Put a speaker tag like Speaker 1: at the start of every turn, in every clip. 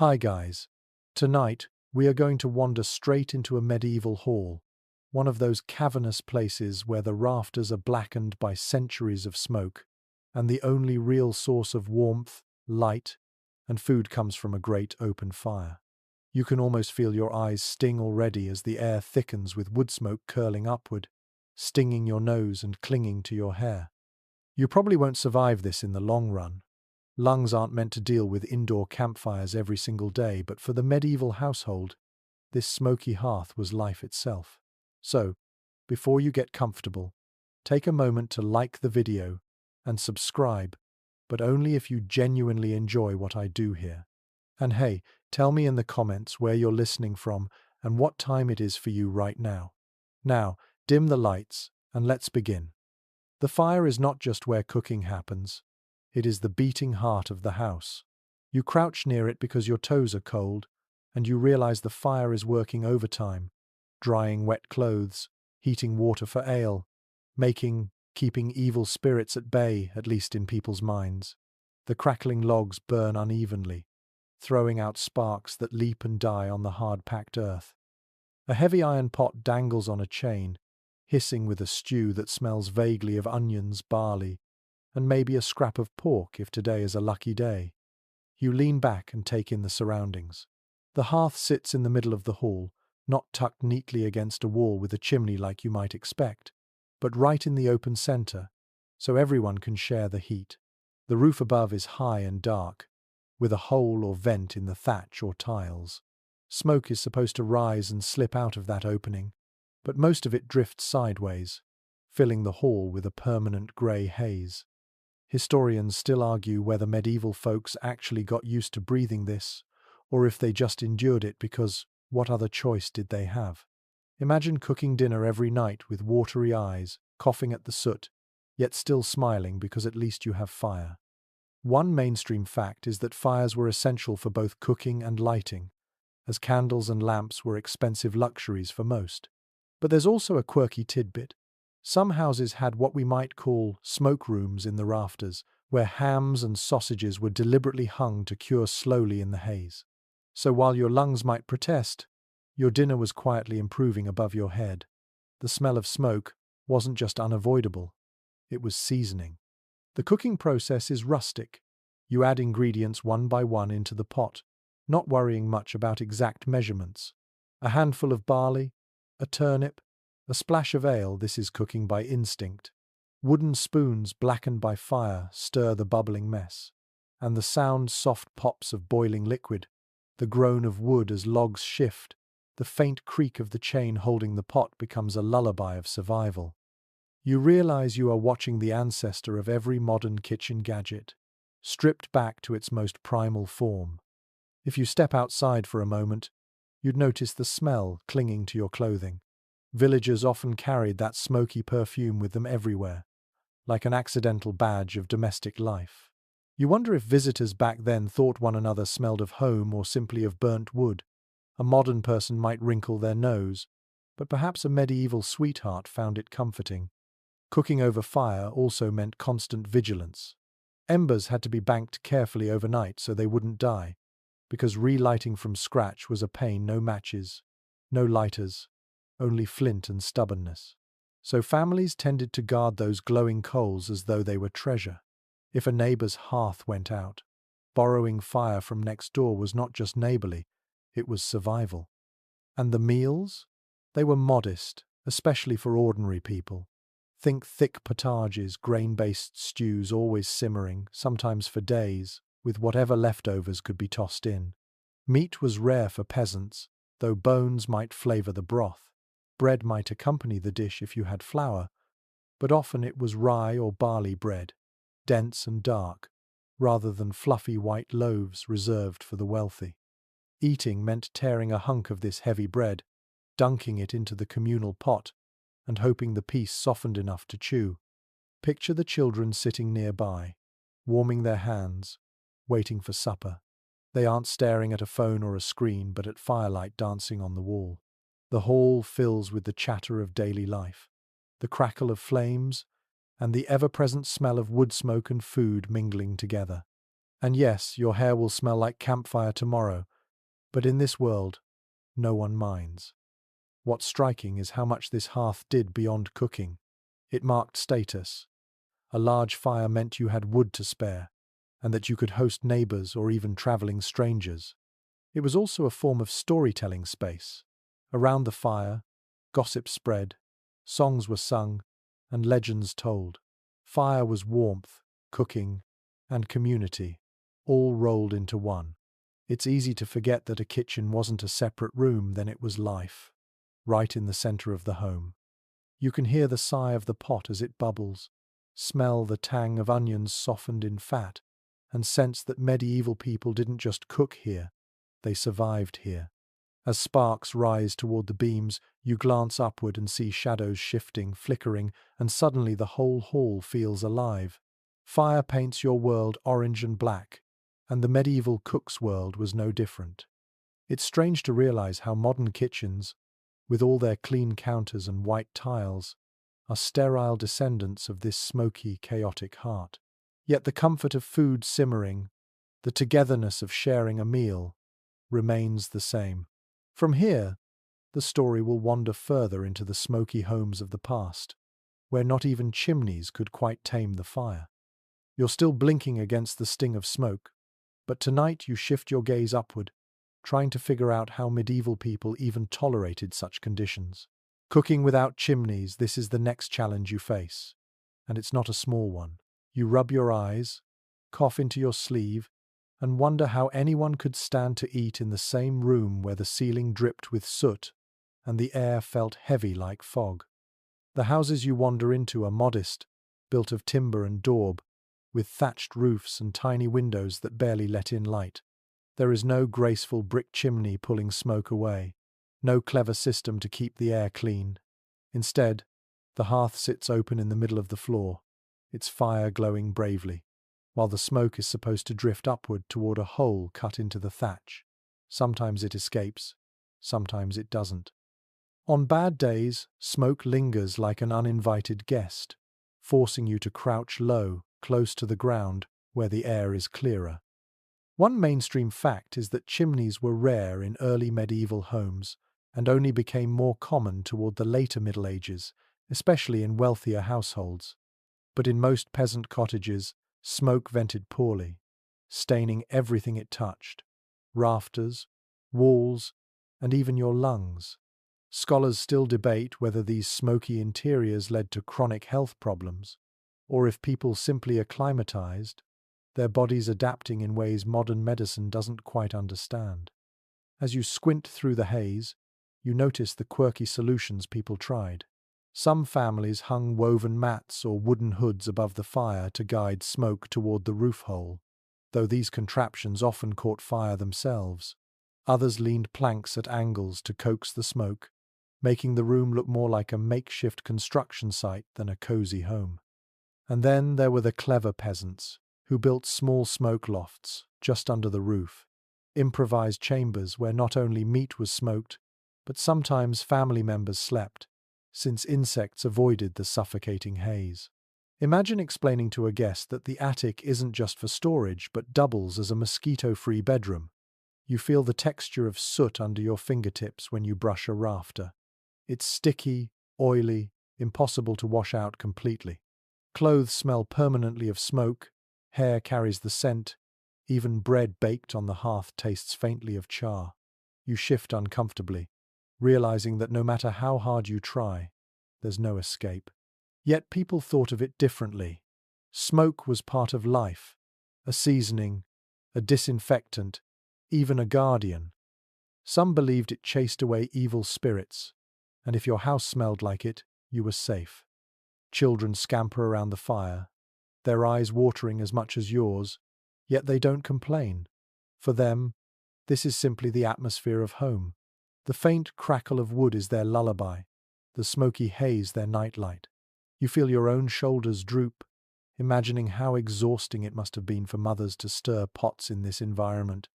Speaker 1: Hi guys. Tonight, we are going to wander straight into a medieval hall, one of those cavernous places where the rafters are blackened by centuries of smoke, and the only real source of warmth, light, and food comes from a great open fire. You can almost feel your eyes sting already as the air thickens with wood smoke curling upward, stinging your nose and clinging to your hair. You probably won't survive this in the long run. Lungs aren't meant to deal with indoor campfires every single day, but for the medieval household, this smoky hearth was life itself. So, before you get comfortable, take a moment to like the video and subscribe, but only if you genuinely enjoy what I do here. And hey, tell me in the comments where you're listening from and what time it is for you right now. Now, dim the lights and let's begin. The fire is not just where cooking happens. It is the beating heart of the house. You crouch near it because your toes are cold, and you realize the fire is working overtime, drying wet clothes, heating water for ale, keeping evil spirits at bay, at least in people's minds. The crackling logs burn unevenly, throwing out sparks that leap and die on the hard-packed earth. A heavy iron pot dangles on a chain, hissing with a stew that smells vaguely of onions, barley, and maybe a scrap of pork if today is a lucky day. You lean back and take in the surroundings. The hearth sits in the middle of the hall, not tucked neatly against a wall with a chimney like you might expect, but right in the open center, so everyone can share the heat. The roof above is high and dark, with a hole or vent in the thatch or tiles. Smoke is supposed to rise and slip out of that opening, but most of it drifts sideways, filling the hall with a permanent grey haze. Historians still argue whether medieval folks actually got used to breathing this, or if they just endured it because what other choice did they have? Imagine cooking dinner every night with watery eyes, coughing at the soot, yet still smiling because at least you have fire. One mainstream fact is that fires were essential for both cooking and lighting, as candles and lamps were expensive luxuries for most. But there's also a quirky tidbit. Some houses had what we might call smoke rooms in the rafters, where hams and sausages were deliberately hung to cure slowly in the haze. So while your lungs might protest, your dinner was quietly improving above your head. The smell of smoke wasn't just unavoidable, it was seasoning. The cooking process is rustic. You add ingredients one by one into the pot, not worrying much about exact measurements. A handful of barley, a turnip, a splash of ale, this is cooking by instinct. Wooden spoons blackened by fire stir the bubbling mess, and the soft pops of boiling liquid, the groan of wood as logs shift, the faint creak of the chain holding the pot becomes a lullaby of survival. You realize you are watching the ancestor of every modern kitchen gadget, stripped back to its most primal form. If you step outside for a moment, you'd notice the smell clinging to your clothing. Villagers often carried that smoky perfume with them everywhere, like an accidental badge of domestic life. You wonder if visitors back then thought one another smelled of home or simply of burnt wood. A modern person might wrinkle their nose, but perhaps a medieval sweetheart found it comforting. Cooking over fire also meant constant vigilance. Embers had to be banked carefully overnight so they wouldn't die, because relighting from scratch was a pain. No matches, no lighters, only flint and stubbornness. So families tended to guard those glowing coals as though they were treasure. If a neighbor's hearth went out, borrowing fire from next door was not just neighborly, it was survival. And the meals? They were modest, especially for ordinary people. Think thick potages, grain-based stews always simmering, sometimes for days, with whatever leftovers could be tossed in. Meat was rare for peasants, though bones might flavor the broth. Bread might accompany the dish if you had flour, but often it was rye or barley bread, dense and dark, rather than fluffy white loaves reserved for the wealthy. Eating meant tearing a hunk of this heavy bread, dunking it into the communal pot, and hoping the piece softened enough to chew. Picture the children sitting nearby, warming their hands, waiting for supper. They aren't staring at a phone or a screen, but at firelight dancing on the wall. The hall fills with the chatter of daily life, the crackle of flames, and the ever-present smell of wood smoke and food mingling together. And yes, your hair will smell like campfire tomorrow, But in this world, no one minds. What's striking is how much this hearth did beyond cooking. It marked status. A large fire meant you had wood to spare, and that you could host neighbors or even traveling strangers. It was also a form of storytelling space. Around the fire, gossip spread, songs were sung, and legends told. Fire was warmth, cooking, and community, all rolled into one. It's easy to forget that a kitchen wasn't a separate room, then it was life, right in the center of the home. You can hear the sigh of the pot as it bubbles, smell the tang of onions softened in fat, and sense that medieval people didn't just cook here, they survived here. As sparks rise toward the beams, you glance upward and see shadows shifting, flickering, and suddenly the whole hall feels alive. Fire paints your world orange and black, and the medieval cook's world was no different. It's strange to realize how modern kitchens, with all their clean counters and white tiles, are sterile descendants of this smoky, chaotic heart. Yet the comfort of food simmering, the togetherness of sharing a meal, remains the same. From here, the story will wander further into the smoky homes of the past, where not even chimneys could quite tame the fire. You're still blinking against the sting of smoke, but tonight you shift your gaze upward, trying to figure out how medieval people even tolerated such conditions. Cooking without chimneys, this is the next challenge you face, and it's not a small one. You rub your eyes, cough into your sleeve, and wonder how anyone could stand to eat in the same room where the ceiling dripped with soot and the air felt heavy like fog. The houses you wander into are modest, built of timber and daub, with thatched roofs and tiny windows that barely let in light. There is no graceful brick chimney pulling smoke away, no clever system to keep the air clean. Instead, the hearth sits open in the middle of the floor, its fire glowing bravely, while the smoke is supposed to drift upward toward a hole cut into the thatch. Sometimes it escapes, sometimes it doesn't. On bad days, smoke lingers like an uninvited guest, forcing you to crouch low, close to the ground, where the air is clearer. One mainstream fact is that chimneys were rare in early medieval homes and only became more common toward the later Middle Ages, especially in wealthier households. But in most peasant cottages, smoke vented poorly, staining everything it touched: rafters, walls, and even your lungs. Scholars still debate whether these smoky interiors led to chronic health problems, or if people simply acclimatized, their bodies adapting in ways modern medicine doesn't quite understand. As you squint through the haze, you notice the quirky solutions people tried. Some families hung woven mats or wooden hoods above the fire to guide smoke toward the roof hole, though these contraptions often caught fire themselves. Others leaned planks at angles to coax the smoke, making the room look more like a makeshift construction site than a cozy home. And then there were the clever peasants, who built small smoke lofts just under the roof, improvised chambers where not only meat was smoked, but sometimes family members slept, since insects avoided the suffocating haze. Imagine explaining to a guest that the attic isn't just for storage but doubles as a mosquito-free bedroom. You feel the texture of soot under your fingertips when you brush a rafter. It's sticky, oily, impossible to wash out completely. Clothes smell permanently of smoke, hair carries the scent, even bread baked on the hearth tastes faintly of char. You shift uncomfortably, realizing that no matter how hard you try, there's no escape. Yet people thought of it differently. Smoke was part of life, a seasoning, a disinfectant, even a guardian. Some believed it chased away evil spirits, and if your house smelled like it, you were safe. Children scamper around the fire, their eyes watering as much as yours, yet they don't complain. For them, this is simply the atmosphere of home. The faint crackle of wood is their lullaby, the smoky haze their nightlight. You feel your own shoulders droop, imagining how exhausting it must have been for mothers to stir pots in this environment,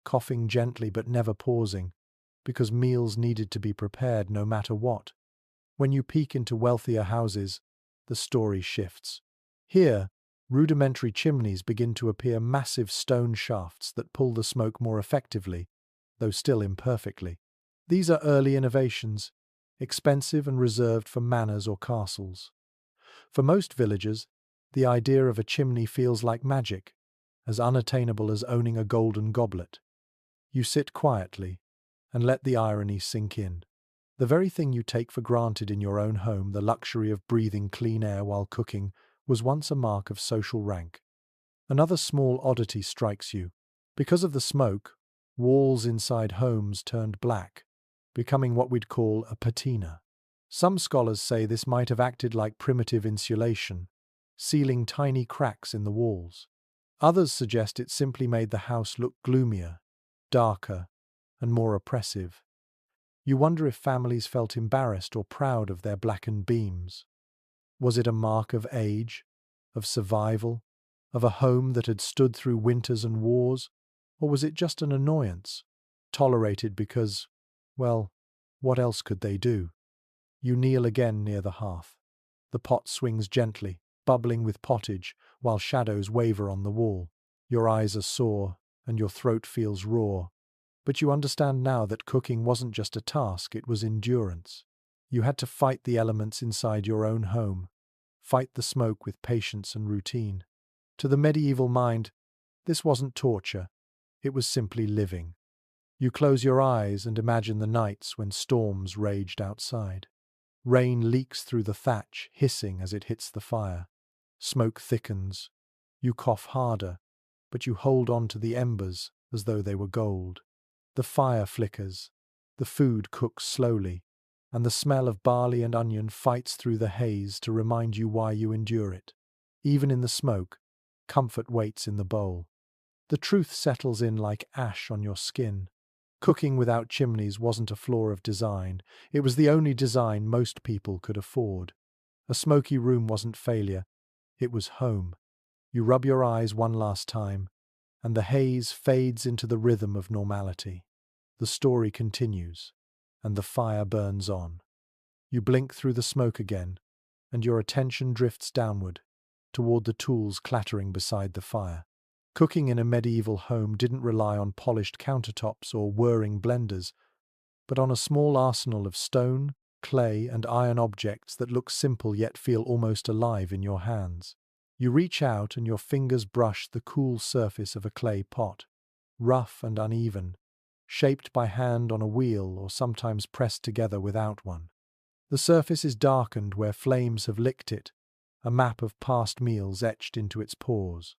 Speaker 1: coughing gently but never pausing, because meals needed to be prepared no matter what. When you peek into wealthier houses, the story shifts. Here, rudimentary chimneys begin to appear, massive stone shafts that pull the smoke more effectively, though still imperfectly. These are early innovations, expensive and reserved for manors or castles. For most villagers, the idea of a chimney feels like magic, as unattainable as owning a golden goblet. You sit quietly and let the irony sink in. The very thing you take for granted in your own home, the luxury of breathing clean air while cooking, was once a mark of social rank. Another small oddity strikes you. Because of the smoke, walls inside homes turned black, becoming what we'd call a patina. Some scholars say this might have acted like primitive insulation, sealing tiny cracks in the walls. Others suggest it simply made the house look gloomier, darker, and more oppressive. You wonder if families felt embarrassed or proud of their blackened beams. Was it a mark of age, of survival, of a home that had stood through winters and wars, or was it just an annoyance, tolerated because, well, what else could they do? You kneel again near the hearth. The pot swings gently, bubbling with pottage, while shadows waver on the wall. Your eyes are sore, and your throat feels raw. But you understand now that cooking wasn't just a task, it was endurance. You had to fight the elements inside your own home, fight the smoke with patience and routine. To the medieval mind, this wasn't torture, it was simply living. You close your eyes and imagine the nights when storms raged outside. Rain leaks through the thatch, hissing as it hits the fire. Smoke thickens. You cough harder, but you hold on to the embers as though they were gold. The fire flickers. The food cooks slowly, and the smell of barley and onion fights through the haze to remind you why you endure it. Even in the smoke, comfort waits in the bowl. The truth settles in like ash on your skin. Cooking without chimneys wasn't a flaw of design, it was the only design most people could afford. A smoky room wasn't failure, it was home. You rub your eyes one last time, and the haze fades into the rhythm of normality. The story continues, and the fire burns on. You blink through the smoke again, and your attention drifts downward, toward the tools clattering beside the fire. Cooking in a medieval home didn't rely on polished countertops or whirring blenders, but on a small arsenal of stone, clay, and iron objects that look simple yet feel almost alive in your hands. You reach out and your fingers brush the cool surface of a clay pot, rough and uneven, shaped by hand on a wheel or sometimes pressed together without one. The surface is darkened where flames have licked it, a map of past meals etched into its pores.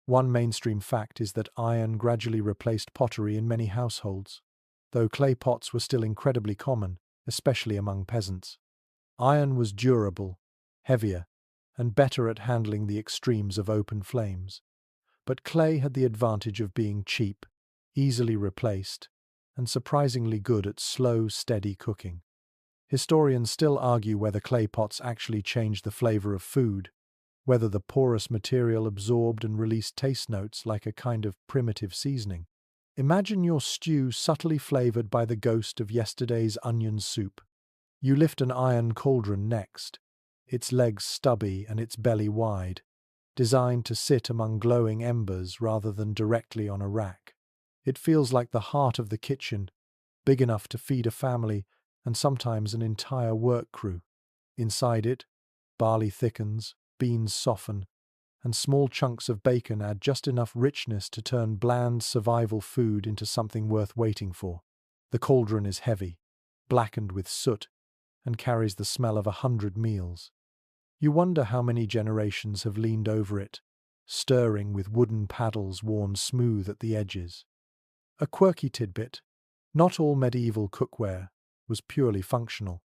Speaker 1: One mainstream fact is that iron gradually replaced pottery in many households, though clay pots were still incredibly common, especially among peasants. Iron was durable, heavier, and better at handling the extremes of open flames. But clay had the advantage of being cheap, easily replaced, and surprisingly good at slow, steady cooking. Historians still argue whether clay pots actually changed the flavor of food, whether the porous material absorbed and released taste notes like a kind of primitive seasoning. Imagine your stew subtly flavored by the ghost of yesterday's onion soup. You lift an iron cauldron next, its legs stubby and its belly wide, designed to sit among glowing embers rather than directly on a rack. It feels like the heart of the kitchen, big enough to feed a family and sometimes an entire work crew. Inside it, barley thickens, beans soften, and small chunks of bacon add just enough richness to turn bland survival food into something worth waiting for. The cauldron is heavy, blackened with soot, and carries the smell of 100 meals. You wonder how many generations have leaned over it, stirring with wooden paddles worn smooth at the edges. A quirky tidbit: not all medieval cookware was purely functional.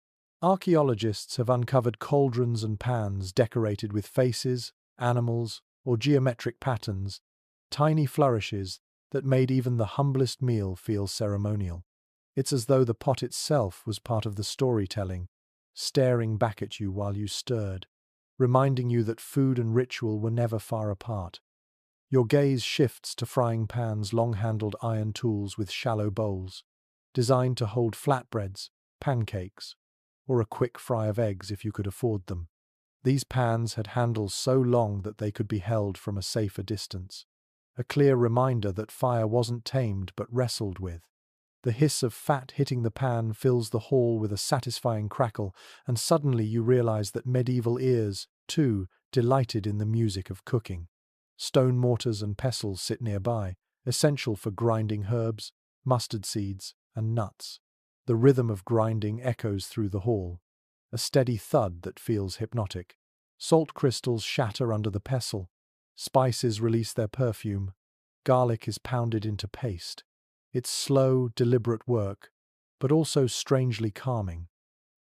Speaker 1: Archaeologists have uncovered cauldrons and pans decorated with faces, animals, or geometric patterns, tiny flourishes that made even the humblest meal feel ceremonial. It's as though the pot itself was part of the storytelling, staring back at you while you stirred, reminding you that food and ritual were never far apart. Your gaze shifts to frying pans, long-handled iron tools with shallow bowls, designed to hold flatbreads, pancakes, or a quick fry of eggs if you could afford them. These pans had handles so long that they could be held from a safer distance, a clear reminder that fire wasn't tamed but wrestled with. The hiss of fat hitting the pan fills the hall with a satisfying crackle, and suddenly you realize that medieval ears, too, delighted in the music of cooking. Stone mortars and pestles sit nearby, essential for grinding herbs, mustard seeds, and nuts. The rhythm of grinding echoes through the hall, a steady thud that feels hypnotic. Salt crystals shatter under the pestle, spices release their perfume, garlic is pounded into paste. It's slow, deliberate work, but also strangely calming.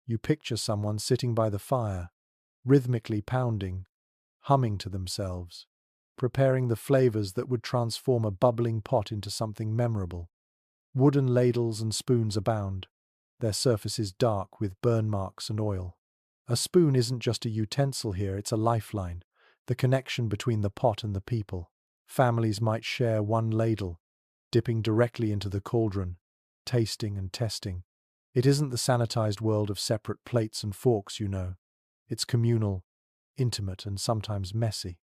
Speaker 1: You picture someone sitting by the fire, rhythmically pounding, humming to themselves, preparing the flavors that would transform a bubbling pot into something memorable. Wooden ladles and spoons abound, their surfaces dark with burn marks and oil. A spoon isn't just a utensil here, it's a lifeline, the connection between the pot and the people. Families might share one ladle, dipping directly into the cauldron, tasting and testing. It isn't the sanitized world of separate plates and forks, you know. It's communal, intimate, and sometimes messy.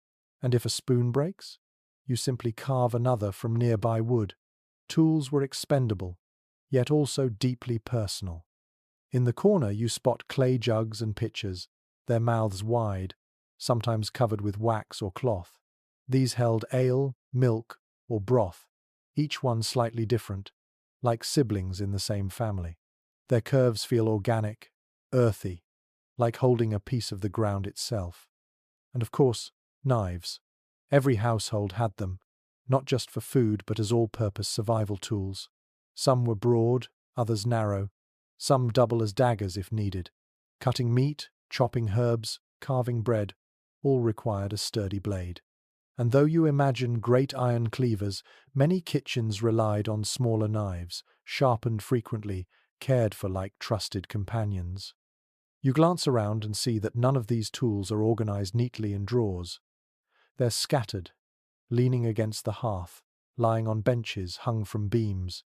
Speaker 1: And if a spoon breaks, you simply carve another from nearby wood. Tools were expendable, yet also deeply personal. In the corner you spot clay jugs and pitchers, their mouths wide, sometimes covered with wax or cloth. These held ale, milk, or broth, each one slightly different, like siblings in the same family. Their curves feel organic, earthy, like holding a piece of the ground itself. And of course, knives. Every household had them, not just for food but as all-purpose survival tools. Some were broad, others narrow, some double as daggers if needed. Cutting meat, chopping herbs, carving bread, all required a sturdy blade. And though you imagine great iron cleavers, many kitchens relied on smaller knives, sharpened frequently, cared for like trusted companions. You glance around and see that none of these tools are organized neatly in drawers. They're scattered, leaning against the hearth, lying on benches hung from beams.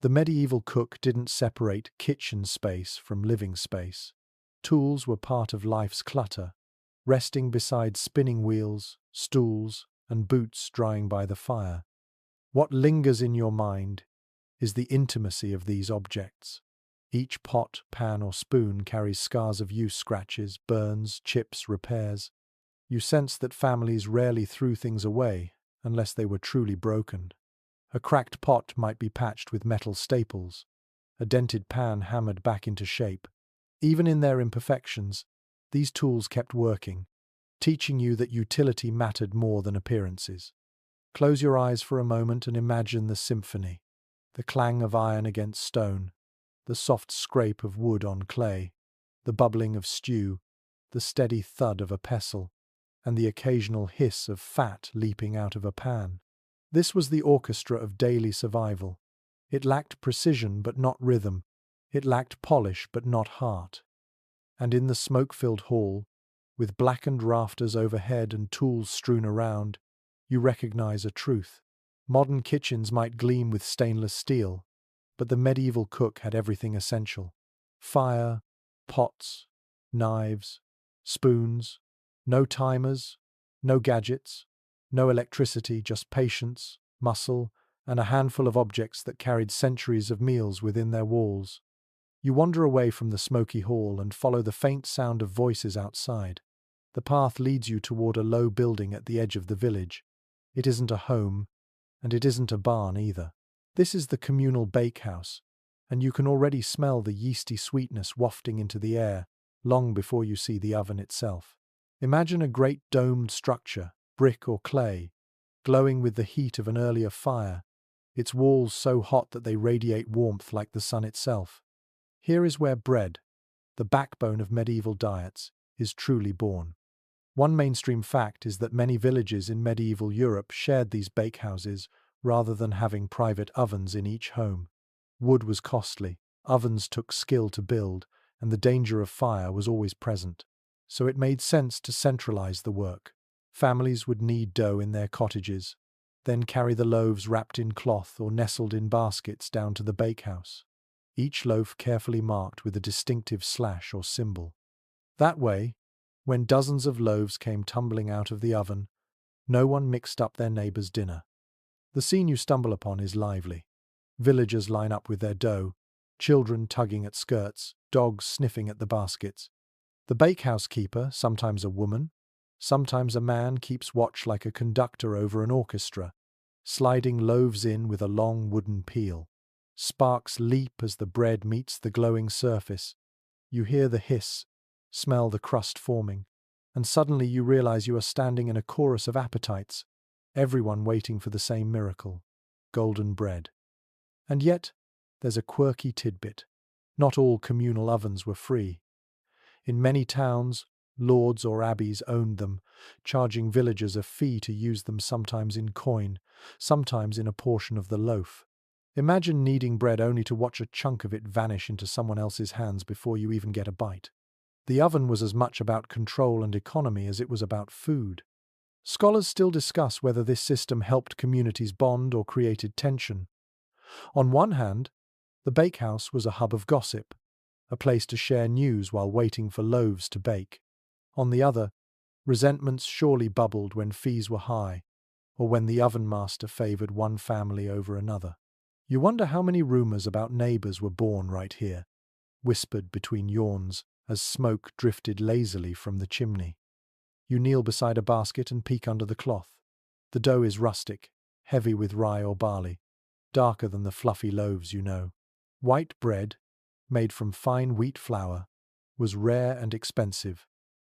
Speaker 1: The medieval cook didn't separate kitchen space from living space. Tools were part of life's clutter, resting beside spinning wheels, stools, and boots drying by the fire. What lingers in your mind is the intimacy of these objects. Each pot, pan, or spoon carries scars of use, scratches, burns, chips, repairs. You sense that families rarely threw things away unless they were truly broken. A cracked pot might be patched with metal staples, a dented pan hammered back into shape. Even in their imperfections, these tools kept working, teaching you that utility mattered more than appearances. Close your eyes for a moment and imagine the symphony, the clang of iron against stone, the soft scrape of wood on clay, the bubbling of stew, the steady thud of a pestle, and the occasional hiss of fat leaping out of a pan. This was the orchestra of daily survival. It lacked precision but not rhythm. It lacked polish but not heart. And in the smoke-filled hall, with blackened rafters overhead and tools strewn around, you recognize a truth. Modern kitchens might gleam with stainless steel, but the medieval cook had everything essential. Fire, pots, knives, spoons, no timers, no gadgets, no electricity, just patience, muscle, and a handful of objects that carried centuries of meals within their walls. You wander away from the smoky hall and follow the faint sound of voices outside. The path leads you toward a low building at the edge of the village. It isn't a home, and it isn't a barn either. This is the communal bakehouse, and you can already smell the yeasty sweetness wafting into the air long before you see the oven itself. Imagine a great domed structure, brick or clay, glowing with the heat of an earlier fire, its walls so hot that they radiate warmth like the sun itself. Here is where bread, the backbone of medieval diets, is truly born. One mainstream fact is that many villages in medieval Europe shared these bakehouses rather than having private ovens in each home. Wood was costly, ovens took skill to build, and the danger of fire was always present. So it made sense to centralize the work. Families would knead dough in their cottages, then carry the loaves wrapped in cloth or nestled in baskets down to the bakehouse, each loaf carefully marked with a distinctive slash or symbol. That way, when dozens of loaves came tumbling out of the oven, no one mixed up their neighbor's dinner. The scene you stumble upon is lively. Villagers line up with their dough, children tugging at skirts, dogs sniffing at the baskets. The bakehouse keeper, sometimes a woman, sometimes a man, keeps watch like a conductor over an orchestra, sliding loaves in with a long wooden peel. Sparks leap as the bread meets the glowing surface. You hear the hiss, smell the crust forming, and suddenly you realize you are standing in a chorus of appetites, everyone waiting for the same miracle: golden bread. And yet, there's a quirky tidbit. Not all communal ovens were free. In many towns, lords or abbeys owned them, charging villagers a fee to use them, sometimes in coin, sometimes in a portion of the loaf. Imagine kneading bread only to watch a chunk of it vanish into someone else's hands before you even get a bite. The oven was as much about control and economy as it was about food. Scholars still discuss whether this system helped communities bond or created tension. On one hand, the bakehouse was a hub of gossip, a place to share news while waiting for loaves to bake. On the other, resentments surely bubbled when fees were high, or when the oven master favored one family over another. You wonder how many rumors about neighbors were born right here, whispered between yawns as smoke drifted lazily from the chimney. You kneel beside a basket and peek under the cloth. The dough is rustic, heavy with rye or barley, darker than the fluffy loaves you know. White bread, made from fine wheat flour, was rare and expensive,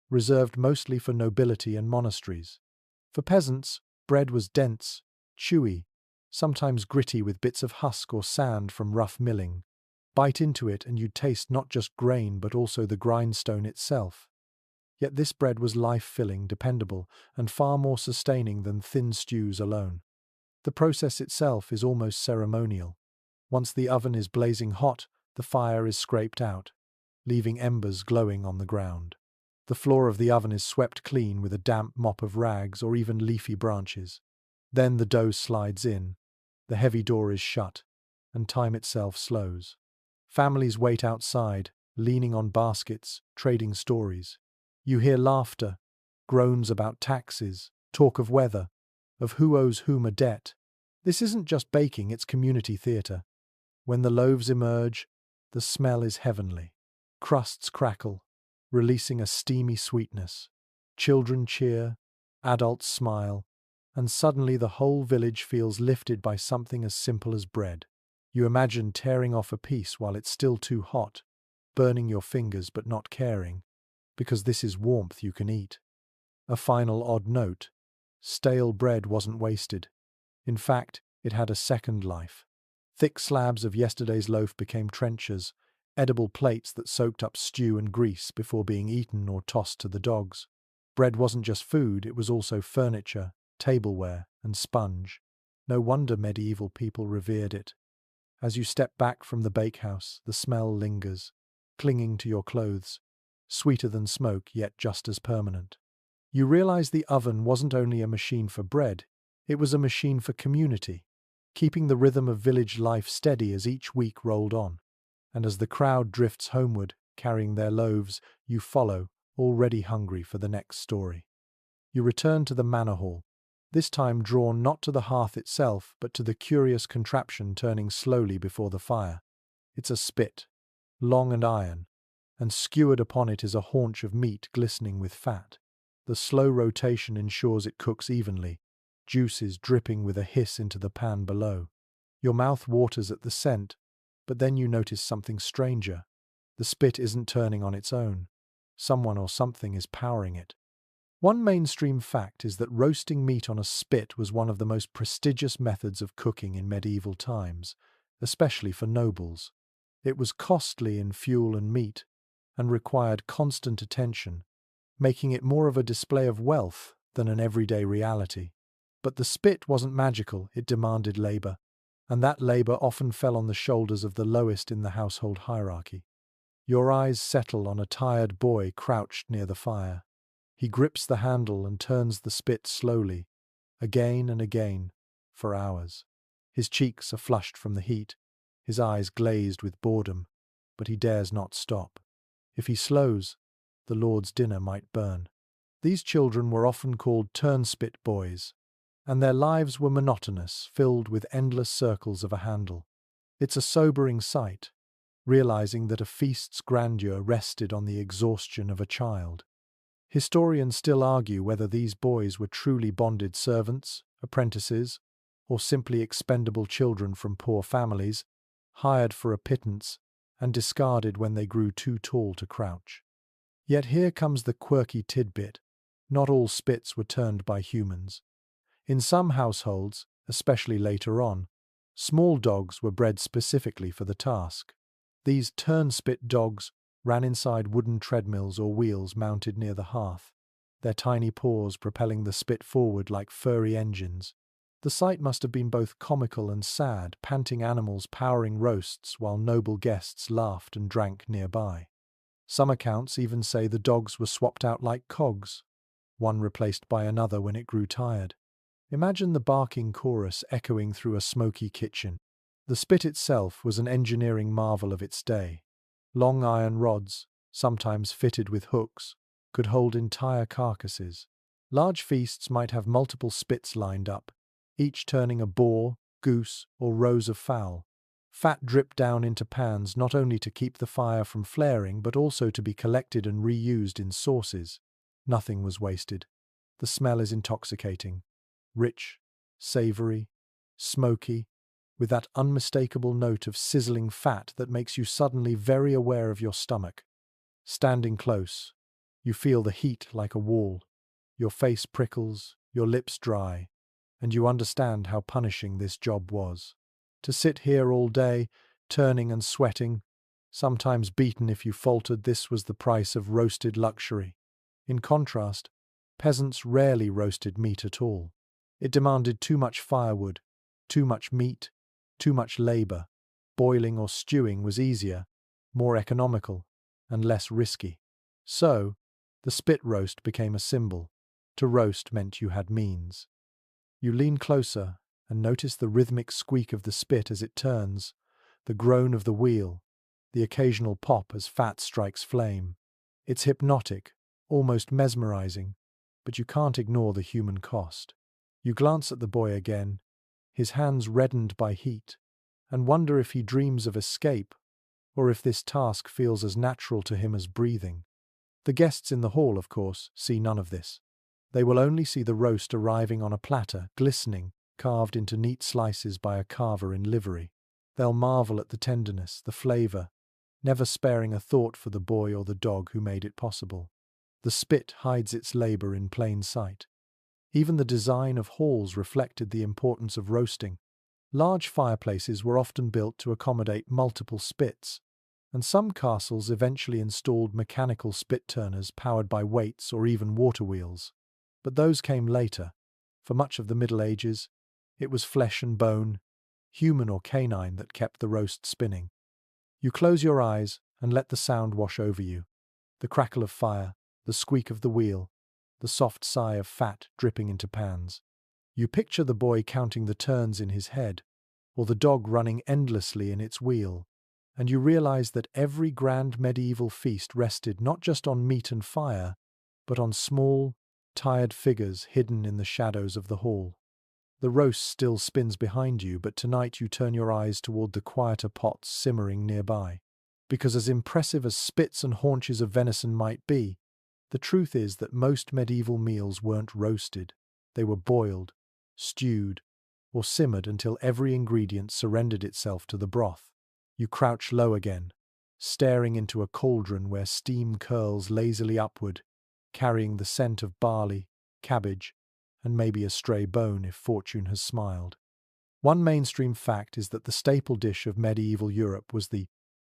Speaker 1: reserved mostly for nobility and monasteries. For peasants, bread was dense, chewy, sometimes gritty with bits of husk or sand from rough milling. Bite into it and you'd taste not just grain but also the grindstone itself. Yet this bread was life-filling, dependable, and far more sustaining than thin stews alone. The process itself is almost ceremonial. Once the oven is blazing hot, the fire is scraped out, leaving embers glowing on the ground. The floor of the oven is swept clean with a damp mop of rags or even leafy branches. Then the dough slides in, the heavy door is shut, and time itself slows. Families wait outside, leaning on baskets, trading stories. You hear laughter, groans about taxes, talk of weather, of who owes whom a debt. This isn't just baking, it's community theatre. When the loaves emerge, the smell is heavenly. Crusts crackle, releasing a steamy sweetness. Children cheer, adults smile, and suddenly the whole village feels lifted by something as simple as bread. You imagine tearing off a piece while it's still too hot, burning your fingers but not caring, because this is warmth you can eat. A final odd note: stale bread wasn't wasted. In fact, it had a second life. Thick slabs of yesterday's loaf became trenchers, edible plates that soaked up stew and grease before being eaten or tossed to the dogs. Bread wasn't just food, it was also furniture, tableware, and sponge. No wonder medieval people revered it. As you step back from the bakehouse, the smell lingers, clinging to your clothes, sweeter than smoke, yet just as permanent. You realize the oven wasn't only a machine for bread, it was a machine for community, keeping the rhythm of village life steady as each week rolled on. And as the crowd drifts homeward, carrying their loaves, you follow, already hungry for the next story. You return to the manor hall, this time drawn not to the hearth itself, but to the curious contraption turning slowly before the fire. It's a spit, long and iron, and skewered upon it is a haunch of meat glistening with fat. The slow rotation ensures it cooks evenly, juices dripping with a hiss into the pan below. Your mouth waters at the scent, but then you notice something stranger. The spit isn't turning on its own. Someone or something is powering it. One mainstream fact is that roasting meat on a spit was one of the most prestigious methods of cooking in medieval times, especially for nobles. It was costly in fuel and meat, and required constant attention, making it more of a display of wealth than an everyday reality. But the spit wasn't magical, it demanded labor, and that labor often fell on the shoulders of the lowest in the household hierarchy. Your eyes settle on a tired boy crouched near the fire. He grips the handle and turns the spit slowly, again and again, for hours. His cheeks are flushed from the heat, his eyes glazed with boredom, but he dares not stop. If he slows, the Lord's dinner might burn. These children were often called turnspit boys, and their lives were monotonous, filled with endless circles of a handle. It's a sobering sight, realizing that a feast's grandeur rested on the exhaustion of a child. Historians still argue whether these boys were truly bonded servants, apprentices, or simply expendable children from poor families, hired for a pittance and discarded when they grew too tall to crouch. Yet here comes the quirky tidbit: not all spits were turned by humans. In some households, especially later on, small dogs were bred specifically for the task. These turn-spit dogs ran inside wooden treadmills or wheels mounted near the hearth, their tiny paws propelling the spit forward like furry engines. The sight must have been both comical and sad, panting animals powering roasts while noble guests laughed and drank nearby. Some accounts even say the dogs were swapped out like cogs, one replaced by another when it grew tired. Imagine the barking chorus echoing through a smoky kitchen. The spit itself was an engineering marvel of its day. Long iron rods, sometimes fitted with hooks, could hold entire carcasses. Large feasts might have multiple spits lined up, each turning a boar, goose, or rows of fowl. Fat dripped down into pans not only to keep the fire from flaring but also to be collected and reused in sauces. Nothing was wasted. The smell is intoxicating. Rich, savory, smoky, with that unmistakable note of sizzling fat that makes you suddenly very aware of your stomach. Standing close, you feel the heat like a wall. Your face prickles, your lips dry, and you understand how punishing this job was. To sit here all day, turning and sweating, sometimes beaten if you faltered, this was the price of roasted luxury. In contrast, peasants rarely roasted meat at all. It demanded too much firewood, too much meat, too much labor. Boiling or stewing was easier, more economical, and less risky. So, the spit roast became a symbol. To roast meant you had means. You lean closer and notice the rhythmic squeak of the spit as it turns, the groan of the wheel, the occasional pop as fat strikes flame. It's hypnotic, almost mesmerizing, but you can't ignore the human cost. You glance at the boy again, his hands reddened by heat, and wonder if he dreams of escape, or if this task feels as natural to him as breathing. The guests in the hall, of course, see none of this. They will only see the roast arriving on a platter, glistening, carved into neat slices by a carver in livery. They'll marvel at the tenderness, the flavor, never sparing a thought for the boy or the dog who made it possible. The spit hides its labor in plain sight. Even the design of halls reflected the importance of roasting. Large fireplaces were often built to accommodate multiple spits, and some castles eventually installed mechanical spit turners powered by weights or even water wheels. But those came later. For much of the Middle Ages, it was flesh and bone, human or canine, that kept the roast spinning. You close your eyes and let the sound wash over you. The crackle of fire, the squeak of the wheel, the soft sigh of fat dripping into pans. You picture the boy counting the turns in his head, or the dog running endlessly in its wheel, and you realize that every grand medieval feast rested not just on meat and fire, but on small, tired figures hidden in the shadows of the hall. The roast still spins behind you, but tonight you turn your eyes toward the quieter pots simmering nearby. Because as impressive as spits and haunches of venison might be, the truth is that most medieval meals weren't roasted. They were boiled, stewed, or simmered until every ingredient surrendered itself to the broth. You crouch low again, staring into a cauldron where steam curls lazily upward, carrying the scent of barley, cabbage, and maybe a stray bone if fortune has smiled. One mainstream fact is that the staple dish of medieval Europe was the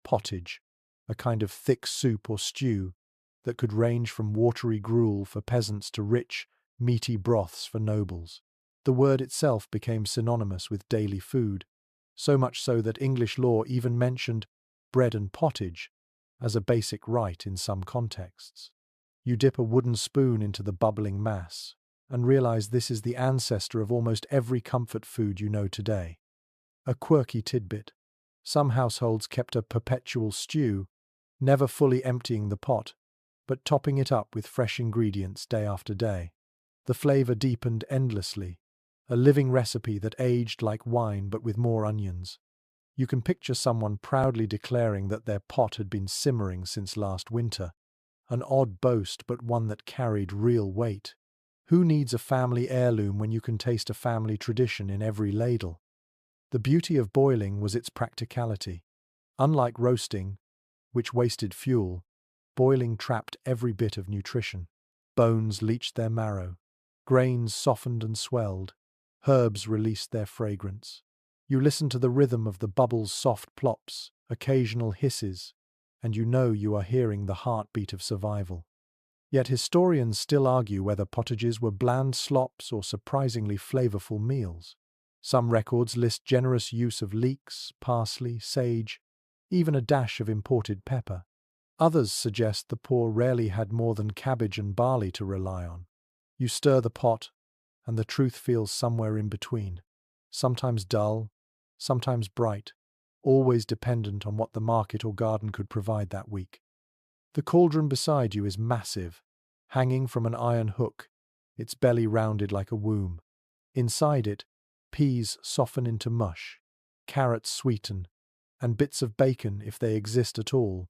Speaker 1: pottage, a kind of thick soup or stew that could range from watery gruel for peasants to rich, meaty broths for nobles. The word itself became synonymous with daily food, so much so that English law even mentioned bread and pottage as a basic right in some contexts. You dip a wooden spoon into the bubbling mass and realize this is the ancestor of almost every comfort food you know today. A quirky tidbit: some households kept a perpetual stew, never fully emptying the pot, but topping it up with fresh ingredients day after day. The flavor deepened endlessly, a living recipe that aged like wine but with more onions. You can picture someone proudly declaring that their pot had been simmering since last winter. An odd boast, but one that carried real weight. Who needs a family heirloom when you can taste a family tradition in every ladle? The beauty of boiling was its practicality. Unlike roasting, which wasted fuel, boiling trapped every bit of nutrition. Bones leached their marrow. Grains softened and swelled. Herbs released their fragrance. You listen to the rhythm of the bubbles' soft plops, occasional hisses, and you know you are hearing the heartbeat of survival. Yet historians still argue whether pottages were bland slops or surprisingly flavorful meals. Some records list generous use of leeks, parsley, sage, even a dash of imported pepper. Others suggest the poor rarely had more than cabbage and barley to rely on. You stir the pot, and the truth feels somewhere in between. Sometimes dull, sometimes bright, always dependent on what the market or garden could provide that week. The cauldron beside you is massive, hanging from an iron hook, its belly rounded like a womb. Inside it, peas soften into mush, carrots sweeten, and bits of bacon, if they exist at all,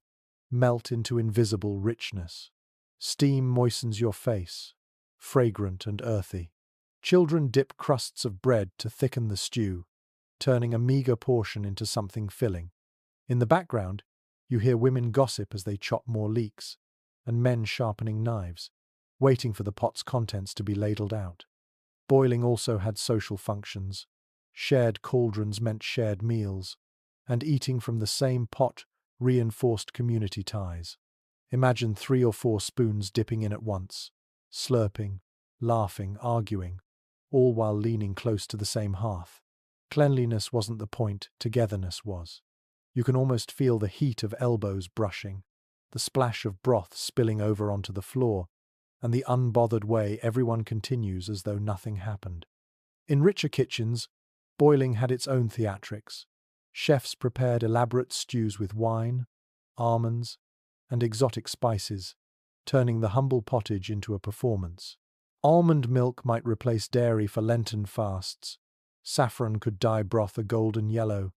Speaker 1: melt into invisible richness. Steam moistens your face, fragrant and earthy. Children dip crusts of bread to thicken the stew, turning a meager portion into something filling. In the background, you hear women gossip as they chop more leeks, and men sharpening knives, waiting for the pot's contents to be ladled out. Boiling also had social functions. Shared cauldrons meant shared meals, and eating from the same pot reinforced community ties. Imagine 3 or 4 spoons dipping in at once, slurping, laughing, arguing, all while leaning close to the same hearth. Cleanliness wasn't the point, togetherness was. You can almost feel the heat of elbows brushing, the splash of broth spilling over onto the floor, and the unbothered way everyone continues as though nothing happened. In richer kitchens, boiling had its own theatrics. Chefs prepared elaborate stews with wine, almonds, and exotic spices, turning the humble pottage into a performance. Almond milk might replace dairy for Lenten fasts. Saffron could dye broth a golden yellow,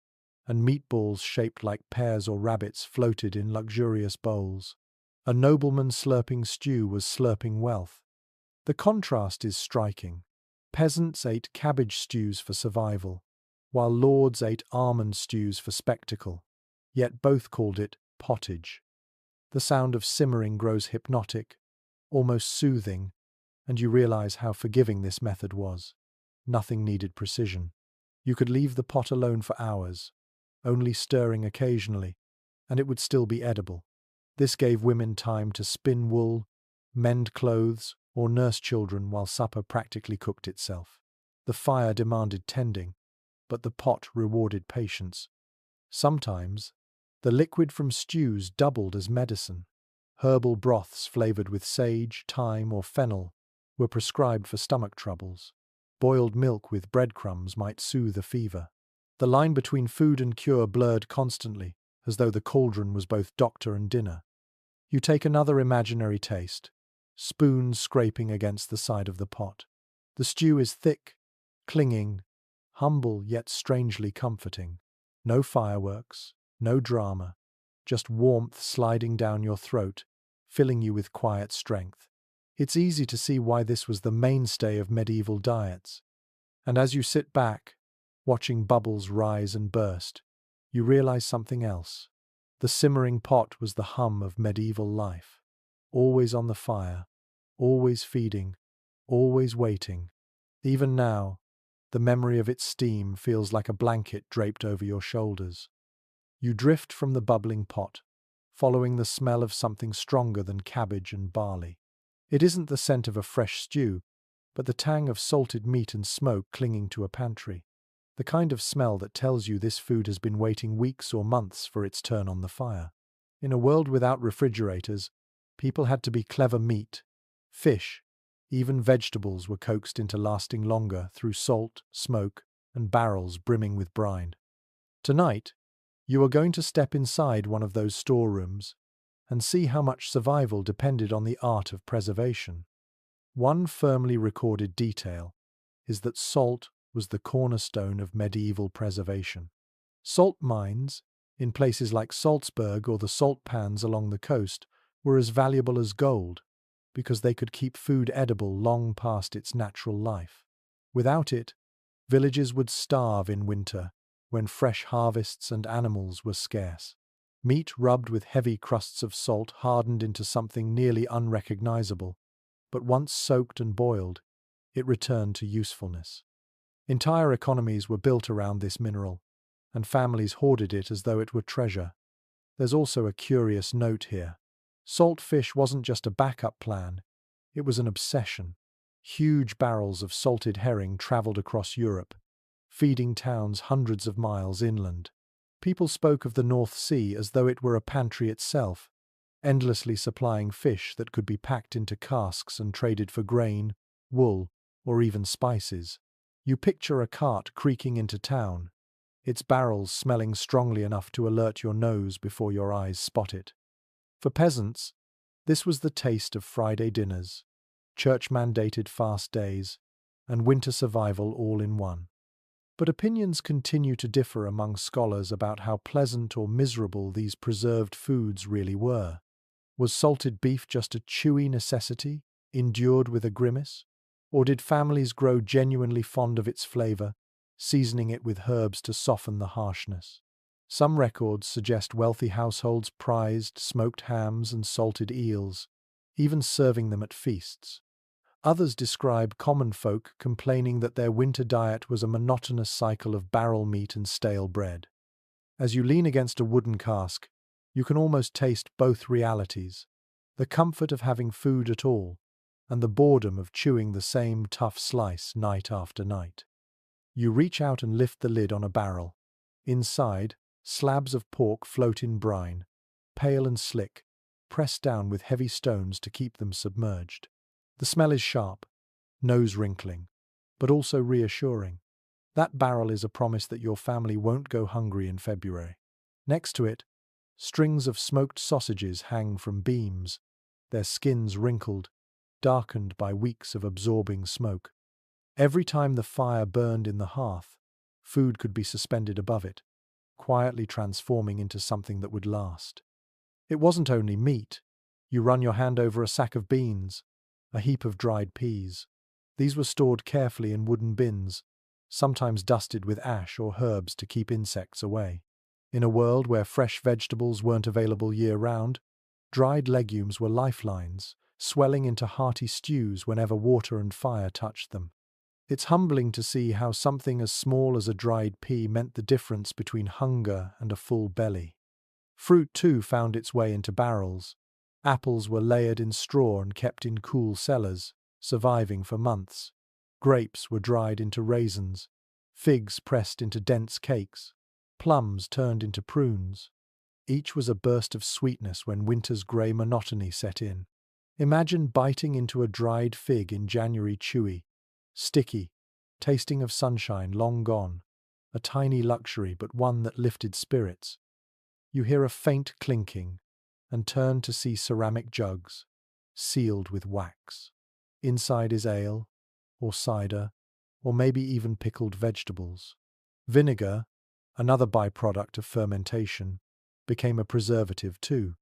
Speaker 1: and meatballs shaped like pears or rabbits floated in luxurious bowls. A nobleman slurping stew was slurping wealth. The contrast is striking. Peasants ate cabbage stews for survival, while lords ate almond stews for spectacle, yet both called it pottage. The sound of simmering grows hypnotic, almost soothing, and you realize how forgiving this method was. Nothing needed precision. You could leave the pot alone for hours, only stirring occasionally, and it would still be edible. This gave women time to spin wool, mend clothes, or nurse children while supper practically cooked itself. The fire demanded tending, but the pot rewarded patience. Sometimes, the liquid from stews doubled as medicine. Herbal broths flavored with sage, thyme, or fennel were prescribed for stomach troubles. Boiled milk with breadcrumbs might soothe a fever. The line between food and cure blurred constantly, as though the cauldron was both doctor and dinner. You take another imaginary taste, spoons scraping against the side of the pot. The stew is thick, clinging, humble yet strangely comforting. No fireworks, no drama, just warmth sliding down your throat, filling you with quiet strength. It's easy to see why this was the mainstay of medieval diets. And as you sit back, watching bubbles rise and burst, you realize something else. The simmering pot was the hum of medieval life. Always on the fire, always feeding, always waiting. Even now, the memory of its steam feels like a blanket draped over your shoulders. You drift from the bubbling pot, following the smell of something stronger than cabbage and barley. It isn't the scent of a fresh stew, but the tang of salted meat and smoke clinging to a pantry. The kind of smell that tells you this food has been waiting weeks or months for its turn on the fire. In a world without refrigerators, people had to be clever. Meat, fish, even vegetables were coaxed into lasting longer through salt, smoke, and barrels brimming with brine. Tonight, you are going to step inside one of those storerooms and see how much survival depended on the art of preservation. One firmly recorded detail is that salt was the cornerstone of medieval preservation. Salt mines, in places like Salzburg or the salt pans along the coast, were as valuable as gold, because they could keep food edible long past its natural life. Without it, villages would starve in winter, when fresh harvests and animals were scarce. Meat rubbed with heavy crusts of salt hardened into something nearly unrecognizable, but once soaked and boiled, it returned to usefulness. Entire economies were built around this mineral, and families hoarded it as though it were treasure. There's also a curious note here. Salt fish wasn't just a backup plan, it was an obsession. Huge barrels of salted herring traveled across Europe, feeding towns hundreds of miles inland. People spoke of the North Sea as though it were a pantry itself, endlessly supplying fish that could be packed into casks and traded for grain, wool, or even spices. You picture a cart creaking into town, its barrels smelling strongly enough to alert your nose before your eyes spot it. For peasants, this was the taste of Friday dinners, church-mandated fast days, and winter survival all in one. But opinions continue to differ among scholars about how pleasant or miserable these preserved foods really were. Was salted beef just a chewy necessity, endured with a grimace? Or did families grow genuinely fond of its flavor, seasoning it with herbs to soften the harshness? Some records suggest wealthy households prized smoked hams and salted eels, even serving them at feasts. Others describe common folk complaining that their winter diet was a monotonous cycle of barrel meat and stale bread. As you lean against a wooden cask, you can almost taste both realities: the comfort of having food at all, and the boredom of chewing the same tough slice night after night. You reach out and lift the lid on a barrel. Inside, slabs of pork float in brine, pale and slick, pressed down with heavy stones to keep them submerged. The smell is sharp, nose-wrinkling, but also reassuring. That barrel is a promise that your family won't go hungry in February. Next to it, strings of smoked sausages hang from beams, their skins wrinkled, darkened by weeks of absorbing smoke. Every time the fire burned in the hearth, food could be suspended above it, quietly transforming into something that would last. It wasn't only meat. You run your hand over a sack of beans, a heap of dried peas. These were stored carefully in wooden bins, sometimes dusted with ash or herbs to keep insects away. In a world where fresh vegetables weren't available year-round, dried legumes were lifelines, swelling into hearty stews whenever water and fire touched them. It's humbling to see how something as small as a dried pea meant the difference between hunger and a full belly. Fruit, too, found its way into barrels. Apples were layered in straw and kept in cool cellars, surviving for months. Grapes were dried into raisins, figs pressed into dense cakes, plums turned into prunes. Each was a burst of sweetness when winter's grey monotony set in. Imagine biting into a dried fig in January, chewy, sticky, tasting of sunshine long gone, a tiny luxury but one that lifted spirits. You hear a faint clinking and turn to see ceramic jugs, sealed with wax. Inside is ale, or cider, or maybe even pickled vegetables. Vinegar, another byproduct of fermentation, became a preservative too.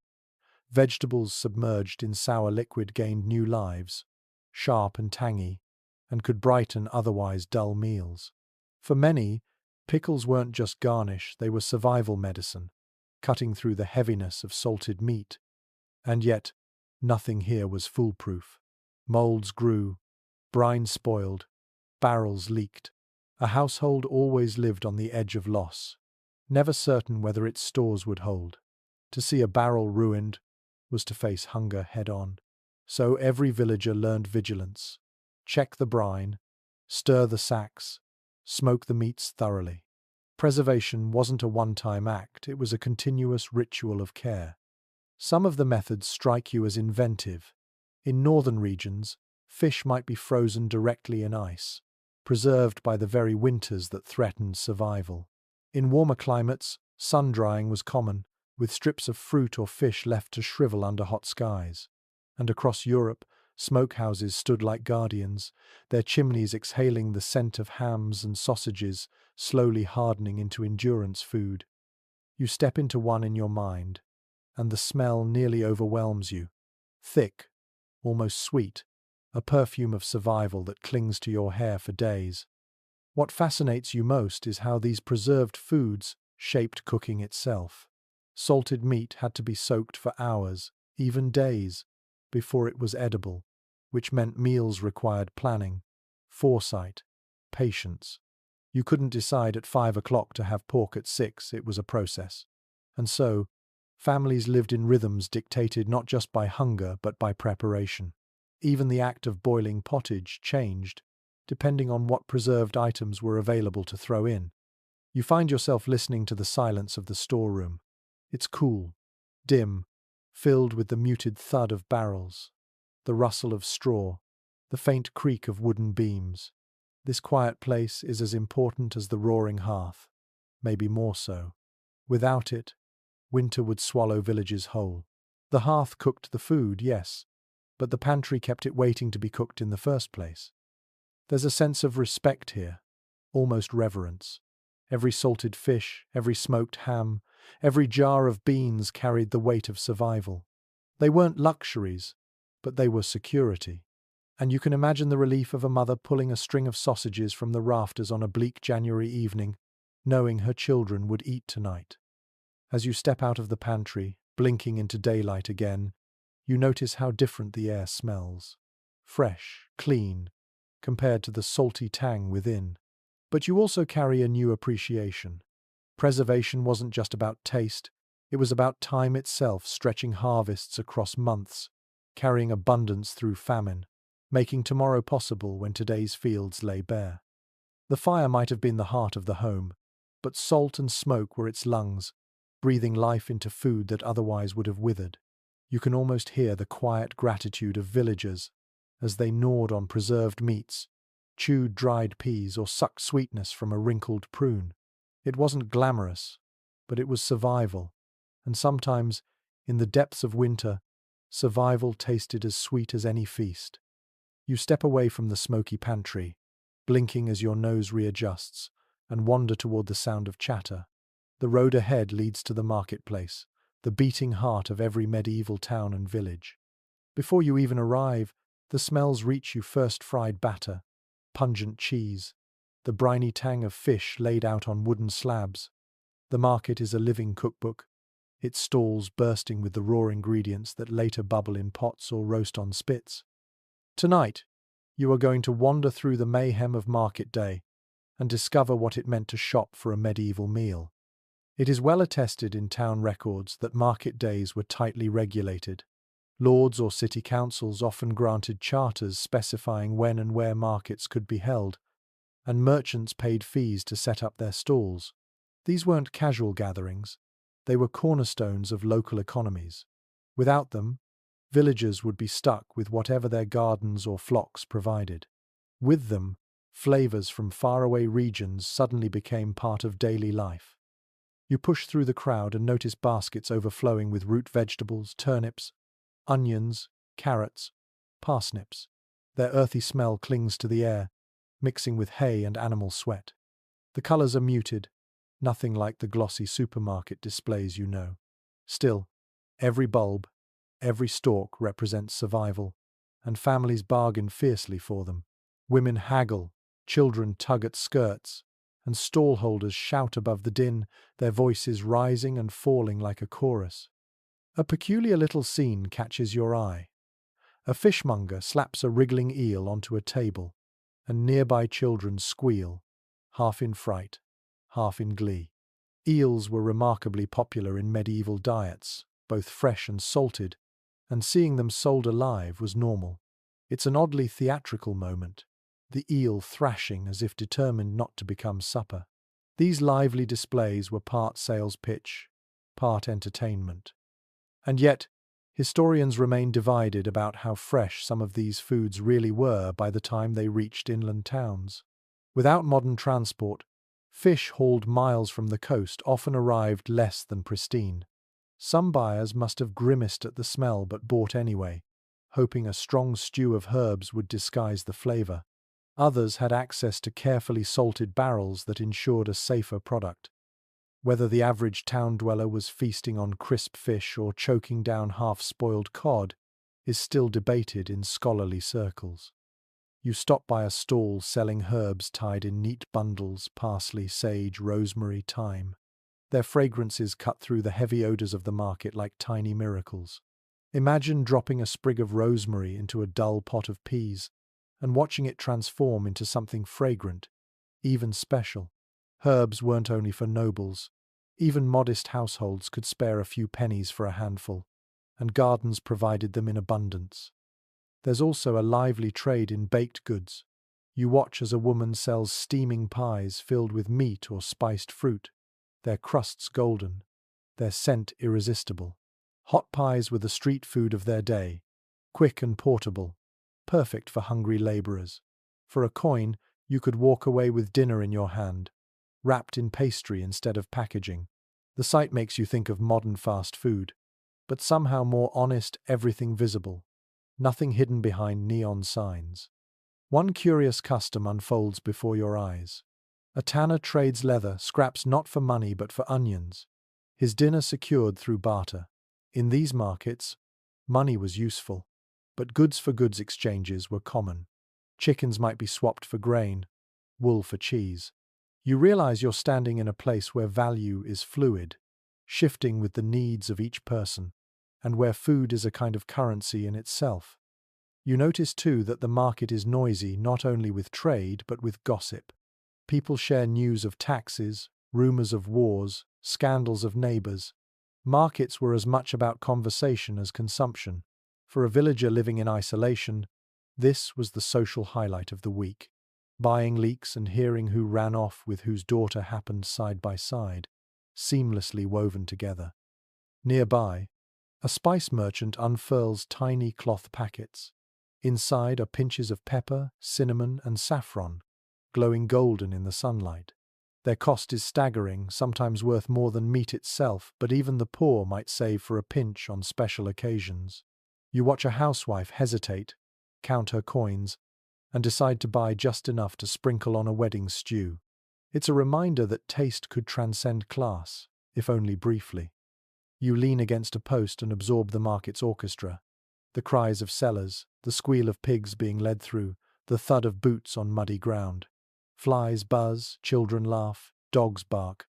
Speaker 1: Vegetables submerged in sour liquid gained new lives, sharp and tangy, and could brighten otherwise dull meals. For many, pickles weren't just garnish, they were survival medicine, cutting through the heaviness of salted meat. And yet, nothing here was foolproof. Molds grew, brine spoiled, barrels leaked. A household always lived on the edge of loss, never certain whether its stores would hold. To see a barrel ruined was to face hunger head-on. So every villager learned vigilance. Check the brine, stir the sacks, smoke the meats thoroughly. Preservation wasn't a one-time act, it was a continuous ritual of care. Some of the methods strike you as inventive. In northern regions, fish might be frozen directly in ice, preserved by the very winters that threatened survival. In warmer climates, sun-drying was common, with strips of fruit or fish left to shrivel under hot skies. And across Europe, Smokehouses stood like guardians, their chimneys exhaling the scent of hams and sausages, slowly hardening into endurance food. You step into one in your mind, and the smell nearly overwhelms you. Thick, almost sweet, a perfume of survival that clings to your hair for days. What fascinates you most is how these preserved foods shaped cooking itself. Salted meat had to be soaked for hours, even days, before it was edible, which meant meals required planning, foresight, patience. You couldn't decide at 5 o'clock to have pork at 6, it was a process. And so, families lived in rhythms dictated not just by hunger but by preparation. Even the act of boiling pottage changed, depending on what preserved items were available to throw in. You find yourself listening to the silence of the storeroom. It's cool, dim, filled with the muted thud of barrels, the rustle of straw, the faint creak of wooden beams. This quiet place is as important as the roaring hearth, maybe more so. Without it, winter would swallow villages whole. The hearth cooked the food, yes, but the pantry kept it waiting to be cooked in the first place. There's a sense of respect here, almost reverence. Every salted fish, every smoked ham, every jar of beans carried the weight of survival. They weren't luxuries, but they were security. And you can imagine the relief of a mother pulling a string of sausages from the rafters on a bleak January evening, knowing her children would eat tonight. As you step out of the pantry, blinking into daylight again, you notice how different the air smells. Fresh, clean, compared to the salty tang within. But you also carry a new appreciation. Preservation wasn't just about taste, it was about time itself, stretching harvests across months, carrying abundance through famine, making tomorrow possible when today's fields lay bare. The fire might have been the heart of the home, but salt and smoke were its lungs, breathing life into food that otherwise would have withered. You can almost hear the quiet gratitude of villagers as they gnawed on preserved meats, chewed dried peas, or sucked sweetness from a wrinkled prune. It wasn't glamorous, but it was survival, and sometimes, in the depths of winter, survival tasted as sweet as any feast. You step away from the smoky pantry, blinking as your nose readjusts, and wander toward the sound of chatter. The road ahead leads to the marketplace, the beating heart of every medieval town and village. Before you even arrive, the smells reach you: first fried batter, pungent cheese, the briny tang of fish laid out on wooden slabs. The market is a living cookbook, its stalls bursting with the raw ingredients that later bubble in pots or roast on spits. Tonight, you are going to wander through the mayhem of market day and discover what it meant to shop for a medieval meal. It is well attested in town records that market days were tightly regulated. Lords or city councils often granted charters specifying when and where markets could be held, and merchants paid fees to set up their stalls. These weren't casual gatherings, they were cornerstones of local economies. Without them, villagers would be stuck with whatever their gardens or flocks provided. With them, flavors from faraway regions suddenly became part of daily life. You push through the crowd and notice baskets overflowing with root vegetables, turnips, onions, carrots, parsnips. Their earthy smell clings to the air, mixing with hay and animal sweat. The colors are muted, nothing like the glossy supermarket displays you know. Still, every bulb, every stalk represents survival, and families bargain fiercely for them. Women haggle, children tug at skirts, and stallholders shout above the din, their voices rising and falling like a chorus. A peculiar little scene catches your eye. A fishmonger slaps a wriggling eel onto a table, and nearby children squeal, half in fright, half in glee. Eels were remarkably popular in medieval diets, both fresh and salted, and seeing them sold alive was normal. It's an oddly theatrical moment, the eel thrashing as if determined not to become supper. These lively displays were part sales pitch, part entertainment. And yet, historians remain divided about how fresh some of these foods really were by the time they reached inland towns. Without modern transport, fish hauled miles from the coast often arrived less than pristine. Some buyers must have grimaced at the smell but bought anyway, hoping a strong stew of herbs would disguise the flavor. Others had access to carefully salted barrels that ensured a safer product. Whether the average town dweller was feasting on crisp fish or choking down half-spoiled cod is still debated in scholarly circles. You stop by a stall selling herbs tied in neat bundles: parsley, sage, rosemary, thyme. Their fragrances cut through the heavy odors of the market like tiny miracles. Imagine dropping a sprig of rosemary into a dull pot of peas and watching it transform into something fragrant, even special. Herbs weren't only for nobles. Even modest households could spare a few pennies for a handful, and gardens provided them in abundance. There's also a lively trade in baked goods. You watch as a woman sells steaming pies filled with meat or spiced fruit, their crusts golden, their scent irresistible. Hot pies were the street food of their day, quick and portable, perfect for hungry laborers. For a coin, you could walk away with dinner in your hand, wrapped in pastry instead of packaging. The sight makes you think of modern fast food, but somehow more honest, everything visible, nothing hidden behind neon signs. One curious custom unfolds before your eyes. A tanner trades leather scraps not for money but for onions, his dinner secured through barter. In these markets, money was useful, but goods for goods exchanges were common. Chickens might be swapped for grain, wool for cheese. You realize you're standing in a place where value is fluid, shifting with the needs of each person, and where food is a kind of currency in itself. You notice too that the market is noisy not only with trade but with gossip. People share news of taxes, rumors of wars, scandals of neighbors. Markets were as much about conversation as consumption. For a villager living in isolation, this was the social highlight of the week. Buying leeks and hearing who ran off with whose daughter happened side by side, seamlessly woven together. Nearby, a spice merchant unfurls tiny cloth packets. Inside are pinches of pepper, cinnamon, and saffron, glowing golden in the sunlight. Their cost is staggering, sometimes worth more than meat itself, but even the poor might save for a pinch on special occasions. You watch a housewife hesitate, count her coins, and decide to buy just enough to sprinkle on a wedding stew. It's a reminder that taste could transcend class, if only briefly. You lean against a post and absorb the market's orchestra. The cries of sellers, the squeal of pigs being led through, the thud of boots on muddy ground. Flies buzz, children laugh, dogs bark.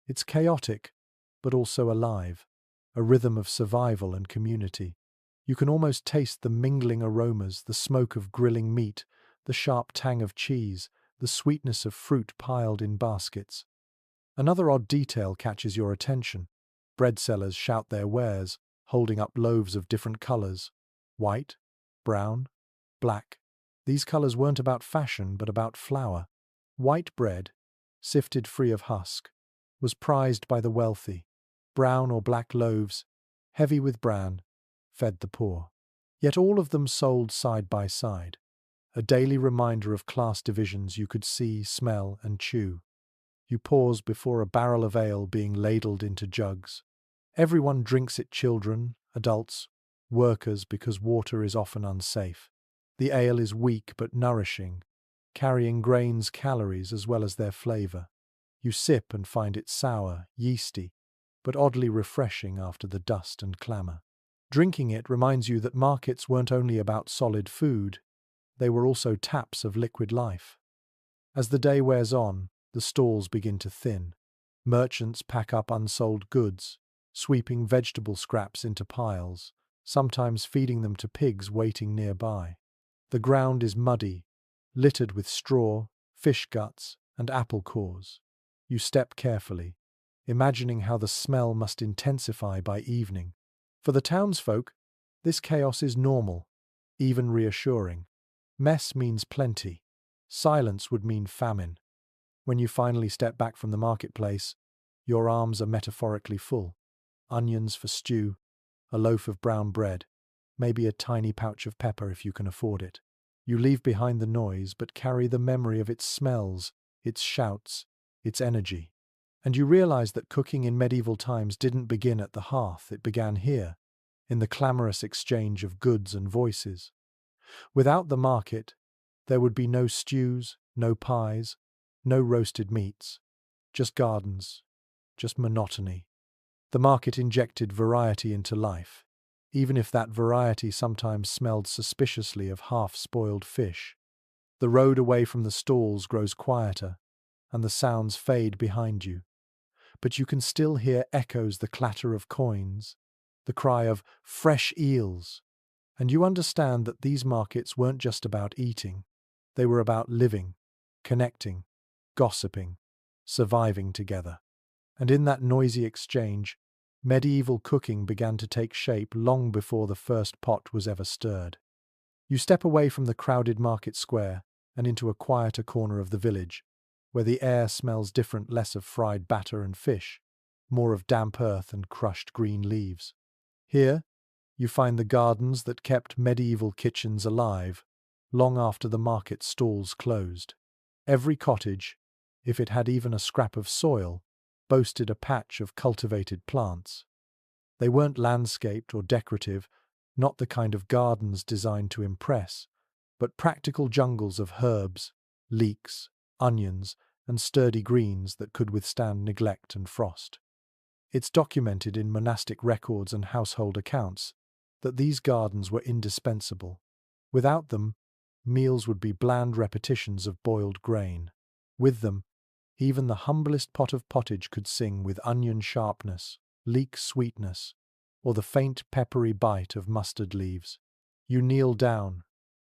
Speaker 1: It's chaotic, but also alive, a rhythm of survival and community. You can almost taste the mingling aromas, the smoke of grilling meat, the sharp tang of cheese, the sweetness of fruit piled in baskets. Another odd detail catches your attention. Bread sellers shout their wares, holding up loaves of different colors: white, brown, black. These colors weren't about fashion, but about flour. White bread, sifted free of husk, was prized by the wealthy. Brown or black loaves, heavy with bran, fed the poor. Yet all of them sold side by side, a daily reminder of class divisions you could see, smell, and chew. You pause before a barrel of ale being ladled into jugs. Everyone drinks it: children, adults, workers, because water is often unsafe. The ale is weak but nourishing, carrying grains' calories as well as their flavor. You sip and find it sour, yeasty, but oddly refreshing after the dust and clamor. Drinking it reminds you that markets weren't only about solid food, they were also taps of liquid life. As the day wears on, the stalls begin to thin. Merchants pack up unsold goods, sweeping vegetable scraps into piles, sometimes feeding them to pigs waiting nearby. The ground is muddy, littered with straw, fish guts, and apple cores. You step carefully, imagining how the smell must intensify by evening. For the townsfolk, this chaos is normal, even reassuring. Mess means plenty. Silence would mean famine. When you finally step back from the marketplace, your arms are metaphorically full. Onions for stew, a loaf of brown bread, maybe a tiny pouch of pepper if you can afford it. You leave behind the noise but carry the memory of its smells, its shouts, its energy. And you realize that cooking in medieval times didn't begin at the hearth, it began here, in the clamorous exchange of goods and voices. Without the market, there would be no stews, no pies, no roasted meats, just gardens, just monotony. The market injected variety into life, even if that variety sometimes smelled suspiciously of half-spoiled fish. The road away from the stalls grows quieter, and the sounds fade behind you. But you can still hear echoes the clatter of coins, the cry of fresh eels, and you understand that these markets weren't just about eating. They were about living, connecting, gossiping, surviving together. And in that noisy exchange, medieval cooking began to take shape long before the first pot was ever stirred. You step away from the crowded market square and into a quieter corner of the village, where the air smells different, less of fried batter and fish, more of damp earth and crushed green leaves. Here, you find the gardens that kept medieval kitchens alive, long after the market stalls closed. Every cottage, if it had even a scrap of soil, boasted a patch of cultivated plants. They weren't landscaped or decorative, not the kind of gardens designed to impress, but practical jungles of herbs, leeks, onions, and sturdy greens that could withstand neglect and frost. It's documented in monastic records and household accounts that these gardens were indispensable. Without them, meals would be bland repetitions of boiled grain. With them, even the humblest pot of pottage could sing with onion sharpness, leek sweetness, or the faint peppery bite of mustard leaves. You kneel down,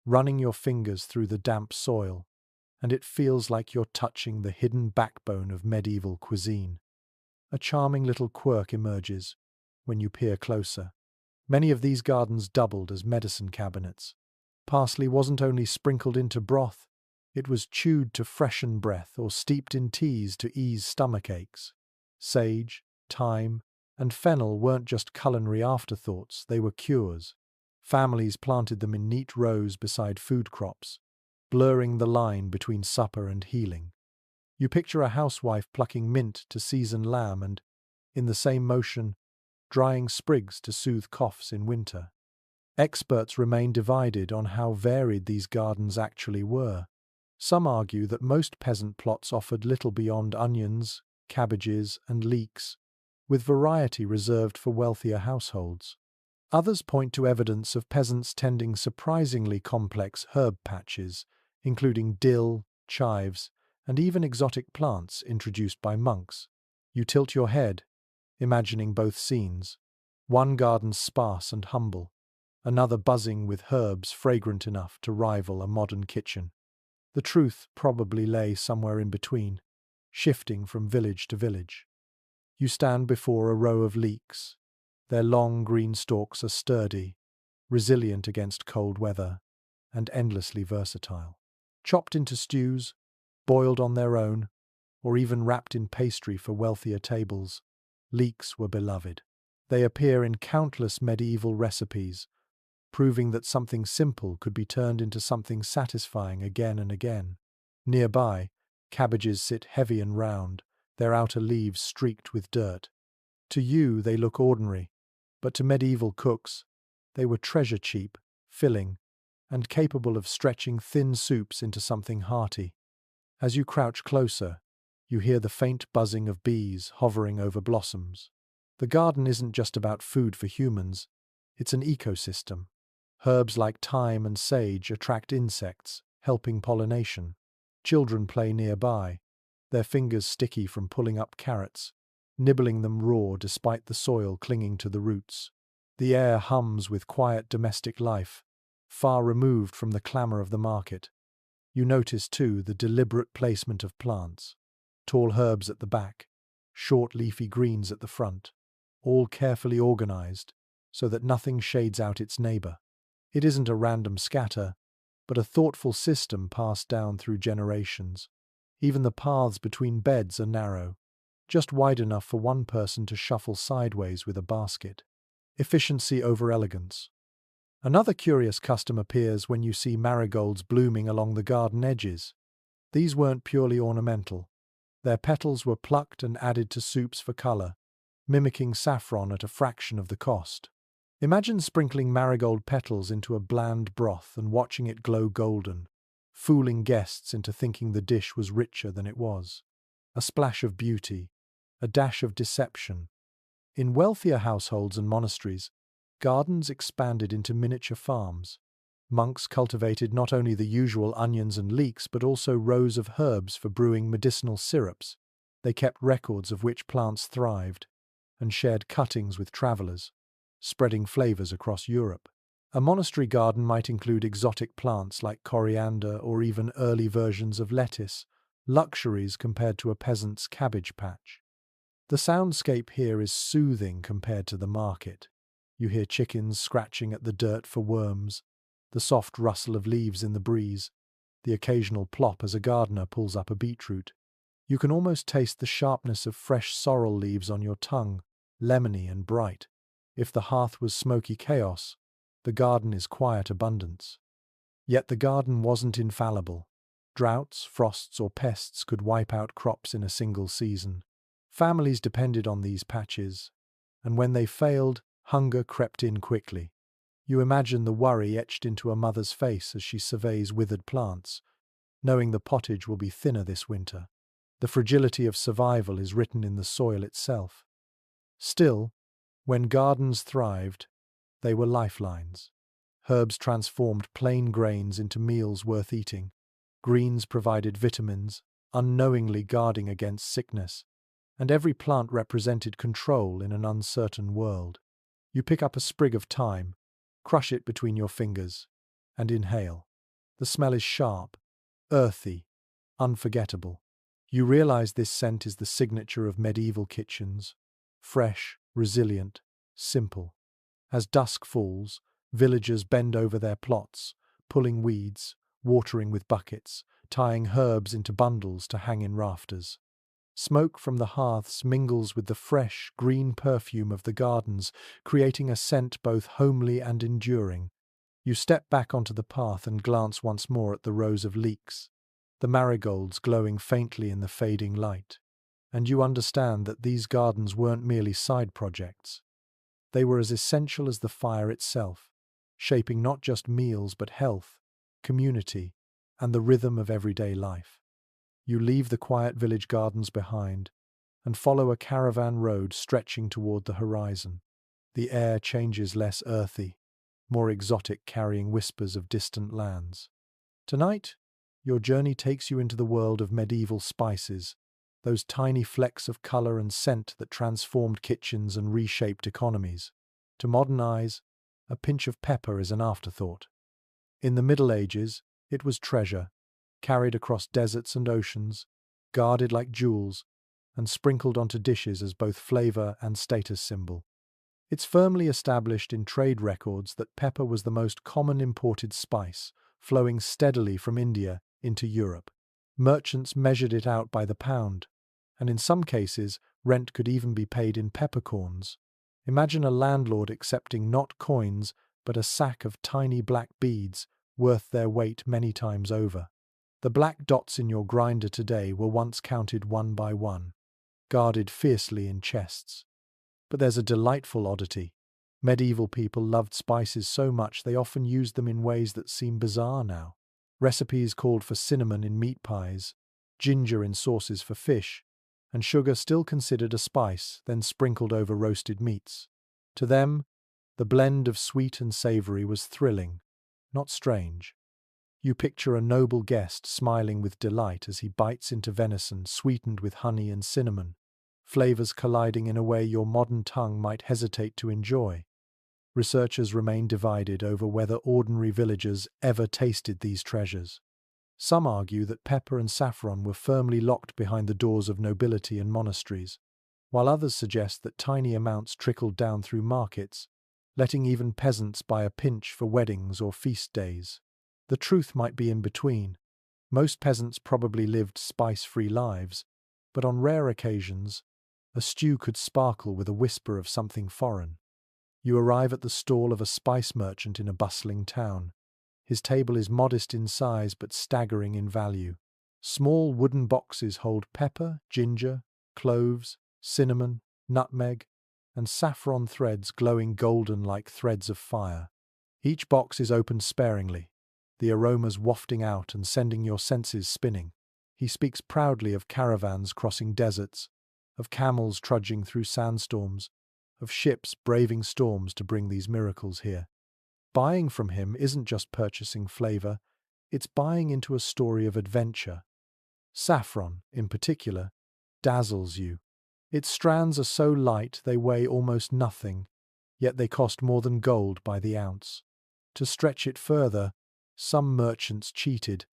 Speaker 1: running your fingers through the damp soil, and it feels like you're touching the hidden backbone of medieval cuisine. A charming little quirk emerges when you peer closer. Many of these gardens doubled as medicine cabinets. Parsley wasn't only sprinkled into broth, it was chewed to freshen breath or steeped in teas to ease stomach aches. Sage, thyme, and fennel weren't just culinary afterthoughts, they were cures. Families planted them in neat rows beside food crops, blurring the line between supper and healing. You picture a housewife plucking mint to season lamb and, in the same motion, drying sprigs to soothe coughs in winter. Experts remain divided on how varied these gardens actually were. Some argue that most peasant plots offered little beyond onions, cabbages, and leeks, with variety reserved for wealthier households. Others point to evidence of peasants tending surprisingly complex herb patches, including dill, chives, and even exotic plants introduced by monks. You tilt your head, imagining both scenes, one garden sparse and humble, another buzzing with herbs fragrant enough to rival a modern kitchen. The truth probably lay somewhere in between, shifting from village to village. You stand before a row of leeks. Their long green stalks are sturdy, resilient against cold weather, and endlessly versatile. Chopped into stews, boiled on their own, or even wrapped in pastry for wealthier tables, leeks were beloved. They appear in countless medieval recipes, proving that something simple could be turned into something satisfying again and again. Nearby, cabbages sit heavy and round, their outer leaves streaked with dirt. To you, they look ordinary, but to medieval cooks, they were treasure cheap, filling, and capable of stretching thin soups into something hearty. As you crouch closer, you hear the faint buzzing of bees hovering over blossoms. The garden isn't just about food for humans, it's an ecosystem. Herbs like thyme and sage attract insects, helping pollination. Children play nearby, their fingers sticky from pulling up carrots, nibbling them raw despite the soil clinging to the roots. The air hums with quiet domestic life, far removed from the clamour of the market. You notice, too, the deliberate placement of plants. Tall herbs at the back, short leafy greens at the front, all carefully organised so that nothing shades out its neighbour. It isn't a random scatter, but a thoughtful system passed down through generations. Even the paths between beds are narrow, just wide enough for one person to shuffle sideways with a basket. Efficiency over elegance. Another curious custom appears when you see marigolds blooming along the garden edges. These weren't purely ornamental. Their petals were plucked and added to soups for colour, mimicking saffron at a fraction of the cost. Imagine sprinkling marigold petals into a bland broth and watching it glow golden, fooling guests into thinking the dish was richer than it was. A splash of beauty, a dash of deception. In wealthier households and monasteries, gardens expanded into miniature farms. Monks cultivated not only the usual onions and leeks but also rows of herbs for brewing medicinal syrups. They kept records of which plants thrived and shared cuttings with travelers, spreading flavors across Europe. A monastery garden might include exotic plants like coriander or even early versions of lettuce, luxuries compared to a peasant's cabbage patch. The soundscape here is soothing compared to the market. You hear chickens scratching at the dirt for worms, the soft rustle of leaves in the breeze, the occasional plop as a gardener pulls up a beetroot. You can almost taste the sharpness of fresh sorrel leaves on your tongue, lemony and bright. If the hearth was smoky chaos, the garden is quiet abundance. Yet the garden wasn't infallible. Droughts, frosts, or pests could wipe out crops in a single season. Families depended on these patches, and when they failed, hunger crept in quickly. You imagine the worry etched into a mother's face as she surveys withered plants, knowing the pottage will be thinner this winter. The fragility of survival is written in the soil itself. Still, when gardens thrived, they were lifelines. Herbs transformed plain grains into meals worth eating. Greens provided vitamins, unknowingly guarding against sickness. And every plant represented control in an uncertain world. You pick up a sprig of thyme, crush it between your fingers, and inhale. The smell is sharp, earthy, unforgettable. You realize this scent is the signature of medieval kitchens. Fresh, resilient, simple. As dusk falls, villagers bend over their plots, pulling weeds, watering with buckets, tying herbs into bundles to hang in rafters. Smoke from the hearths mingles with the fresh, green perfume of the gardens, creating a scent both homely and enduring. You step back onto the path and glance once more at the rows of leeks, the marigolds glowing faintly in the fading light. And you understand that these gardens weren't merely side projects. They were as essential as the fire itself, shaping not just meals but health, community, and the rhythm of everyday life. You leave the quiet village gardens behind and follow a caravan road stretching toward the horizon. The air changes less earthy, more exotic, carrying whispers of distant lands. Tonight, your journey takes you into the world of medieval spices, those tiny flecks of color and scent that transformed kitchens and reshaped economies. To modern eyes, a pinch of pepper is an afterthought. In the Middle Ages, it was treasure, carried across deserts and oceans, guarded like jewels, and sprinkled onto dishes as both flavor and status symbol. It's firmly established in trade records that pepper was the most common imported spice, flowing steadily from India into Europe. Merchants measured it out by the pound, and in some cases, rent could even be paid in peppercorns. Imagine a landlord accepting not coins, but a sack of tiny black beads, worth their weight many times over. The black dots in your grinder today were once counted one by one, guarded fiercely in chests. But there's a delightful oddity. Medieval people loved spices so much they often used them in ways that seem bizarre now. Recipes called for cinnamon in meat pies, ginger in sauces for fish, and sugar still considered a spice, then sprinkled over roasted meats. To them, the blend of sweet and savory was thrilling, not strange. You picture a noble guest smiling with delight as he bites into venison sweetened with honey and cinnamon, flavors colliding in a way your modern tongue might hesitate to enjoy. Researchers remain divided over whether ordinary villagers ever tasted these treasures. Some argue that pepper and saffron were firmly locked behind the doors of nobility and monasteries, while others suggest that tiny amounts trickled down through markets, letting even peasants buy a pinch for weddings or feast days. The truth might be in between. Most peasants probably lived spice-free lives, but on rare occasions, a stew could sparkle with a whisper of something foreign. You arrive at the stall of a spice merchant in a bustling town. His table is modest in size but staggering in value. Small wooden boxes hold pepper, ginger, cloves, cinnamon, nutmeg, and saffron threads glowing golden like threads of fire. Each box is opened sparingly, the aromas wafting out and sending your senses spinning. He speaks proudly of caravans crossing deserts, of camels trudging through sandstorms, of ships braving storms to bring these miracles here. Buying from him isn't just purchasing flavor, it's buying into a story of adventure. Saffron, in particular, dazzles you. Its strands are so light they weigh almost nothing, yet they cost more than gold by the ounce. To stretch it further, some merchants cheated,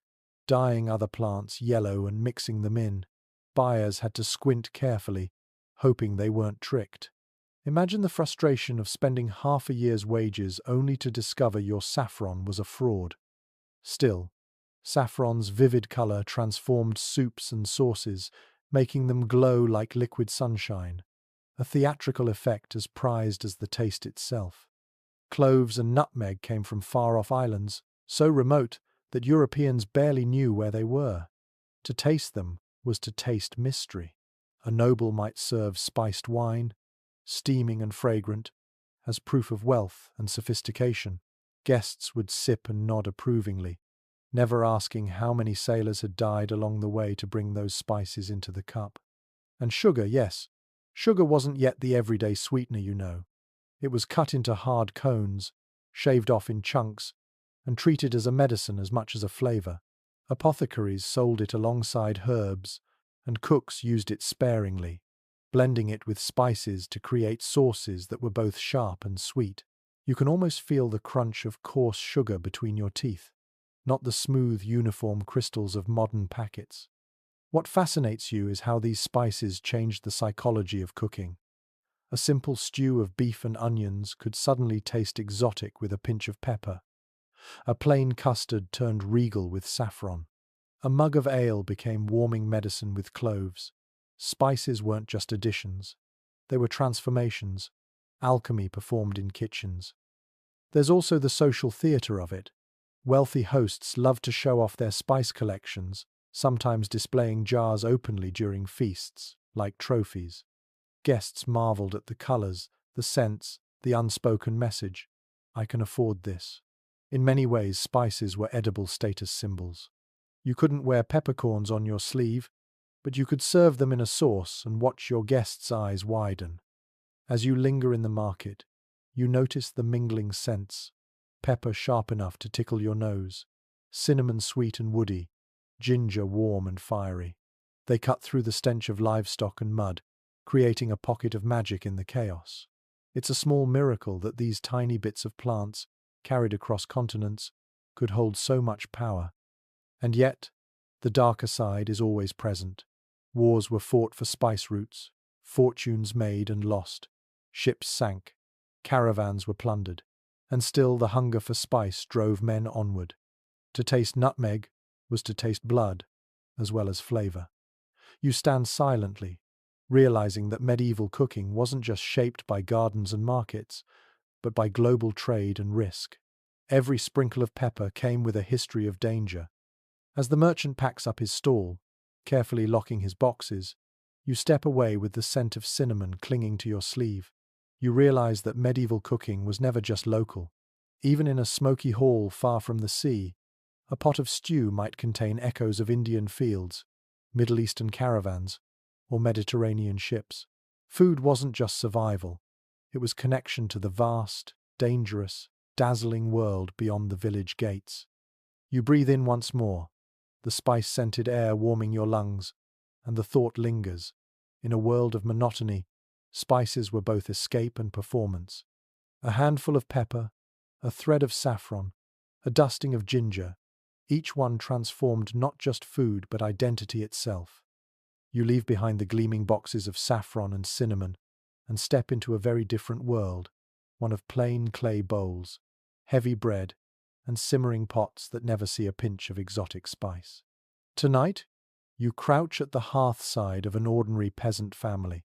Speaker 1: dyeing other plants yellow and mixing them in. Buyers had to squint carefully, hoping they weren't tricked. Imagine the frustration of spending half a year's wages only to discover your saffron was a fraud. Still, saffron's vivid color transformed soups and sauces, making them glow like liquid sunshine, a theatrical effect as prized as the taste itself. Cloves and nutmeg came from far-off islands, so remote that Europeans barely knew where they were. To taste them was to taste mystery. A noble might serve spiced wine, steaming and fragrant, as proof of wealth and sophistication. Guests would sip and nod approvingly, never asking how many sailors had died along the way to bring those spices into the cup. And sugar, yes, sugar wasn't yet the everyday sweetener, you know. It was cut into hard cones, shaved off in chunks, and treated as a medicine as much as a flavor. Apothecaries sold it alongside herbs, and cooks used it sparingly, blending it with spices to create sauces that were both sharp and sweet. You can almost feel the crunch of coarse sugar between your teeth, not the smooth, uniform crystals of modern packets. What fascinates you is how these spices changed the psychology of cooking. A simple stew of beef and onions could suddenly taste exotic with a pinch of pepper. A plain custard turned regal with saffron. A mug of ale became warming medicine with cloves. Spices weren't just additions. They were transformations, alchemy performed in kitchens. There's also the social theatre of it. Wealthy hosts loved to show off their spice collections, sometimes displaying jars openly during feasts, like trophies. Guests marveled at the colors, the scents, the unspoken message. I can afford this. In many ways, spices were edible status symbols. You couldn't wear peppercorns on your sleeve, but you could serve them in a sauce and watch your guests' eyes widen. As you linger in the market, you notice the mingling scents. Pepper sharp enough to tickle your nose, cinnamon sweet and woody, ginger warm and fiery. They cut through the stench of livestock and mud, creating a pocket of magic in the chaos. It's a small miracle that these tiny bits of plants, carried across continents, could hold so much power. And yet, the darker side is always present. Wars were fought for spice routes, fortunes made and lost, ships sank, caravans were plundered, and still the hunger for spice drove men onward. To taste nutmeg was to taste blood, as well as flavor. You stand silently, realizing that medieval cooking wasn't just shaped by gardens and markets, but by global trade and risk. Every sprinkle of pepper came with a history of danger. As the merchant packs up his stall, carefully locking his boxes, you step away with the scent of cinnamon clinging to your sleeve. You realize that medieval cooking was never just local. Even in a smoky hall far from the sea, a pot of stew might contain echoes of Indian fields, Middle Eastern caravans, or Mediterranean ships. Food wasn't just survival. It was connection to the vast, dangerous, dazzling world beyond the village gates. You breathe in once more, the spice-scented air warming your lungs, and the thought lingers. In a world of monotony, spices were both escape and performance. A handful of pepper, a thread of saffron, a dusting of ginger, each one transformed not just food but identity itself. You leave behind the gleaming boxes of saffron and cinnamon and step into a very different world, one of plain clay bowls, heavy bread, and simmering pots that never see a pinch of exotic spice. Tonight, you crouch at the hearthside of an ordinary peasant family,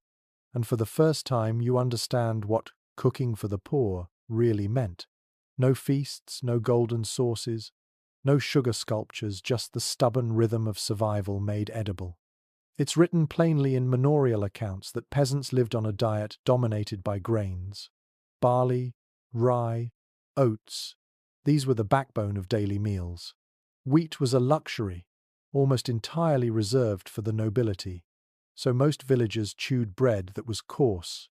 Speaker 1: and for the first time you understand what cooking for the poor really meant. No feasts, no golden sauces, no sugar sculptures, just the stubborn rhythm of survival made edible. It's written plainly in manorial accounts that peasants lived on a diet dominated by grains. Barley, rye, oats. These were the backbone of daily meals. Wheat was a luxury, almost entirely reserved for the nobility, so most villagers chewed bread that was coarse,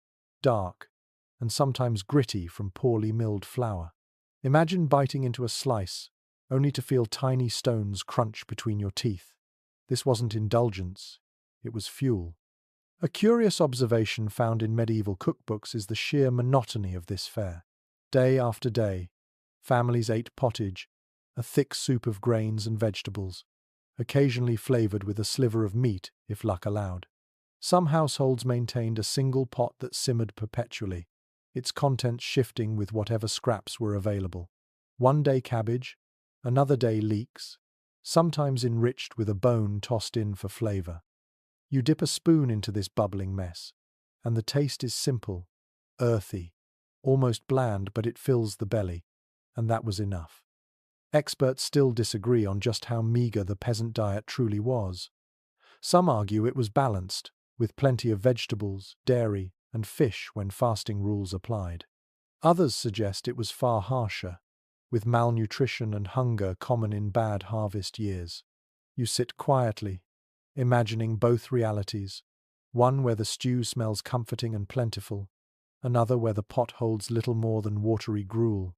Speaker 1: dark, and sometimes gritty from poorly milled flour. Imagine biting into a slice, only to feel tiny stones crunch between your teeth. This wasn't indulgence, it was fuel. A curious observation found in medieval cookbooks is the sheer monotony of this fare. Day after day, families ate pottage, a thick soup of grains and vegetables, occasionally flavored with a sliver of meat, if luck allowed. Some households maintained a single pot that simmered perpetually, its contents shifting with whatever scraps were available. One day cabbage, another day leeks, sometimes enriched with a bone tossed in for flavor. You dip a spoon into this bubbling mess, and the taste is simple, earthy, almost bland, but it fills the belly, and that was enough. Experts still disagree on just how meager the peasant diet truly was. Some argue it was balanced, with plenty of vegetables, dairy, and fish when fasting rules applied. Others suggest it was far harsher, with malnutrition and hunger common in bad harvest years. You sit quietly, imagining both realities, one where the stew smells comforting and plentiful, another where the pot holds little more than watery gruel.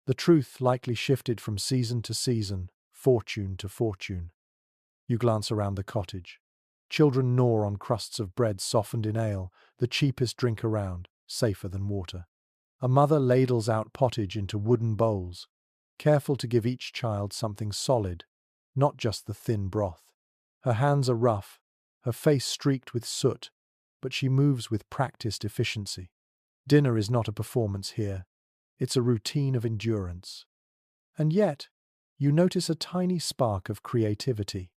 Speaker 1: The truth likely shifted from season to season, fortune to fortune. You glance around the cottage. Children gnaw on crusts of bread softened in ale, the cheapest drink around, safer than water. A mother ladles out pottage into wooden bowls, careful to give each child something solid, not just the thin broth. Her hands are rough, her face streaked with soot, but she moves with practiced efficiency. Dinner is not a performance here, it's a routine of endurance. And yet, you notice a tiny spark of creativity.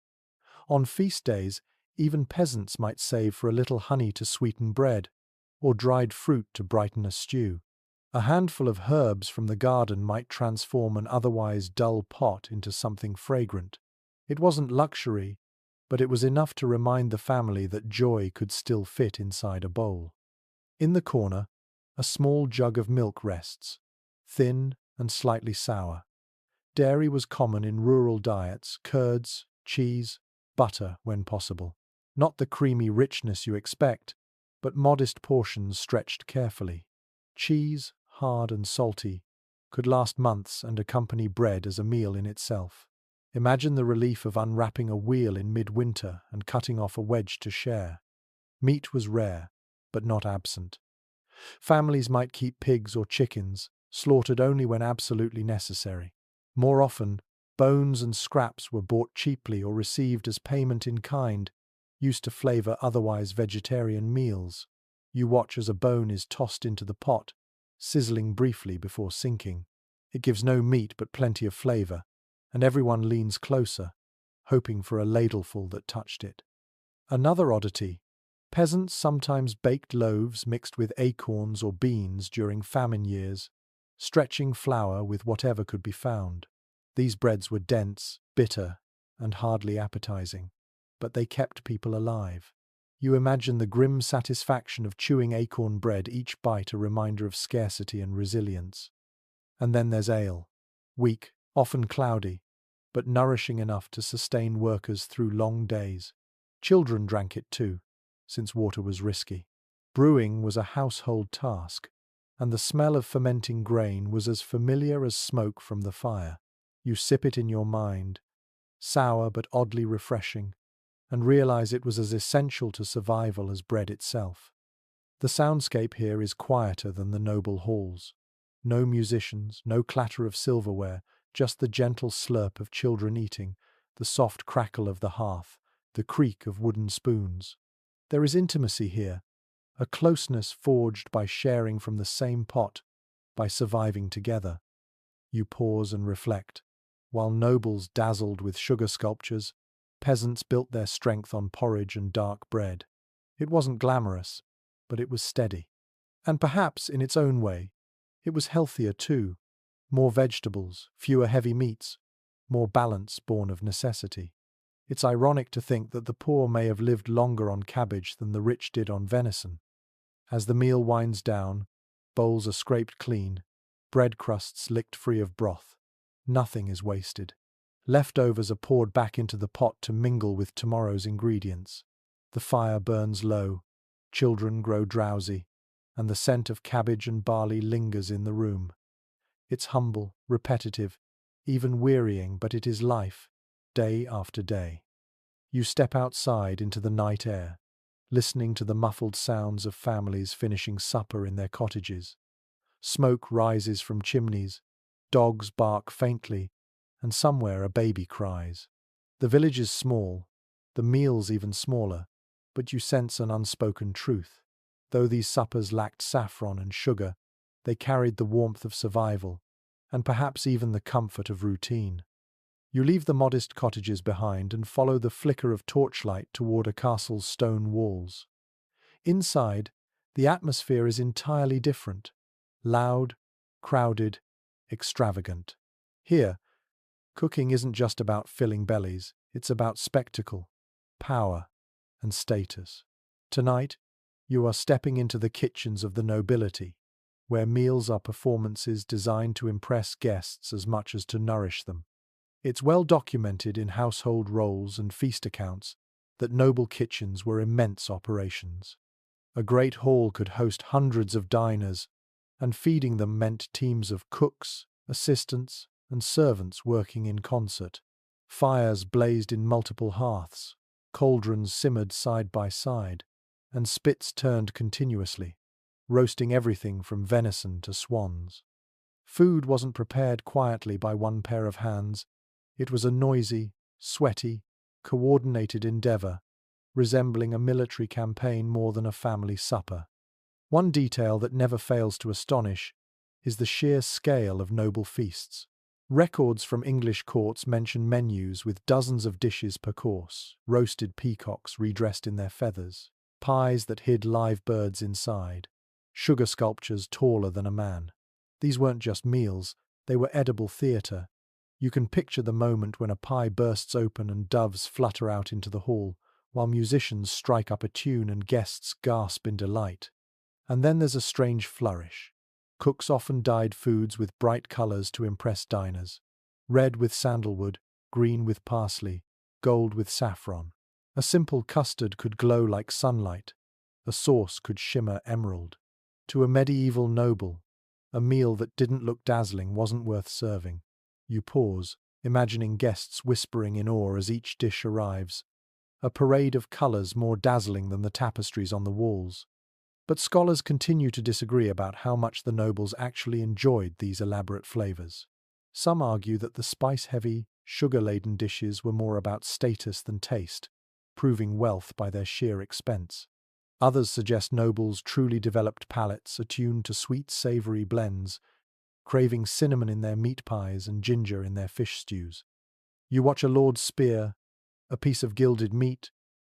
Speaker 1: On feast days, even peasants might save for a little honey to sweeten bread, or dried fruit to brighten a stew. A handful of herbs from the garden might transform an otherwise dull pot into something fragrant. It wasn't luxury, but it was enough to remind the family that joy could still fit inside a bowl. In the corner, a small jug of milk rests, thin and slightly sour. Dairy was common in rural diets, curds, cheese, butter when possible. Not the creamy richness you expect, but modest portions stretched carefully. Cheese, hard and salty, could last months and accompany bread as a meal in itself. Imagine the relief of unwrapping a wheel in midwinter and cutting off a wedge to share. Meat was rare, but not absent. Families might keep pigs or chickens, slaughtered only when absolutely necessary. More often, bones and scraps were bought cheaply or received as payment in kind, used to flavor otherwise vegetarian meals. You watch as a bone is tossed into the pot, sizzling briefly before sinking. It gives no meat but plenty of flavor, and everyone leans closer, hoping for a ladleful that touched it. Another oddity: peasants sometimes baked loaves mixed with acorns or beans during famine years, stretching flour with whatever could be found. These breads were dense, bitter, and hardly appetizing, but they kept people alive. You imagine the grim satisfaction of chewing acorn bread, each bite a reminder of scarcity and resilience. And then there's ale. Weak, often cloudy, but nourishing enough to sustain workers through long days. Children drank it too, since water was risky. Brewing was a household task, and the smell of fermenting grain was as familiar as smoke from the fire. You sip it in your mind, sour but oddly refreshing, and realize it was as essential to survival as bread itself. The soundscape here is quieter than the noble halls. No musicians, no clatter of silverware, just the gentle slurp of children eating, the soft crackle of the hearth, the creak of wooden spoons. There is intimacy here, a closeness forged by sharing from the same pot, by surviving together. You pause and reflect. While nobles dazzled with sugar sculptures, peasants built their strength on porridge and dark bread. It wasn't glamorous, but it was steady. And perhaps, in its own way, it was healthier too. More vegetables, fewer heavy meats, more balance born of necessity. It's ironic to think that the poor may have lived longer on cabbage than the rich did on venison. As the meal winds down, bowls are scraped clean, bread crusts licked free of broth. Nothing is wasted. Leftovers are poured back into the pot to mingle with tomorrow's ingredients. The fire burns low, children grow drowsy, and the scent of cabbage and barley lingers in the room. It's humble, repetitive, even wearying, but it is life, day after day. You step outside into the night air, listening to the muffled sounds of families finishing supper in their cottages. Smoke rises from chimneys, dogs bark faintly, and somewhere a baby cries. The village is small, the meals even smaller, but you sense an unspoken truth. Though these suppers lacked saffron and sugar, they carried the warmth of survival, and perhaps even the comfort of routine. You leave the modest cottages behind and follow the flicker of torchlight toward a castle's stone walls. Inside, the atmosphere is entirely different. Loud, crowded, extravagant. Here, cooking isn't just about filling bellies, it's about spectacle, power, and status. Tonight, you are stepping into the kitchens of the nobility, where meals are performances designed to impress guests as much as to nourish them. It's well documented in household roles and feast accounts that noble kitchens were immense operations. A great hall could host hundreds of diners, and feeding them meant teams of cooks, assistants, and servants working in concert. Fires blazed in multiple hearths, cauldrons simmered side by side, and spits turned continuously, roasting everything from venison to swans. Food wasn't prepared quietly by one pair of hands. It was a noisy, sweaty, coordinated endeavor, resembling a military campaign more than a family supper. One detail that never fails to astonish is the sheer scale of noble feasts. Records from English courts mention menus with dozens of dishes per course, roasted peacocks redressed in their feathers, pies that hid live birds inside, sugar sculptures taller than a man. These weren't just meals, they were edible theatre. You can picture the moment when a pie bursts open and doves flutter out into the hall, while musicians strike up a tune and guests gasp in delight. And then there's a strange flourish. Cooks often dyed foods with bright colors to impress diners. Red with sandalwood, green with parsley, gold with saffron. A simple custard could glow like sunlight. A sauce could shimmer emerald. To a medieval noble, a meal that didn't look dazzling wasn't worth serving. You pause, imagining guests whispering in awe as each dish arrives. A parade of colors more dazzling than the tapestries on the walls. But scholars continue to disagree about how much the nobles actually enjoyed these elaborate flavors. Some argue that the spice-heavy, sugar-laden dishes were more about status than taste, proving wealth by their sheer expense. Others suggest nobles truly developed palates attuned to sweet, savory blends, craving cinnamon in their meat pies and ginger in their fish stews. You watch a lord spear a piece of gilded meat,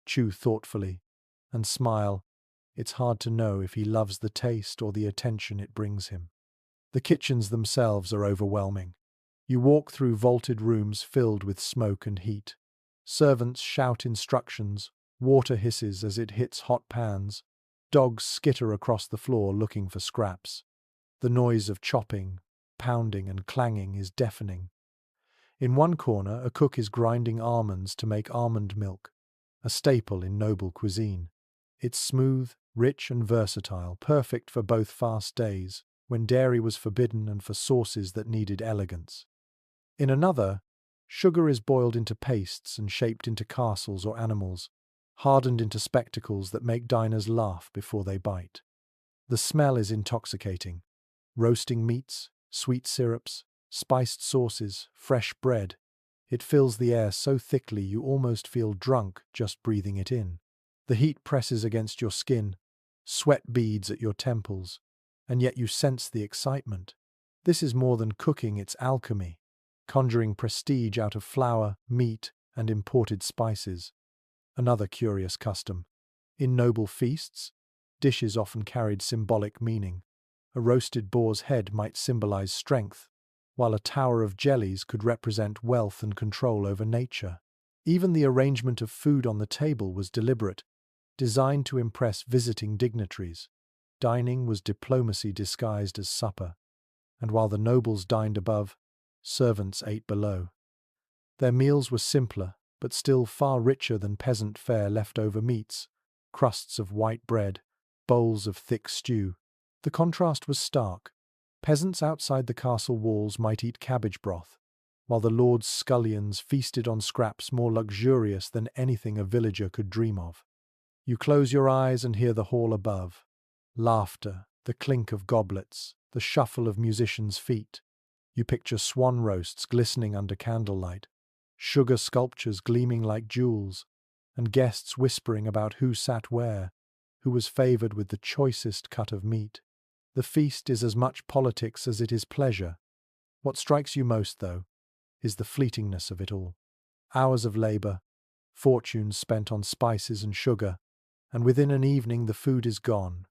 Speaker 1: chew thoughtfully, and smile. It's hard to know if he loves the taste or the attention it brings him. The kitchens themselves are overwhelming. You walk through vaulted rooms filled with smoke and heat. Servants shout instructions, water hisses as it hits hot pans, dogs skitter across the floor looking for scraps. The noise of chopping, pounding, and clanging is deafening. In one corner, a cook is grinding almonds to make almond milk, a staple in noble cuisine. It's smooth, rich, and versatile, perfect for both fast days, when dairy was forbidden, and for sauces that needed elegance. In another, sugar is boiled into pastes and shaped into castles or animals, hardened into spectacles that make diners laugh before they bite. The smell is intoxicating. Roasting meats, sweet syrups, spiced sauces, fresh bread. It fills the air so thickly you almost feel drunk just breathing it in. The heat presses against your skin, sweat beads at your temples, and yet you sense the excitement. This is more than cooking, it's alchemy, conjuring prestige out of flour, meat, and imported spices. Another curious custom. In noble feasts, dishes often carried symbolic meaning. A roasted boar's head might symbolize strength, while a tower of jellies could represent wealth and control over nature. Even the arrangement of food on the table was deliberate, designed to impress visiting dignitaries. Dining was diplomacy disguised as supper, and while the nobles dined above, servants ate below. Their meals were simpler, but still far richer than peasant fare leftover meats, crusts of white bread, bowls of thick stew. The contrast was stark. Peasants outside the castle walls might eat cabbage broth, while the lord's scullions feasted on scraps more luxurious than anything a villager could dream of. You close your eyes and hear the hall above. Laughter, the clink of goblets, the shuffle of musicians' feet. You picture swan roasts glistening under candlelight, sugar sculptures gleaming like jewels, and guests whispering about who sat where, who was favoured with the choicest cut of meat. The feast is as much politics as it is pleasure. What strikes you most, though, is the fleetingness of it all. Hours of labour, fortunes spent on spices and sugar, and within an evening the food is gone,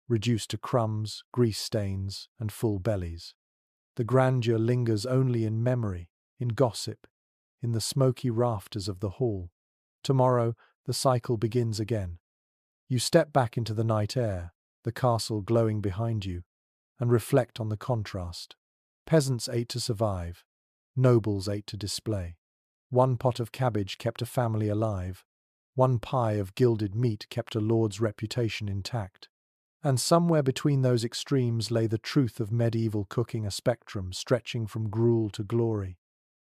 Speaker 1: reduced to crumbs, grease stains, and full bellies. The grandeur lingers only in memory, in gossip, in the smoky rafters of the hall. Tomorrow, the cycle begins again. You step back into the night air, the castle glowing behind you, and reflect on the contrast. Peasants ate to survive, nobles ate to display. One pot of cabbage kept a family alive, one pie of gilded meat kept a lord's reputation intact. And somewhere between those extremes lay the truth of medieval cooking, a spectrum stretching from gruel to glory,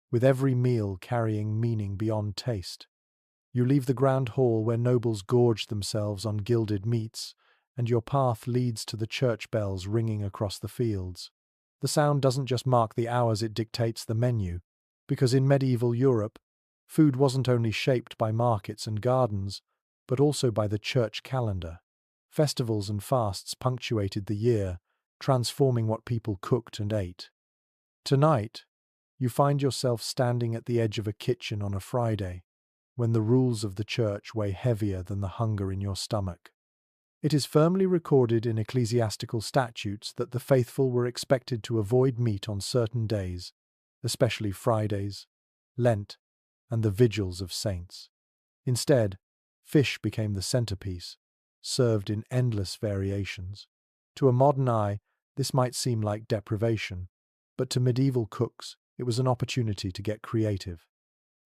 Speaker 1: with every meal carrying meaning beyond taste. You leave the grand hall where nobles gorged themselves on gilded meats, and your path leads to the church bells ringing across the fields. The sound doesn't just mark the hours, it dictates the menu, because in medieval Europe, food wasn't only shaped by markets and gardens, but also by the church calendar. Festivals and fasts punctuated the year, transforming what people cooked and ate. Tonight, you find yourself standing at the edge of a kitchen on a Friday, when the rules of the church weigh heavier than the hunger in your stomach. It is firmly recorded in ecclesiastical statutes that the faithful were expected to avoid meat on certain days, especially Fridays, Lent, and the vigils of saints. Instead, fish became the centerpiece, served in endless variations. To a modern eye, this might seem like deprivation, but to medieval cooks, it was an opportunity to get creative.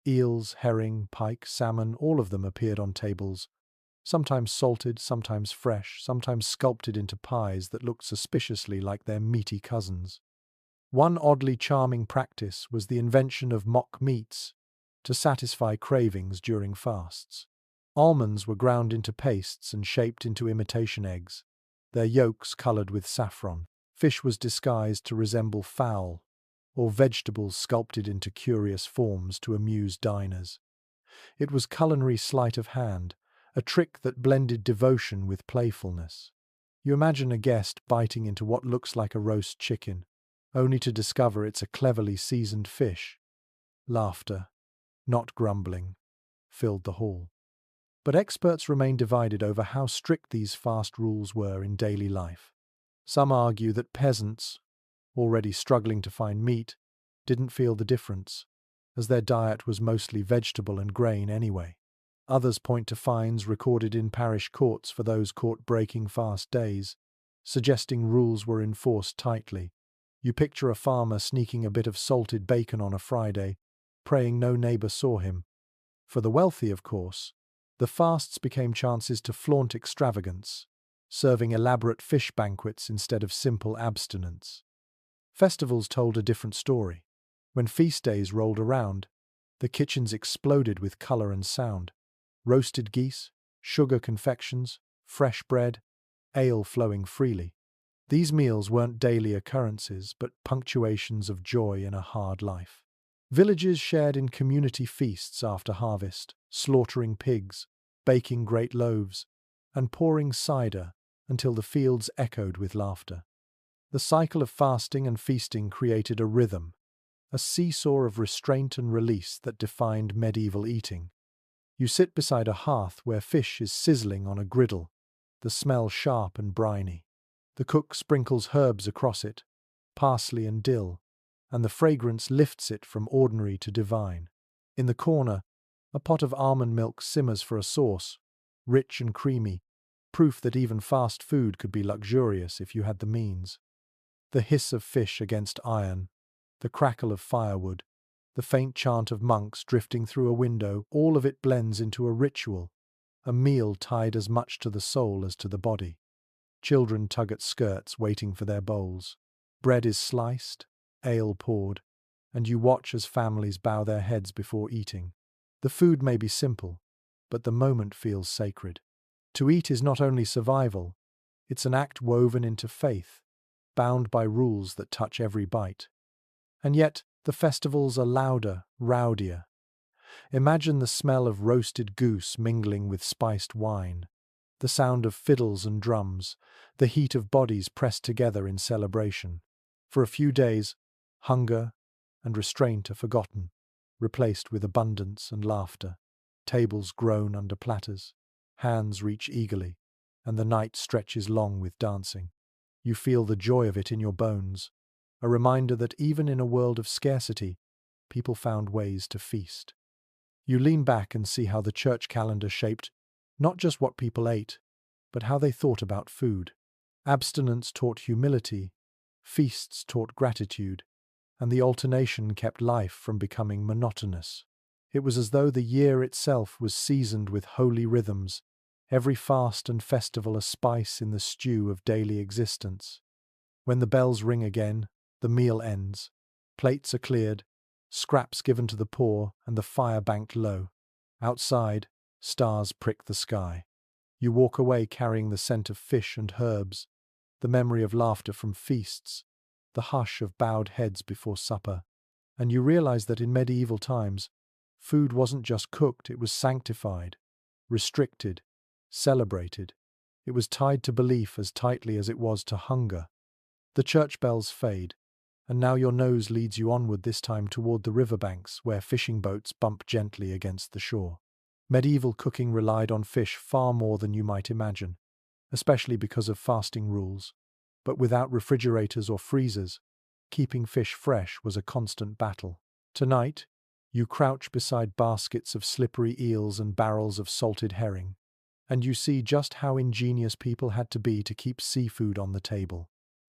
Speaker 1: Eels, herring, pike, salmon, all of them appeared on tables, sometimes salted, sometimes fresh, sometimes sculpted into pies that looked suspiciously like their meaty cousins. One oddly charming practice was the invention of mock meats to satisfy cravings during fasts. Almonds were ground into pastes and shaped into imitation eggs, their yolks coloured with saffron. Fish was disguised to resemble fowl, or vegetables sculpted into curious forms to amuse diners. It was culinary sleight of hand, a trick that blended devotion with playfulness. You imagine a guest biting into what looks like a roast chicken, only to discover it's a cleverly seasoned fish. Laughter, not grumbling, filled the hall. But experts remain divided over how strict these fast rules were in daily life. Some argue that peasants, already struggling to find meat, didn't feel the difference, as their diet was mostly vegetable and grain anyway. Others point to fines recorded in parish courts for those caught breaking fast days, suggesting rules were enforced tightly. You picture a farmer sneaking a bit of salted bacon on a Friday, praying no neighbour saw him. For the wealthy, of course, the fasts became chances to flaunt extravagance, serving elaborate fish banquets instead of simple abstinence. Festivals told a different story. When feast days rolled around, the kitchens exploded with colour and sound. Roasted geese, sugar confections, fresh bread, ale flowing freely. These meals weren't daily occurrences, but punctuations of joy in a hard life. Villages shared in community feasts after harvest, slaughtering pigs, baking great loaves, and pouring cider until the fields echoed with laughter. The cycle of fasting and feasting created a rhythm, a seesaw of restraint and release that defined medieval eating. You sit beside a hearth where fish is sizzling on a griddle, the smell sharp and briny. The cook sprinkles herbs across it, parsley and dill, and the fragrance lifts it from ordinary to divine. In the corner, A pot of almond milk simmers for a sauce, rich and creamy, proof that even fast food could be luxurious if you had the means. The hiss of fish against iron, the crackle of firewood, the faint chant of monks drifting through a window, all of it blends into a ritual, a meal tied as much to the soul as to the body. Children tug at skirts, waiting for their bowls. Bread is sliced, ale poured, and you watch as families bow their heads before eating. The food may be simple, but the moment feels sacred. To eat is not only survival, it's an act woven into faith, bound by rules that touch every bite. And yet, the festivals are louder, rowdier. Imagine the smell of roasted goose mingling with spiced wine, the sound of fiddles and drums, the heat of bodies pressed together in celebration. For a few days, hunger and restraint are forgotten, replaced with abundance and laughter. Tables groan under platters, hands reach eagerly, and the night stretches long with dancing. You feel the joy of it in your bones, a reminder that even in a world of scarcity, people found ways to feast. You lean back and see how the church calendar shaped not just what people ate, but how they thought about food. Abstinence taught humility, feasts taught gratitude, and the alternation kept life from becoming monotonous. It was as though the year itself was seasoned with holy rhythms, every fast and festival a spice in the stew of daily existence. When the bells ring again, the meal ends. Plates are cleared, scraps given to the poor, and the fire banked low. Outside, stars prick the sky. You walk away carrying the scent of fish and herbs, the memory of laughter from feasts, the hush of bowed heads before supper, and you realize that in medieval times, food wasn't just cooked, it was sanctified, restricted, celebrated. It was tied to belief as tightly as it was to hunger. The church bells fade, and now your nose leads you onward, this time toward the riverbanks where fishing boats bump gently against the shore. Medieval cooking relied on fish far more than you might imagine, especially because of fasting rules. But without refrigerators or freezers, keeping fish fresh was a constant battle. Tonight, you crouch beside baskets of slippery eels and barrels of salted herring, and you see just how ingenious people had to be to keep seafood on the table.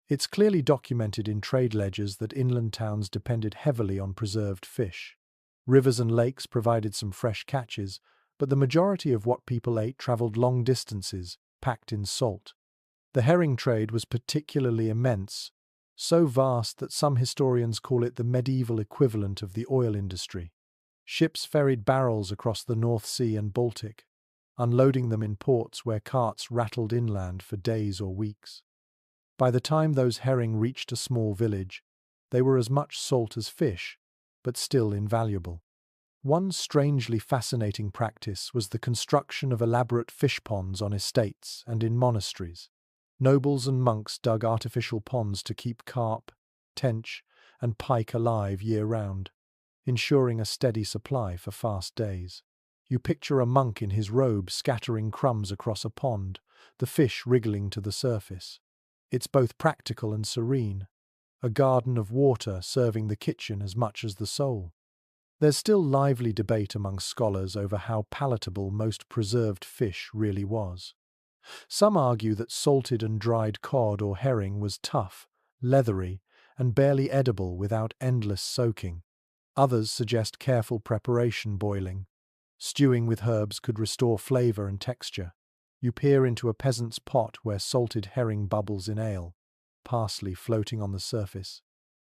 Speaker 1: It's clearly documented in trade ledgers that inland towns depended heavily on preserved fish. Rivers and lakes provided some fresh catches, but the majority of what people ate traveled long distances, packed in salt. The herring trade was particularly immense, so vast that some historians call it the medieval equivalent of the oil industry. Ships ferried barrels across the North Sea and Baltic, unloading them in ports where carts rattled inland for days or weeks. By the time those herring reached a small village, they were as much salt as fish, but still invaluable. One strangely fascinating practice was the construction of elaborate fish ponds on estates and in monasteries. Nobles and monks dug artificial ponds to keep carp, tench, and pike alive year-round, ensuring a steady supply for fast days. You picture a monk in his robe scattering crumbs across a pond, the fish wriggling to the surface. It's both practical and serene, a garden of water serving the kitchen as much as the soul. There's still lively debate among scholars over how palatable most preserved fish really was. Some argue that salted and dried cod or herring was tough, leathery, and barely edible without endless soaking. Others suggest careful preparation, boiling. Stewing with herbs could restore flavor and texture. You peer into a peasant's pot where salted herring bubbles in ale, parsley floating on the surface,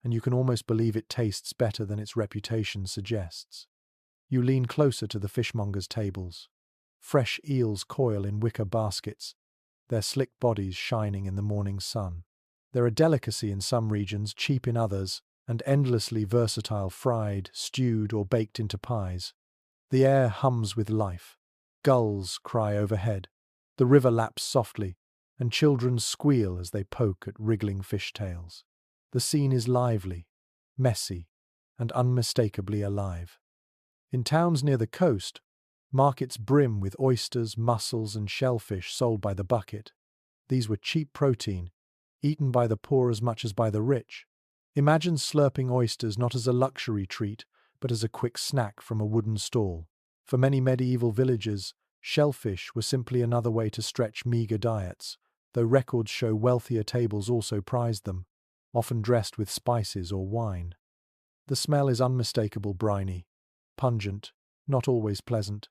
Speaker 1: and you can almost believe it tastes better than its reputation suggests. You lean closer to the fishmongers' tables. Fresh eels coil in wicker baskets, their slick bodies shining in the morning sun. They're a delicacy in some regions, cheap in others, and endlessly versatile, fried, stewed, or baked into pies. The air hums with life. Gulls cry overhead. The river laps softly, and children squeal as they poke at wriggling fishtails. The scene is lively, messy, and unmistakably alive. In towns near the coast, markets brim with oysters, mussels, and shellfish sold by the bucket. These were cheap protein, eaten by the poor as much as by the rich. Imagine slurping oysters not as a luxury treat, but as a quick snack from a wooden stall. For many medieval villagers, shellfish were simply another way to stretch meager diets, though records show wealthier tables also prized them, often dressed with spices or wine. The smell is unmistakable, briny, pungent, not always pleasant.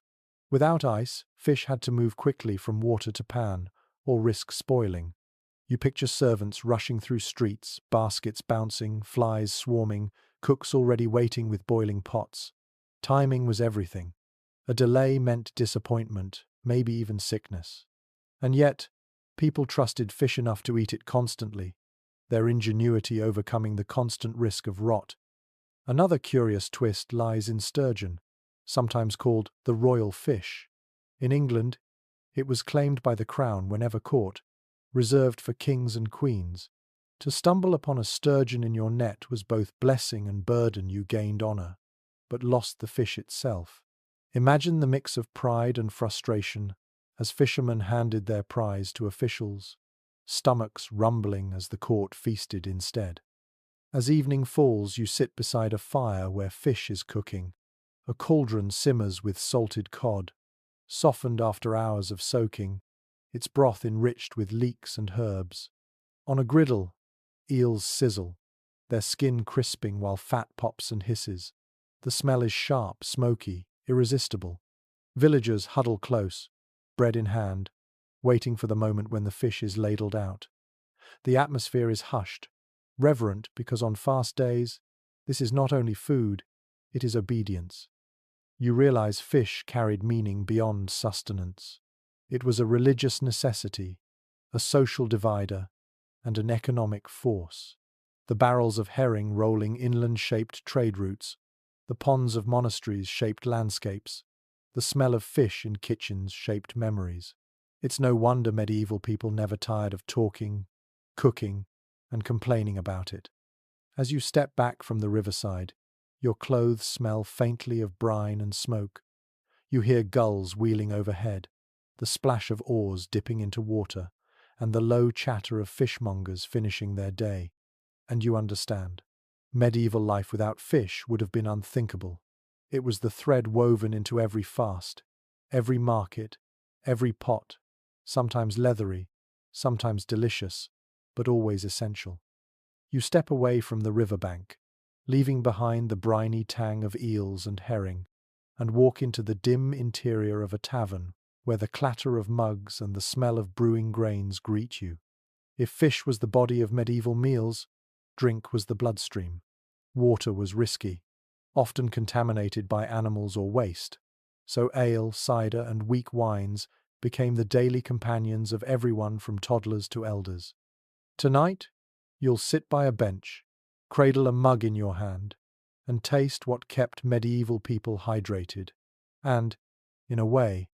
Speaker 1: Without ice, fish had to move quickly from water to pan, or risk spoiling. You picture servants rushing through streets, baskets bouncing, flies swarming, cooks already waiting with boiling pots. Timing was everything. A delay meant disappointment, maybe even sickness. And yet, people trusted fish enough to eat it constantly, their ingenuity overcoming the constant risk of rot. Another curious twist lies in sturgeon, sometimes called the royal fish. In England, it was claimed by the crown whenever caught, reserved for kings and queens. To stumble upon a sturgeon in your net was both blessing and burden. You gained honor, but lost the fish itself. Imagine the mix of pride and frustration as fishermen handed their prize to officials, stomachs rumbling as the court feasted instead. As evening falls, you sit beside a fire where fish is cooking. A cauldron simmers with salted cod, softened after hours of soaking, its broth enriched with leeks and herbs. On a griddle, eels sizzle, their skin crisping while fat pops and hisses. The smell is sharp, smoky, irresistible. Villagers huddle close, bread in hand, waiting for the moment when the fish is ladled out. The atmosphere is hushed, reverent, because on fast days, this is not only food, it is obedience. You realize fish carried meaning beyond sustenance. It was a religious necessity, a social divider, and an economic force. The barrels of herring rolling inland shaped trade routes, the ponds of monasteries shaped landscapes, the smell of fish in kitchens shaped memories. It's no wonder medieval people never tired of talking, cooking, and complaining about it. As you step back from the riverside, your clothes smell faintly of brine and smoke. You hear gulls wheeling overhead, the splash of oars dipping into water, and the low chatter of fishmongers finishing their day. And you understand. Medieval life without fish would have been unthinkable. It was the thread woven into every fast, every market, every pot, sometimes leathery, sometimes delicious, but always essential. You step away from the riverbank, leaving behind the briny tang of eels and herring, and walk into the dim interior of a tavern where the clatter of mugs and the smell of brewing grains greet you. If fish was the body of medieval meals, drink was the bloodstream. Water was risky, often contaminated by animals or waste, so ale, cider, and weak wines became the daily companions of everyone from toddlers to elders. Tonight, you'll sit by a bench, cradle a mug in your hand, and taste what kept medieval people hydrated and, in a way,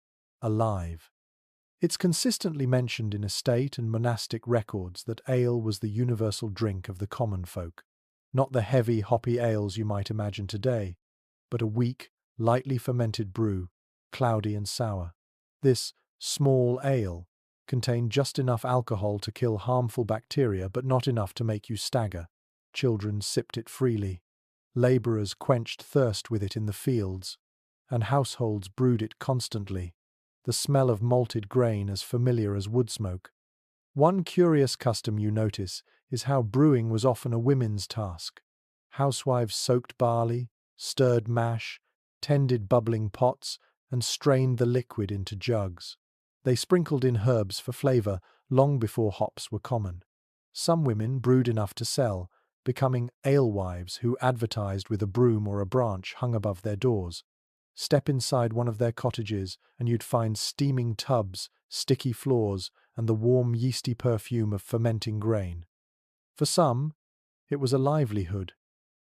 Speaker 1: alive. It's consistently mentioned in estate and monastic records that ale was the universal drink of the common folk. Not the heavy, hoppy ales you might imagine today, but a weak, lightly fermented brew, cloudy and sour. This small ale contained just enough alcohol to kill harmful bacteria, but not enough to make you stagger. Children sipped it freely. Labourers quenched thirst with it in the fields, and households brewed it constantly, the smell of malted grain as familiar as wood smoke. One curious custom you notice is how brewing was often a women's task. Housewives soaked barley, stirred mash, tended bubbling pots, and strained the liquid into jugs. They sprinkled in herbs for flavour long before hops were common. Some women brewed enough to sell, becoming alewives who advertised with a broom or a branch hung above their doors. Step inside one of their cottages and you'd find steaming tubs, sticky floors, and the warm yeasty perfume of fermenting grain. For some, it was a livelihood.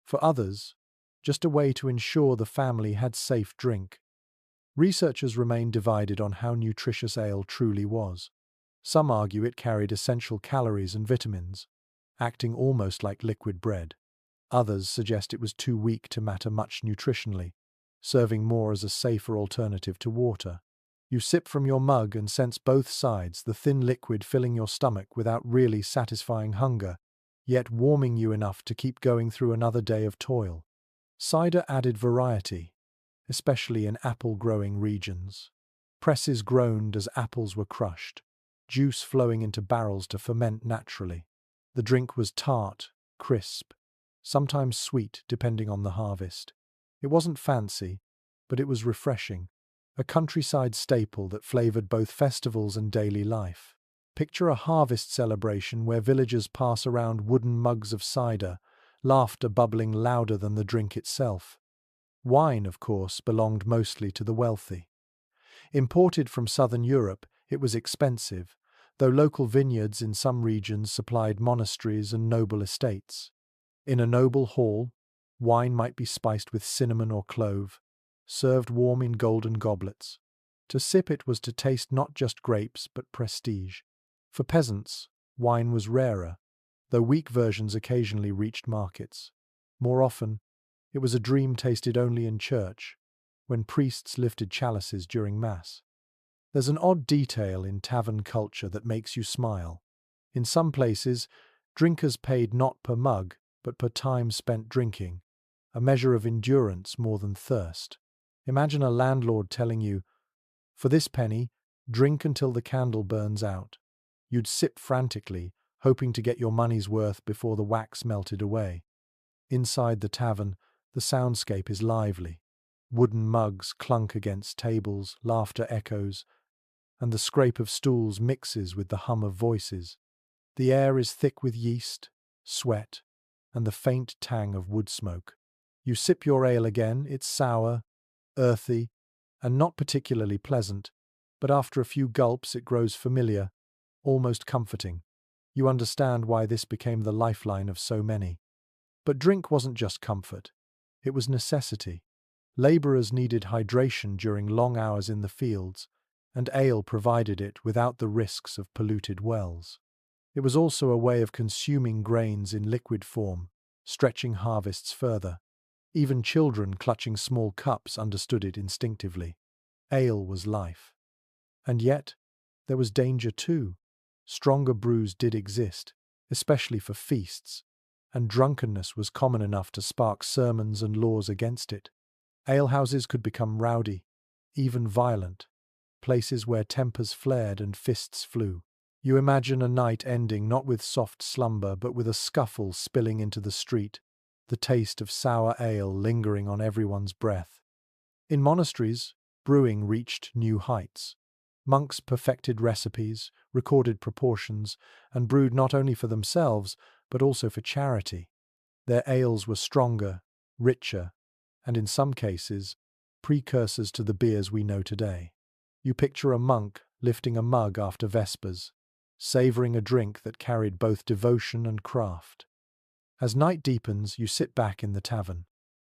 Speaker 1: For others, just a way to ensure the family had safe drink. Researchers remain divided on how nutritious ale truly was. Some argue it carried essential calories and vitamins, acting almost like liquid bread. Others suggest it was too weak to matter much nutritionally, serving more as a safer alternative to water. You sip from your mug and sense both sides, the thin liquid filling your stomach without really satisfying hunger, yet warming you enough to keep going through another day of toil. Cider added variety. especially in apple-growing regions. Presses groaned as apples were crushed, juice flowing into barrels to ferment naturally. The drink was tart, crisp, sometimes sweet depending on the harvest. It wasn't fancy, but it was refreshing, a countryside staple that flavored both festivals and daily life. Picture a harvest celebration where villagers pass around wooden mugs of cider, laughter bubbling louder than the drink itself. Wine, of course, belonged mostly to the wealthy. Imported from southern Europe, it was expensive, though local vineyards in some regions supplied monasteries and noble estates. In a noble hall, wine might be spiced with cinnamon or clove, served warm in golden goblets. To sip it was to taste not just grapes, but prestige. For peasants, wine was rarer, though weak versions occasionally reached markets. More often, it was a dream tasted only in church, when priests lifted chalices during Mass. There's an odd detail in tavern culture that makes you smile. In some places, drinkers paid not per mug, but per time spent drinking, a measure of endurance more than thirst. Imagine a landlord telling you, "For this penny, drink until the candle burns out." You'd sip frantically, hoping to get your money's worth before the wax melted away. Inside the tavern, the soundscape is lively. Wooden mugs clunk against tables, laughter echoes, and the scrape of stools mixes with the hum of voices. The air is thick with yeast, sweat, and the faint tang of wood smoke. You sip your ale again, it's sour, earthy, and not particularly pleasant, but after a few gulps it grows familiar, almost comforting. You understand why this became the lifeline of so many. But drink wasn't just comfort. It was necessity. Labourers needed hydration during long hours in the fields, and ale provided it without the risks of polluted wells. It was also a way of consuming grains in liquid form, stretching harvests further. Even children clutching small cups understood it instinctively. Ale was life. And yet, there was danger too. Stronger brews did exist, especially for feasts, and drunkenness was common enough to spark sermons and laws against it. Alehouses could become rowdy, even violent, places where tempers flared and fists flew. You imagine a night ending not with soft slumber but with a scuffle spilling into the street, the taste of sour ale lingering on everyone's breath. In monasteries, brewing reached new heights. Monks perfected recipes, recorded proportions, and brewed not only for themselves, but also for charity. Their ales were stronger, richer, and in some cases, precursors to the beers we know today. You picture a monk lifting a mug after Vespers, savouring a drink that carried both devotion and craft. As night deepens, you sit back in the tavern.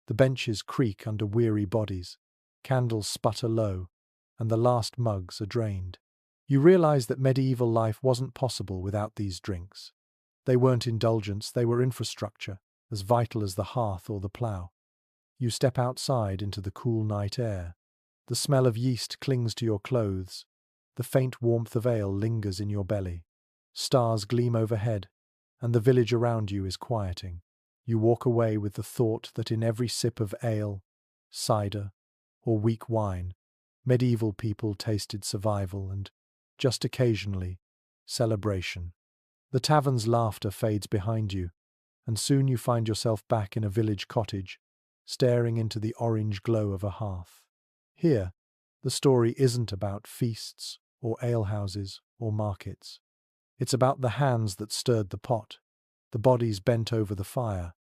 Speaker 1: The benches creak under weary bodies, candles sputter low, and the last mugs are drained. You realize that medieval life wasn't possible without these drinks. They weren't indulgence, they were infrastructure, as vital as the hearth or the plough. You step outside into the cool night air. The smell of yeast clings to your clothes. The faint warmth of ale lingers in your belly. Stars gleam overhead, and the village around you is quieting. You walk away with the thought that in every sip of ale, cider, or weak wine, medieval people tasted survival and, just occasionally, celebration. The tavern's laughter fades behind you, and soon you find yourself back in a village cottage, staring into the orange glow of a hearth. Here, the story isn't about feasts or alehouses or markets. It's about the hands that stirred the pot, the bodies bent over the fire,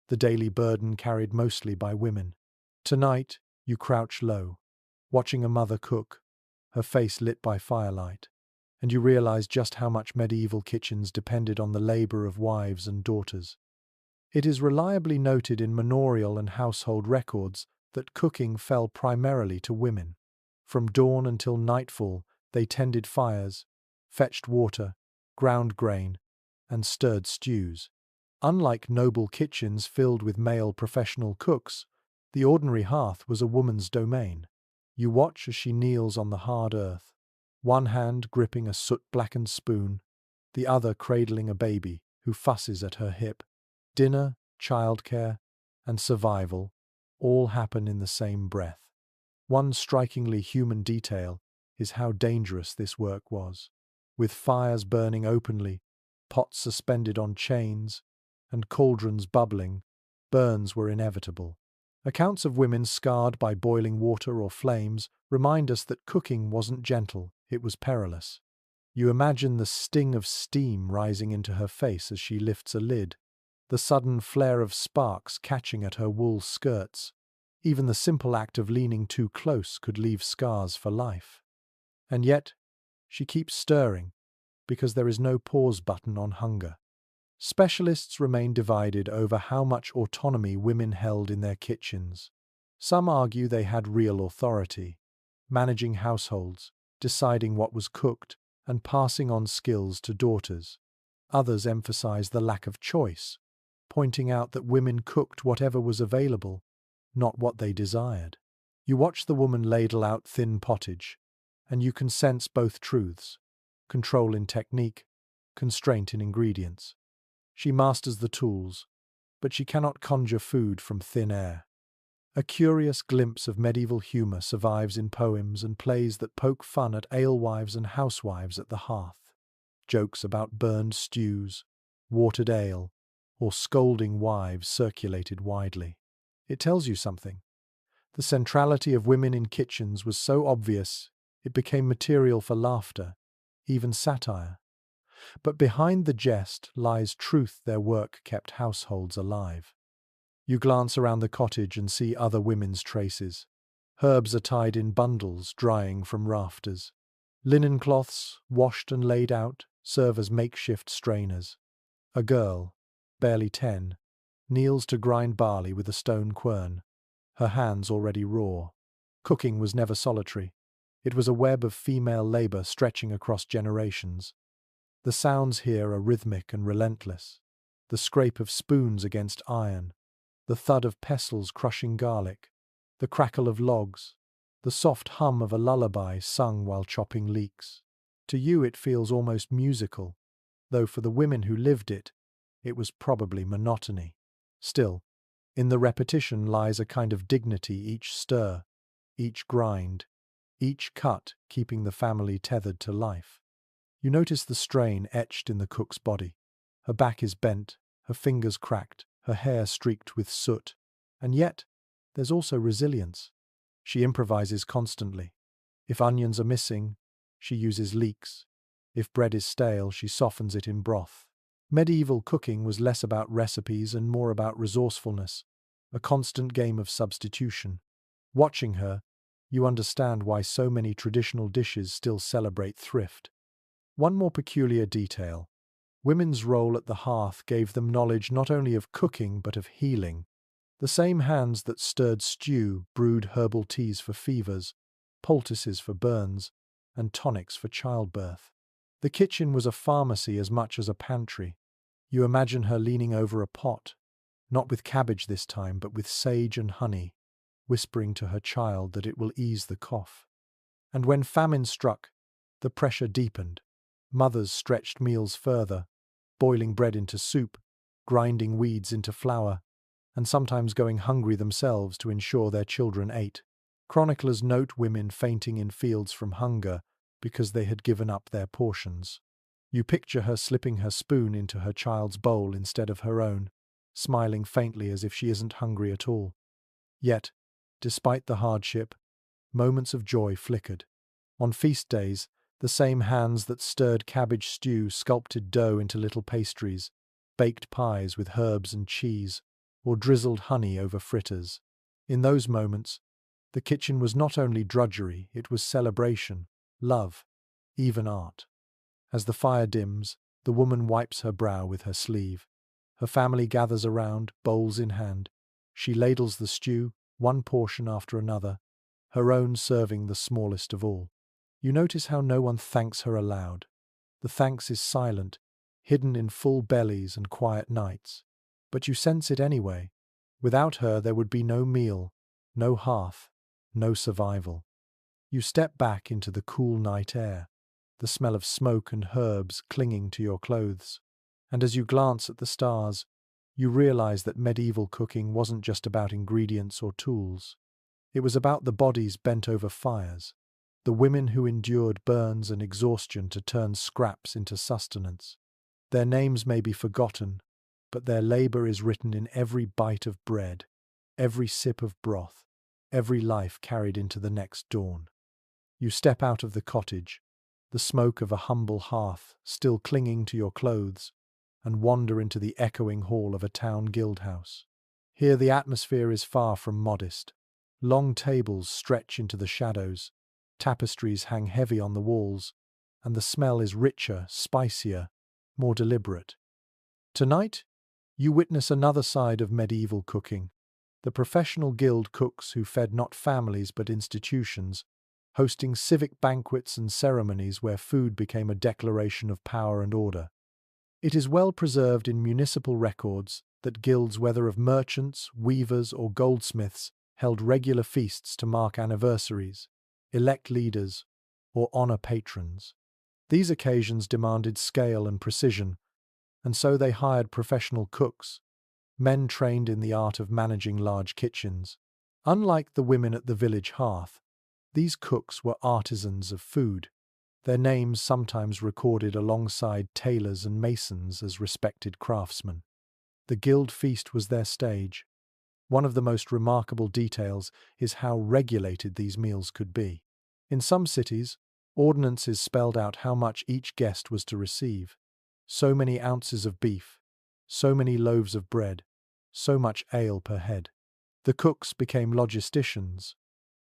Speaker 1: the daily burden carried mostly by women. Tonight, you crouch low, watching a mother cook, her face lit by firelight, and you realize just how much medieval kitchens depended on the labor of wives and daughters. It is reliably noted in manorial and household records that cooking fell primarily to women. From dawn until nightfall, they tended fires, fetched water, ground grain, and stirred stews. Unlike noble kitchens filled with male professional cooks, the ordinary hearth was a woman's domain. You watch as she kneels on the hard earth, one hand gripping a soot-blackened spoon, the other cradling a baby who fusses at her hip. Dinner, childcare, and survival all happen in the same breath. One strikingly human detail is how dangerous this work was. With fires burning openly, pots suspended on chains, and cauldrons bubbling, burns were inevitable. Accounts of women scarred by boiling water or flames remind us that cooking wasn't gentle, it was perilous. You imagine the sting of steam rising into her face as she lifts a lid, the sudden flare of sparks catching at her wool skirts. Even the simple act of leaning too close could leave scars for life. And yet, she keeps stirring, because there is no pause button on hunger. Specialists remain divided over how much autonomy women held in their kitchens. Some argue they had real authority, managing households, deciding what was cooked, and passing on skills to daughters. Others emphasize the lack of choice, pointing out that women cooked whatever was available, not what they desired. You watch the woman ladle out thin pottage, and you can sense both truths: control in technique, constraint in ingredients. She masters the tools, but she cannot conjure food from thin air. A curious glimpse of medieval humour survives in poems and plays that poke fun at alewives and housewives at the hearth. Jokes about burned stews, watered ale, or scolding wives circulated widely. It tells you something. The centrality of women in kitchens was so obvious, it became material for laughter, even satire. But behind the jest lies truth their work kept households alive. You glance around the cottage and see other women's traces. Herbs are tied in bundles, drying from rafters. Linen cloths, washed and laid out, serve as makeshift strainers. A girl, barely 10, kneels to grind barley with a stone quern, her hands already raw. Cooking was never solitary. It was a web of female labour stretching across generations. The sounds here are rhythmic and relentless. The scrape of spoons against iron, the thud of pestles crushing garlic, the crackle of logs, the soft hum of a lullaby sung while chopping leeks. To you it feels almost musical, though for the women who lived it, it was probably monotony. Still, in the repetition lies a kind of dignity: each stir, each grind, each cut keeping the family tethered to life. You notice the strain etched in the cook's body. Her back is bent, her fingers cracked, her hair streaked with soot. And yet, there's also resilience. She improvises constantly. If onions are missing, she uses leeks. If bread is stale, she softens it in broth. Medieval cooking was less about recipes and more about resourcefulness, a constant game of substitution. Watching her, you understand why so many traditional dishes still celebrate thrift. One more peculiar detail: women's role at the hearth gave them knowledge not only of cooking but of healing. The same hands that stirred stew brewed herbal teas for fevers, poultices for burns, and tonics for childbirth. The kitchen was a pharmacy as much as a pantry. You imagine her leaning over a pot, not with cabbage this time, but with sage and honey, whispering to her child that it will ease the cough. And when famine struck, the pressure deepened. Mothers stretched meals further, boiling bread into soup, grinding weeds into flour, and sometimes going hungry themselves to ensure their children ate. Chroniclers note women fainting in fields from hunger because they had given up their portions. You picture her slipping her spoon into her child's bowl instead of her own, smiling faintly as if she isn't hungry at all. Yet, despite the hardship, moments of joy flickered. On feast days, the same hands that stirred cabbage stew sculpted dough into little pastries, baked pies with herbs and cheese, or drizzled honey over fritters. In those moments, the kitchen was not only drudgery, it was celebration, love, even art. As the fire dims, the woman wipes her brow with her sleeve. Her family gathers around, bowls in hand. She ladles the stew, one portion after another, her own serving the smallest of all. You notice how no one thanks her aloud. The thanks is silent, hidden in full bellies and quiet nights. But you sense it anyway. Without her there would be no meal, no hearth, no survival. You step back into the cool night air, the smell of smoke and herbs clinging to your clothes. And as you glance at the stars, you realize that medieval cooking wasn't just about ingredients or tools. It was about the bodies bent over fires, the women who endured burns and exhaustion to turn scraps into sustenance. Their names may be forgotten, but their labor is written in every bite of bread, every sip of broth, every life carried into the next dawn. You step out of the cottage, the smoke of a humble hearth still clinging to your clothes, and wander into the echoing hall of a town guildhouse. Here the atmosphere is far from modest. Long tables stretch into the shadows, tapestries hang heavy on the walls, and the smell is richer, spicier, more deliberate. Tonight, you witness another side of medieval cooking. The professional guild cooks who fed not families but institutions, hosting civic banquets and ceremonies where food became a declaration of power and order. It is well preserved in municipal records that guilds, whether of merchants, weavers, or goldsmiths, held regular feasts to mark anniversaries, elect leaders, or honor patrons. These occasions demanded scale and precision, and so they hired professional cooks, men trained in the art of managing large kitchens. Unlike the women at the village hearth, these cooks were artisans of food, their names sometimes recorded alongside tailors and masons as respected craftsmen. The guild feast was their stage. One of the most remarkable details is how regulated these meals could be. In some cities, ordinances spelled out how much each guest was to receive. So many ounces of beef, so many loaves of bread, so much ale per head. The cooks became logisticians,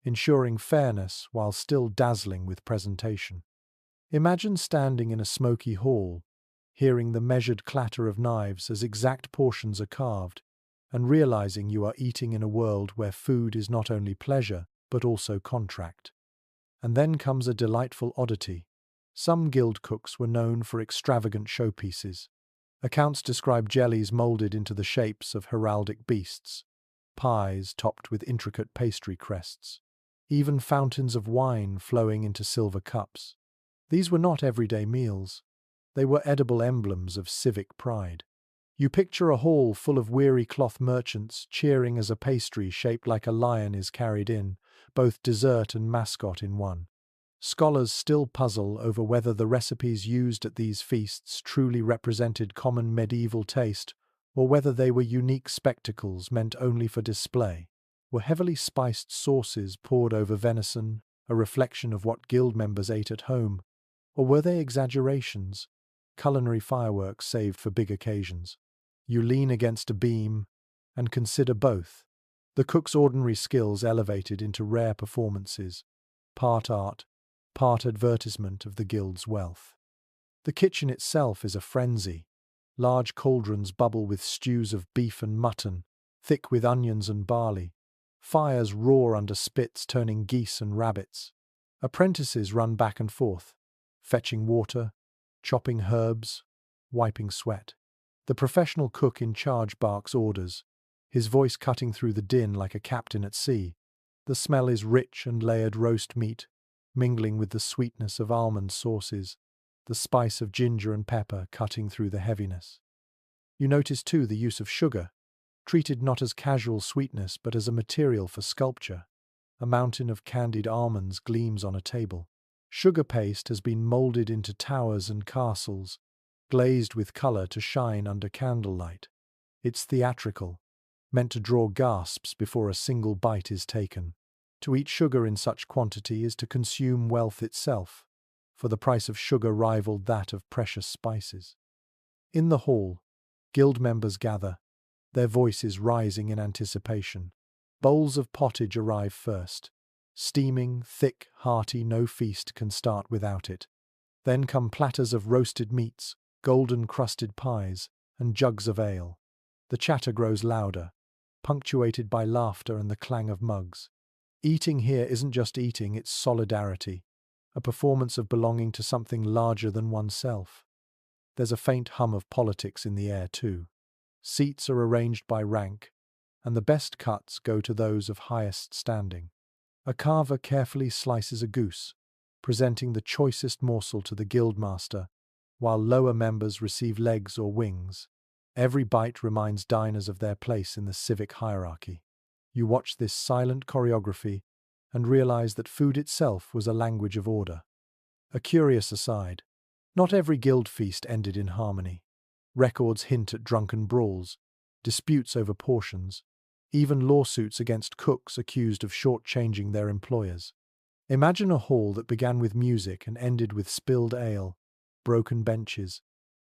Speaker 1: ensuring fairness while still dazzling with presentation. Imagine standing in a smoky hall, hearing the measured clatter of knives as exact portions are carved, and realizing you are eating in a world where food is not only pleasure, but also contract. And then comes a delightful oddity. Some guild cooks were known for extravagant showpieces. Accounts describe jellies molded into the shapes of heraldic beasts, pies topped with intricate pastry crests, even fountains of wine flowing into silver cups. These were not everyday meals. They were edible emblems of civic pride. You picture a hall full of weary cloth merchants cheering as a pastry shaped like a lion is carried in, both dessert and mascot in one. Scholars still puzzle over whether the recipes used at these feasts truly represented common medieval taste, or whether they were unique spectacles meant only for display. Were heavily spiced sauces poured over venison a reflection of what guild members ate at home, or were they exaggerations, culinary fireworks saved for big occasions? You lean against a beam and consider both. The cook's ordinary skills elevated into rare performances, part art, part advertisement of the guild's wealth. The kitchen itself is a frenzy. Large cauldrons bubble with stews of beef and mutton, thick with onions and barley. Fires roar under spits, turning geese and rabbits. Apprentices run back and forth, fetching water, chopping herbs, wiping sweat. The professional cook in charge barks orders, his voice cutting through the din like a captain at sea. The smell is rich and layered roast meat, mingling with the sweetness of almond sauces, the spice of ginger and pepper cutting through the heaviness. You notice too the use of sugar, treated not as casual sweetness but as a material for sculpture. A mountain of candied almonds gleams on a table. Sugar paste has been molded into towers and castles, glazed with color to shine under candlelight. It's theatrical, meant to draw gasps before a single bite is taken. To eat sugar in such quantity is to consume wealth itself, for the price of sugar rivaled that of precious spices. In the hall, guild members gather, their voices rising in anticipation. Bowls of pottage arrive first. Steaming, thick, hearty, no feast can start without it. Then come platters of roasted meats, golden-crusted pies, and jugs of ale. The chatter grows louder, punctuated by laughter and the clang of mugs. Eating here isn't just eating, it's solidarity, a performance of belonging to something larger than oneself. There's a faint hum of politics in the air too. Seats are arranged by rank, and the best cuts go to those of highest standing. A carver carefully slices a goose, presenting the choicest morsel to the guildmaster, while lower members receive legs or wings. Every bite reminds diners of their place in the civic hierarchy. You watch this silent choreography and realize that food itself was a language of order. A curious aside, not every guild feast ended in harmony. Records hint at drunken brawls, disputes over portions, even lawsuits against cooks accused of shortchanging their employers. Imagine a hall that began with music and ended with spilled ale, broken benches,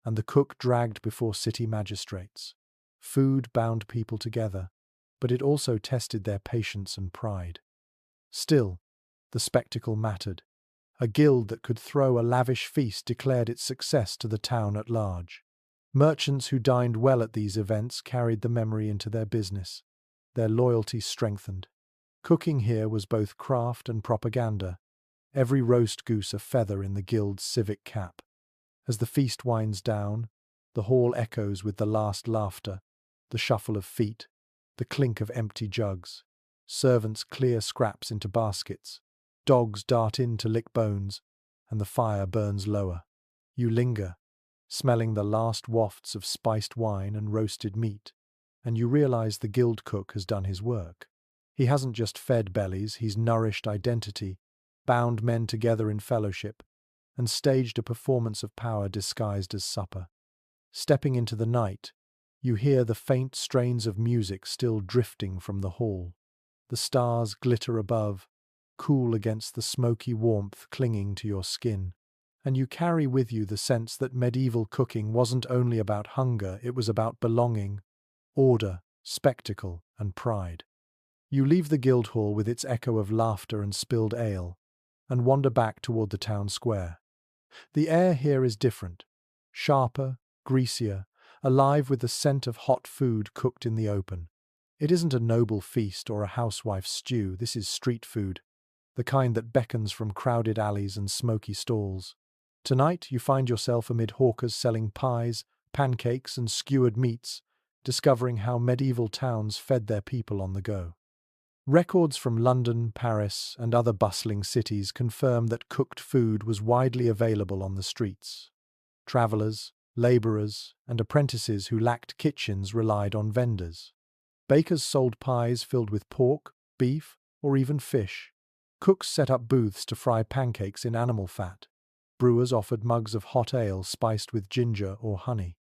Speaker 1: and the cook dragged before city magistrates. Food bound people together, but it also tested their patience and pride. Still, the spectacle mattered. A guild that could throw a lavish feast declared its success to the town at large. Merchants who dined well at these events carried the memory into their business. Their loyalty strengthened. Cooking here was both craft and propaganda, every roast goose a feather in the guild's civic cap. As the feast winds down, the hall echoes with the last laughter, the shuffle of feet, the clink of empty jugs. Servants clear scraps into baskets. Dogs dart in to lick bones, and the fire burns lower. You linger, smelling the last wafts of spiced wine and roasted meat, and you realize the guild cook has done his work. He hasn't just fed bellies, he's nourished identity, bound men together in fellowship, and staged a performance of power disguised as supper. Stepping into the night, you hear the faint strains of music still drifting from the hall. The stars glitter above, cool against the smoky warmth clinging to your skin, and you carry with you the sense that medieval cooking wasn't only about hunger, it was about belonging, order, spectacle, and pride. You leave the guild hall with its echo of laughter and spilled ale, and wander back toward the town square. The air here is different, sharper, greasier, alive with the scent of hot food cooked in the open. It isn't a noble feast or a housewife's stew, this is street food, the kind that beckons from crowded alleys and smoky stalls. Tonight you find yourself amid hawkers selling pies, pancakes, and skewered meats, discovering how medieval towns fed their people on the go. Records from London, Paris, and other bustling cities confirm that cooked food was widely available on the streets. Travellers, labourers, and apprentices who lacked kitchens relied on vendors. Bakers sold pies filled with pork, beef, or even fish. Cooks set up booths to fry pancakes in animal fat. Brewers offered mugs of hot ale spiced with ginger or honey.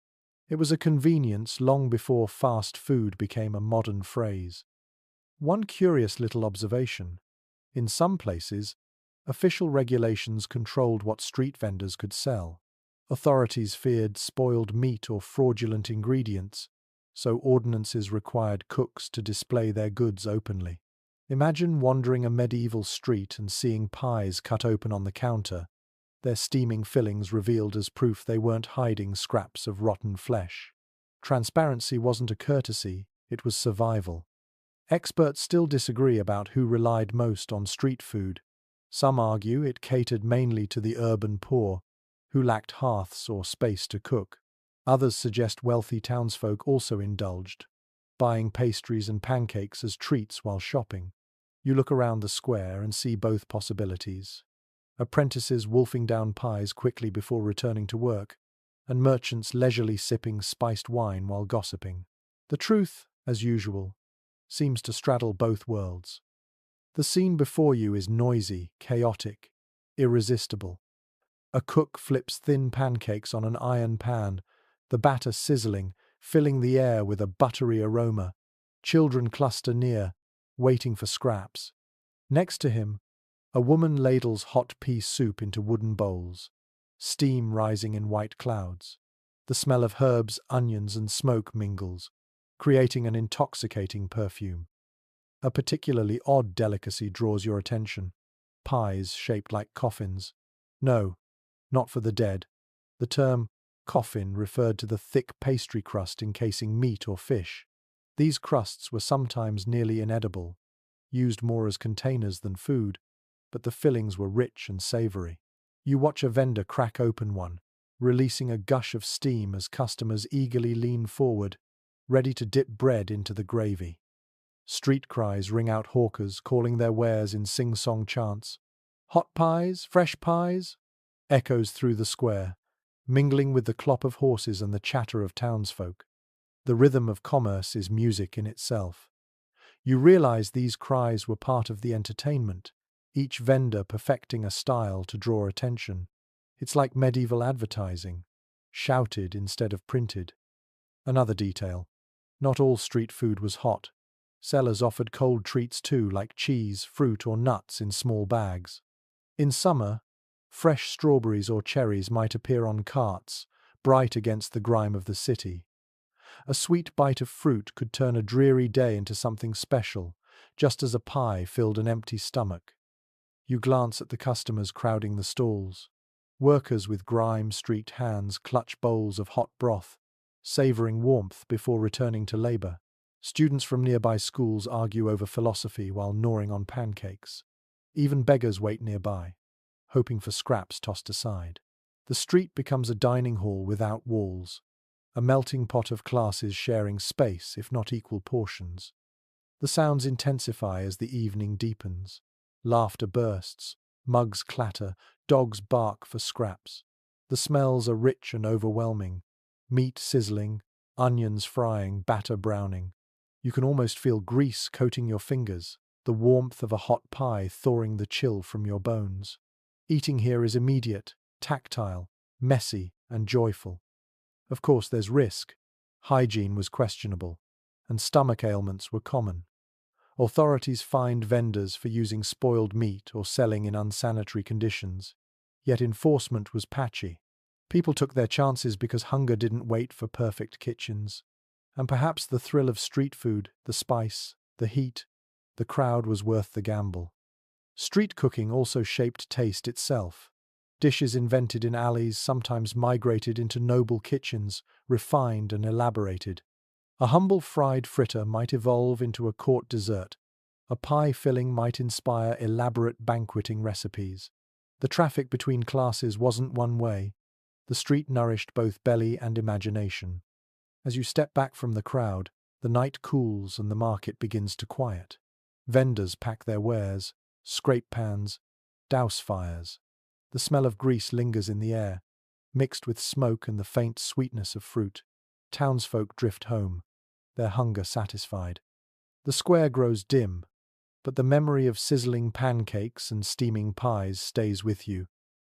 Speaker 1: It was a convenience long before fast food became a modern phrase. One curious little observation: in some places, official regulations controlled what street vendors could sell. Authorities feared spoiled meat or fraudulent ingredients, so ordinances required cooks to display their goods openly. Imagine wandering a medieval street and seeing pies cut open on the counter, their steaming fillings revealed as proof they weren't hiding scraps of rotten flesh. Transparency wasn't a courtesy, it was survival. Experts still disagree about who relied most on street food. Some argue it catered mainly to the urban poor, who lacked hearths or space to cook. Others suggest wealthy townsfolk also indulged, buying pastries and pancakes as treats while shopping. You look around the square and see both possibilities. Apprentices wolfing down pies quickly before returning to work, and merchants leisurely sipping spiced wine while gossiping. The truth, as usual, seems to straddle both worlds. The scene before you is noisy, chaotic, irresistible. A cook flips thin pancakes on an iron pan, the batter sizzling, filling the air with a buttery aroma. Children cluster near, waiting for scraps. Next to him, a woman ladles hot pea soup into wooden bowls, steam rising in white clouds. The smell of herbs, onions, and smoke mingles, creating an intoxicating perfume. A particularly odd delicacy draws your attention: pies shaped like coffins. No, not for the dead. The term coffin referred to the thick pastry crust encasing meat or fish. These crusts were sometimes nearly inedible, used more as containers than food, but the fillings were rich and savory. You watch a vendor crack open one, releasing a gush of steam as customers eagerly lean forward, ready to dip bread into the gravy. Street cries ring out hawkers calling their wares in sing-song chants. Hot pies, fresh pies, echoes through the square, mingling with the clop of horses and the chatter of townsfolk. The rhythm of commerce is music in itself. You realize these cries were part of the entertainment, each vendor perfecting a style to draw attention. It's like medieval advertising, shouted instead of printed. Another detail. Not all street food was hot. Sellers offered cold treats too, like cheese, fruit, or nuts in small bags. In summer, fresh strawberries or cherries might appear on carts, bright against the grime of the city. A sweet bite of fruit could turn a dreary day into something special, just as a pie filled an empty stomach. You glance at the customers crowding the stalls. Workers with grime-streaked hands clutch bowls of hot broth, savoring warmth before returning to labor. Students from nearby schools argue over philosophy while gnawing on pancakes. Even beggars wait nearby, hoping for scraps tossed aside. The street becomes a dining hall without walls, a melting pot of classes sharing space, if not equal portions. The sounds intensify as the evening deepens. Laughter bursts, mugs clatter, dogs bark for scraps. The smells are rich and overwhelming. Meat sizzling, onions frying, batter browning. You can almost feel grease coating your fingers, the warmth of a hot pie thawing the chill from your bones. Eating here is immediate, tactile, messy, and joyful. Of course, there's risk. Hygiene was questionable, and stomach ailments were common. Authorities fined vendors for using spoiled meat or selling in unsanitary conditions, yet enforcement was patchy. People took their chances because hunger didn't wait for perfect kitchens. And perhaps the thrill of street food, the spice, the heat, the crowd was worth the gamble. Street cooking also shaped taste itself. Dishes invented in alleys sometimes migrated into noble kitchens, refined and elaborated. A humble fried fritter might evolve into a court dessert. A pie filling might inspire elaborate banqueting recipes. The traffic between classes wasn't one way. The street nourished both belly and imagination. As you step back from the crowd, the night cools and the market begins to quiet. Vendors pack their wares, scrape pans, douse fires. The smell of grease lingers in the air, mixed with smoke and the faint sweetness of fruit. Townsfolk drift home, their hunger satisfied. The square grows dim, but the memory of sizzling pancakes and steaming pies stays with you,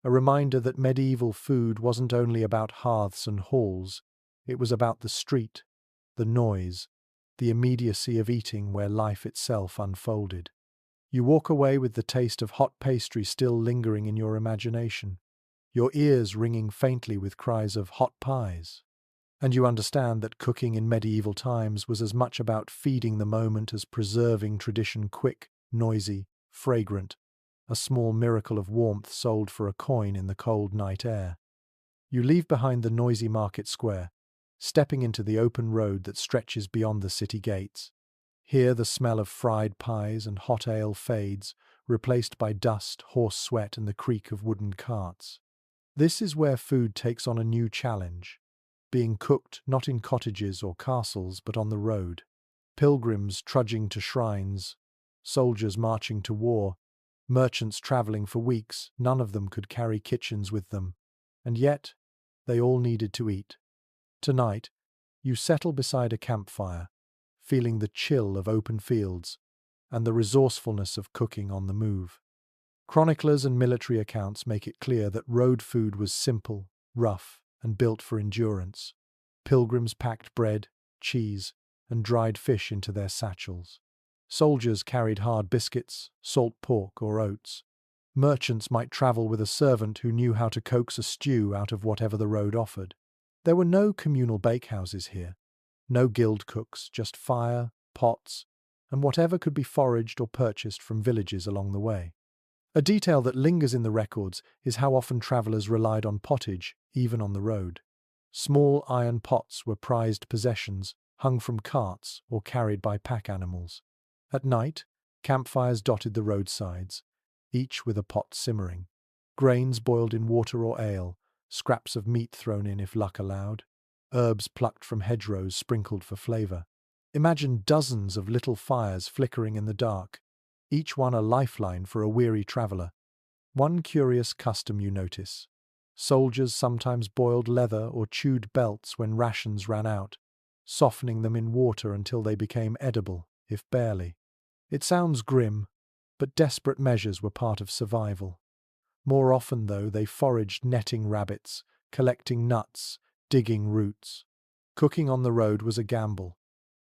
Speaker 1: a reminder that medieval food wasn't only about hearths and halls, it was about the street, the noise, the immediacy of eating where life itself unfolded. You walk away with the taste of hot pastry still lingering in your imagination, your ears ringing faintly with cries of hot pies. And you understand that cooking in medieval times was as much about feeding the moment as preserving tradition quick, noisy, fragrant, a small miracle of warmth sold for a coin in the cold night air. You leave behind the noisy market square, stepping into the open road that stretches beyond the city gates. Here the smell of fried pies and hot ale fades, replaced by dust, horse sweat, and the creak of wooden carts. This is where food takes on a new challenge, being cooked not in cottages or castles but on the road. Pilgrims trudging to shrines, soldiers marching to war, merchants traveling for weeks, none of them could carry kitchens with them. And yet, they all needed to eat. Tonight, you settle beside a campfire, feeling the chill of open fields and the resourcefulness of cooking on the move. Chroniclers and military accounts make it clear that road food was simple, rough, and built for endurance. Pilgrims packed bread, cheese, and dried fish into their satchels. Soldiers carried hard biscuits, salt pork, or oats. Merchants might travel with a servant who knew how to coax a stew out of whatever the road offered. There were no communal bakehouses here, no guild cooks, just fire, pots, and whatever could be foraged or purchased from villages along the way. A detail that lingers in the records is how often travellers relied on pottage, even on the road. Small iron pots were prized possessions, hung from carts or carried by pack animals. At night, campfires dotted the roadsides, each with a pot simmering. Grains boiled in water or ale, scraps of meat thrown in if luck allowed, herbs plucked from hedgerows sprinkled for flavour. Imagine dozens of little fires flickering in the dark, each one a lifeline for a weary traveller. One curious custom you notice. Soldiers sometimes boiled leather or chewed belts when rations ran out, softening them in water until they became edible, if barely. It sounds grim, but desperate measures were part of survival. More often, though, they foraged netting rabbits, collecting nuts, digging roots. Cooking on the road was a gamble,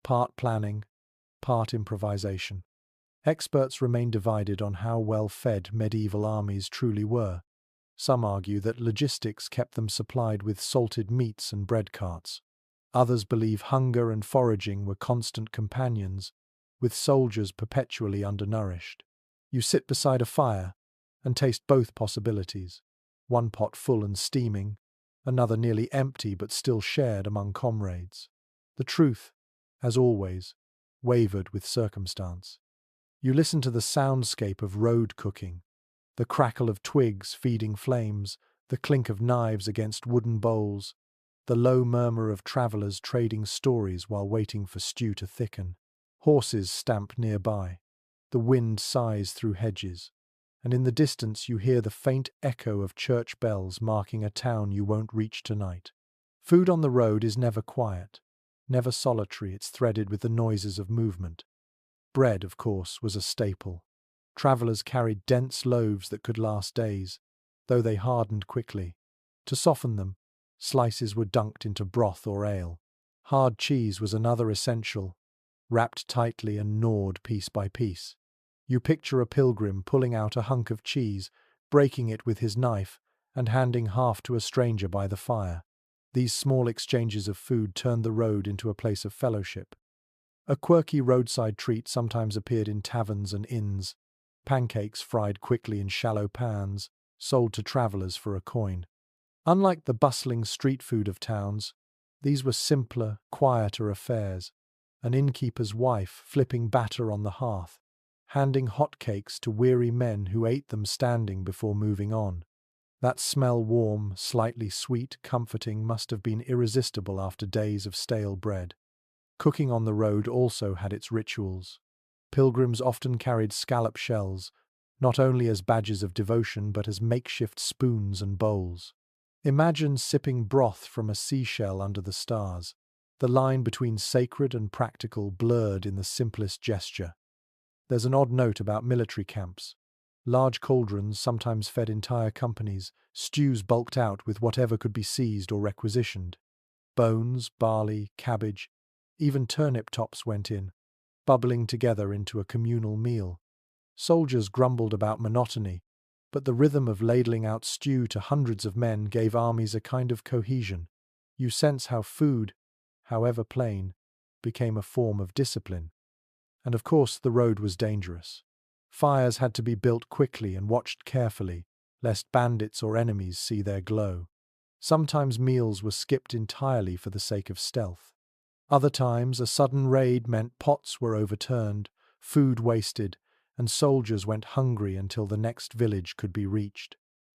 Speaker 1: part planning, part improvisation. Experts remain divided on how well fed medieval armies truly were. Some argue that logistics kept them supplied with salted meats and bread carts. Others believe hunger and foraging were constant companions, with soldiers perpetually undernourished. You sit beside a fire and taste both possibilities, one pot full and steaming, another nearly empty but still shared among comrades. The truth, as always, wavered with circumstance. You listen to the soundscape of road cooking, the crackle of twigs feeding flames, the clink of knives against wooden bowls, the low murmur of travellers trading stories while waiting for stew to thicken. Horses stamp nearby. The wind sighs through hedges, and in the distance you hear the faint echo of church bells marking a town you won't reach tonight. Food on the road is never quiet, never solitary, it's threaded with the noises of movement. Bread, of course, was a staple. Travellers carried dense loaves that could last days, though they hardened quickly. To soften them, slices were dunked into broth or ale. Hard cheese was another essential, wrapped tightly and gnawed piece by piece. You picture a pilgrim pulling out a hunk of cheese, breaking it with his knife, and handing half to a stranger by the fire. These small exchanges of food turned the road into a place of fellowship. A quirky roadside treat sometimes appeared in taverns and inns. Pancakes fried quickly in shallow pans, sold to travellers for a coin. Unlike the bustling street food of towns, these were simpler, quieter affairs. An innkeeper's wife flipping batter on the hearth, handing hot cakes to weary men who ate them standing before moving on. That smell, warm, slightly sweet, comforting, must have been irresistible after days of stale bread. Cooking on the road also had its rituals. Pilgrims often carried scallop shells, not only as badges of devotion but as makeshift spoons and bowls. Imagine sipping broth from a seashell under the stars. The line between sacred and practical blurred in the simplest gesture. There's an odd note about military camps. Large cauldrons sometimes fed entire companies, stews bulked out with whatever could be seized or requisitioned. Bones, barley, cabbage, even turnip tops went in, bubbling together into a communal meal. Soldiers grumbled about monotony, but the rhythm of ladling out stew to hundreds of men gave armies a kind of cohesion. You sense how food, however plain, became a form of discipline. And of course the road was dangerous. Fires had to be built quickly and watched carefully, lest bandits or enemies see their glow. Sometimes meals were skipped entirely for the sake of stealth. Other times a sudden raid meant pots were overturned, food wasted, and soldiers went hungry until the next village could be reached.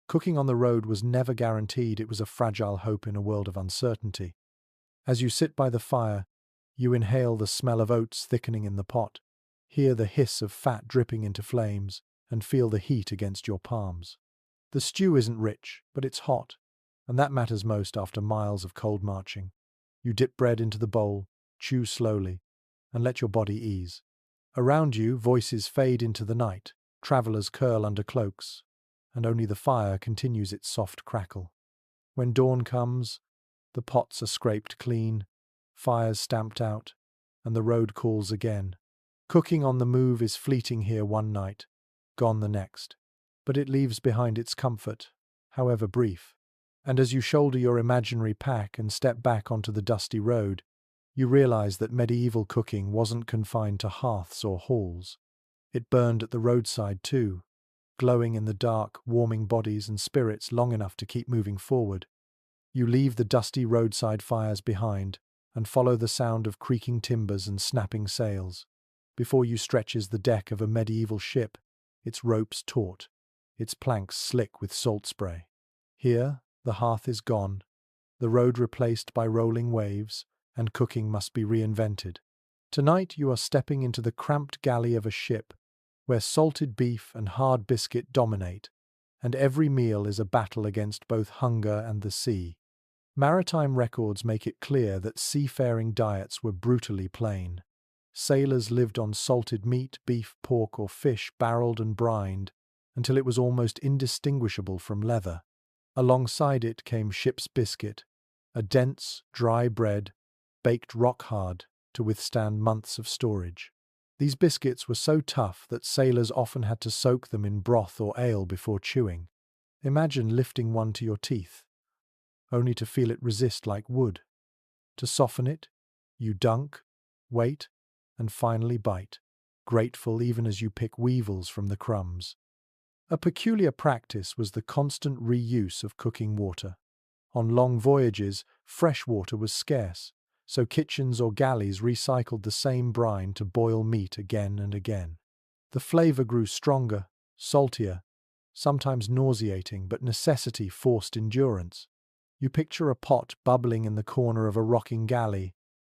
Speaker 1: Cooking on the road was never guaranteed, it was a fragile hope in a world of uncertainty. As you sit by the fire, you inhale the smell of oats thickening in the pot, hear the hiss of fat dripping into flames, and feel the heat against your palms. The stew isn't rich, but it's hot, and that matters most after miles of cold marching. You dip bread into the bowl, chew slowly, and let your body ease. Around you, voices fade into the night, travellers curl under cloaks, and only the fire continues its soft crackle. When dawn comes, the pots are scraped clean, fires stamped out, and the road calls again. Cooking on the move is fleeting here one night, gone the next, but it leaves behind its comfort, however brief. And as you shoulder your imaginary pack and step back onto the dusty road, you realize that medieval cooking wasn't confined to hearths or halls. It burned at the roadside too, glowing in the dark, warming bodies and spirits long enough to keep moving forward. You leave the dusty roadside fires behind and follow the sound of creaking timbers and snapping sails. Before you stretches the deck of a medieval ship, its ropes taut, its planks slick with salt spray. Here, the hearth is gone, the road replaced by rolling waves, and cooking must be reinvented. Tonight you are stepping into the cramped galley of a ship, where salted beef and hard biscuit dominate, and every meal is a battle against both hunger and the sea. Maritime records make it clear that seafaring diets were brutally plain. Sailors lived on salted meat, beef, pork, or fish, barreled and brined, until it was almost indistinguishable from leather. Alongside it came ship's biscuit, a dense, dry bread, baked rock-hard to withstand months of storage. These biscuits were so tough that sailors often had to soak them in broth or ale before chewing. Imagine lifting one to your teeth, only to feel it resist like wood. To soften it, you dunk, wait, and finally bite, grateful even as you pick weevils from the crumbs. A peculiar practice was the constant reuse of cooking water. On long voyages, fresh water was scarce, so kitchens or galleys recycled the same brine to boil meat again and again. The flavor grew stronger, saltier, sometimes nauseating, but necessity forced endurance. You picture a pot bubbling in the corner of a rocking galley,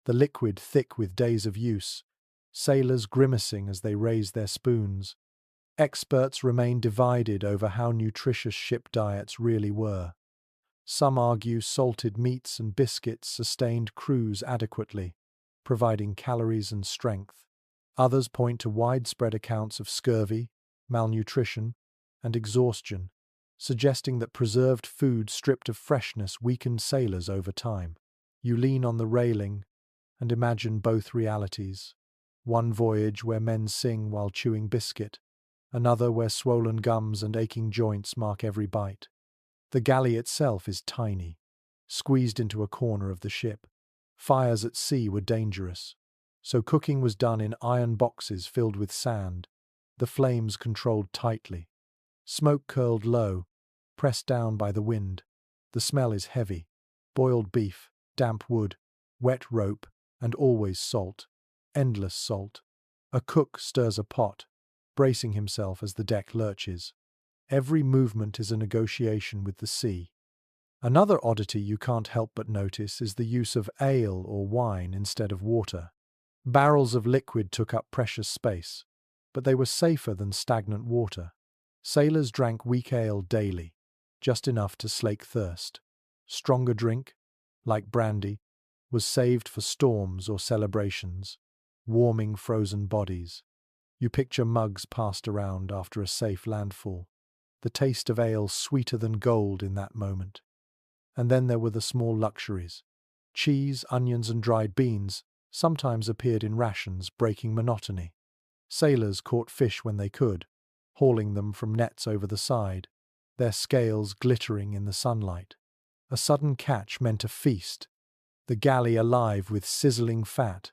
Speaker 1: the liquid thick with days of use, sailors grimacing as they raise their spoons. Experts remain divided over how nutritious ship diets really were. Some argue salted meats and biscuits sustained crews adequately, providing calories and strength. Others point to widespread accounts of scurvy, malnutrition, and exhaustion, suggesting that preserved food stripped of freshness weakened sailors over time. You lean on the railing and imagine both realities. One voyage where men sing while chewing biscuit, another where swollen gums and aching joints mark every bite. The galley itself is tiny, squeezed into a corner of the ship. Fires at sea were dangerous, so cooking was done in iron boxes filled with sand, the flames controlled tightly. Smoke curled low, pressed down by the wind. The smell is heavy. Boiled beef, damp wood, wet rope, and always salt. Endless salt. A cook stirs a pot, bracing himself as the deck lurches. Every movement is a negotiation with the sea. Another oddity you can't help but notice is the use of ale or wine instead of water. Barrels of liquid took up precious space, but they were safer than stagnant water. Sailors drank weak ale daily, just enough to slake thirst. Stronger drink, like brandy, was saved for storms or celebrations, warming frozen bodies. You picture mugs passed around after a safe landfall, the taste of ale sweeter than gold in that moment. And then there were the small luxuries. Cheese, onions, and dried beans sometimes appeared in rations, breaking monotony. Sailors caught fish when they could, hauling them from nets over the side, their scales glittering in the sunlight. A sudden catch meant a feast, the galley alive with sizzling fat,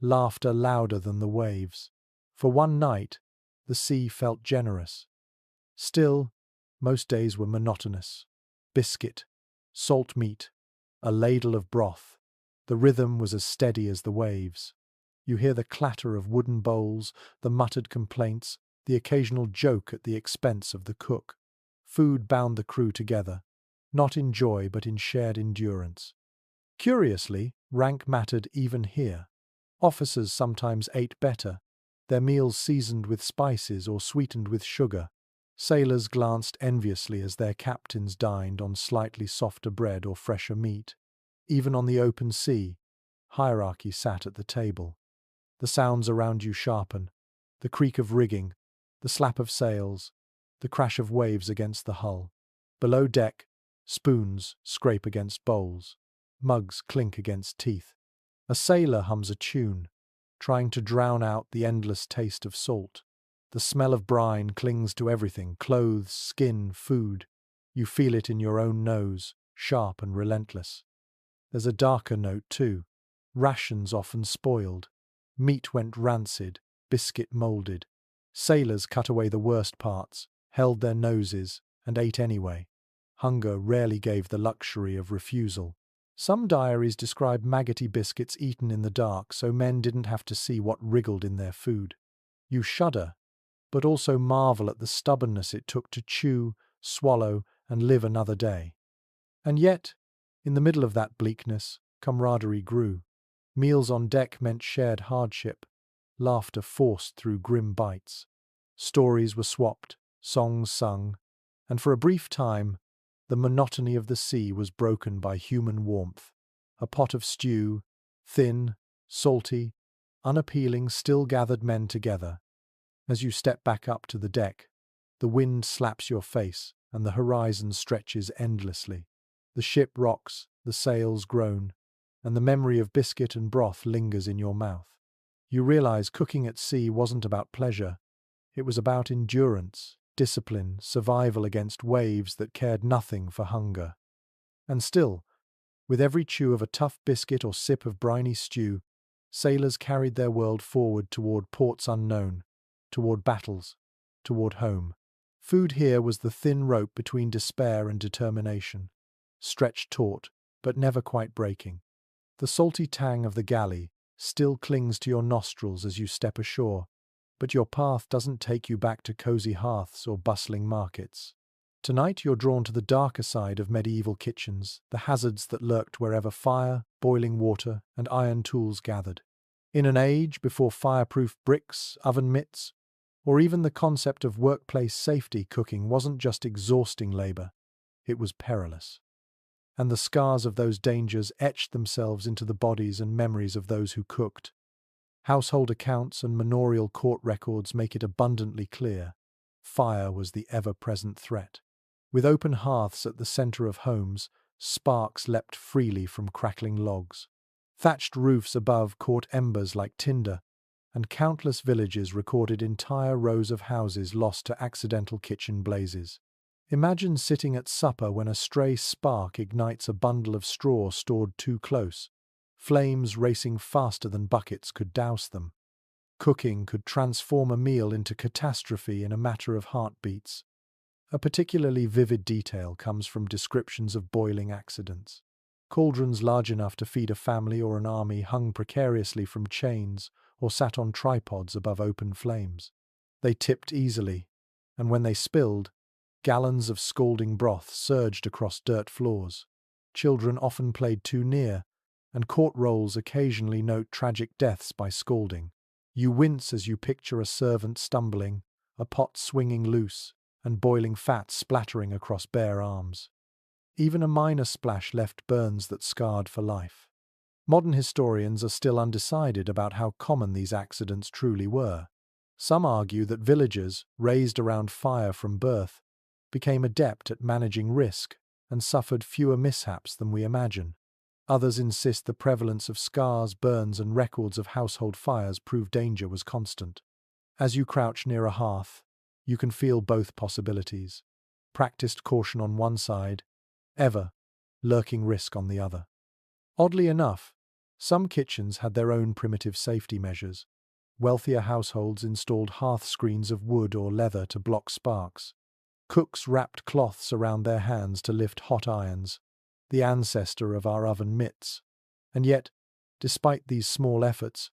Speaker 1: laughter louder than the waves. For one night, the sea felt generous. Still, most days were monotonous. Biscuit, salt meat, a ladle of broth. The rhythm was as steady as the waves. You hear the clatter of wooden bowls, the muttered complaints, the occasional joke at the expense of the cook. Food bound the crew together, not in joy but in shared endurance. Curiously, rank mattered even here. Officers sometimes ate better, their meals seasoned with spices or sweetened with sugar. Sailors glanced enviously as their captains dined on slightly softer bread or fresher meat. Even on the open sea, hierarchy sat at the table. The sounds around you sharpen, the creak of rigging, the slap of sails, the crash of waves against the hull. Below deck, spoons scrape against bowls, mugs clink against teeth. A sailor hums a tune, trying to drown out the endless taste of salt. The smell of brine clings to everything, clothes, skin, food. You feel it in your own nose, sharp and relentless. There's a darker note too. Rations often spoiled. Meat went rancid, biscuit moulded. Sailors cut away the worst parts, held their noses, and ate anyway. Hunger rarely gave the luxury of refusal. Some diaries describe maggoty biscuits eaten in the dark so men didn't have to see what wriggled in their food. You shudder, but also marvel at the stubbornness it took to chew, swallow, and live another day. And yet, in the middle of that bleakness, camaraderie grew. Meals on deck meant shared hardship, laughter forced through grim bites. Stories were swapped, songs sung, and for a brief time, the monotony of the sea was broken by human warmth. A pot of stew, thin, salty, unappealing, still-gathered men together. As you step back up to the deck, the wind slaps your face and the horizon stretches endlessly. The ship rocks, the sails groan, and the memory of biscuit and broth lingers in your mouth. You realize cooking at sea wasn't about pleasure. It was about endurance, discipline, survival against waves that cared nothing for hunger. And still, with every chew of a tough biscuit or sip of briny stew, sailors carried their world forward toward ports unknown, toward battles, toward home. Food here was the thin rope between despair and determination, stretched taut, but never quite breaking. The salty tang of the galley still clings to your nostrils as you step ashore, but your path doesn't take you back to cozy hearths or bustling markets. Tonight you're drawn to the darker side of medieval kitchens, the hazards that lurked wherever fire, boiling water, and iron tools gathered. In an age before fireproof bricks, oven mitts, or even the concept of workplace safety, cooking wasn't just exhausting labor, it was perilous. And the scars of those dangers etched themselves into the bodies and memories of those who cooked. Household accounts and manorial court records make it abundantly clear. Fire was the ever-present threat. With open hearths at the center of homes, sparks leapt freely from crackling logs. Thatched roofs above caught embers like tinder, and countless villages recorded entire rows of houses lost to accidental kitchen blazes. Imagine sitting at supper when a stray spark ignites a bundle of straw stored too close, flames racing faster than buckets could douse them. Cooking could transform a meal into catastrophe in a matter of heartbeats. A particularly vivid detail comes from descriptions of boiling accidents. Cauldrons large enough to feed a family or an army hung precariously from chains or sat on tripods above open flames. They tipped easily, and when they spilled, gallons of scalding broth surged across dirt floors. Children often played too near, and court rolls occasionally note tragic deaths by scalding. You wince as you picture a servant stumbling, a pot swinging loose, and boiling fat splattering across bare arms. Even a minor splash left burns that scarred for life. Modern historians are still undecided about how common these accidents truly were. Some argue that villagers, raised around fire from birth, became adept at managing risk and suffered fewer mishaps than we imagine. Others insist the prevalence of scars, burns, and records of household fires prove danger was constant. As you crouch near a hearth, you can feel both possibilities. Practiced caution on one side, ever lurking risk on the other. Oddly enough, some kitchens had their own primitive safety measures. Wealthier households installed hearth screens of wood or leather to block sparks. Cooks wrapped cloths around their hands to lift hot irons, the ancestor of our oven mitts. And yet, despite these small efforts,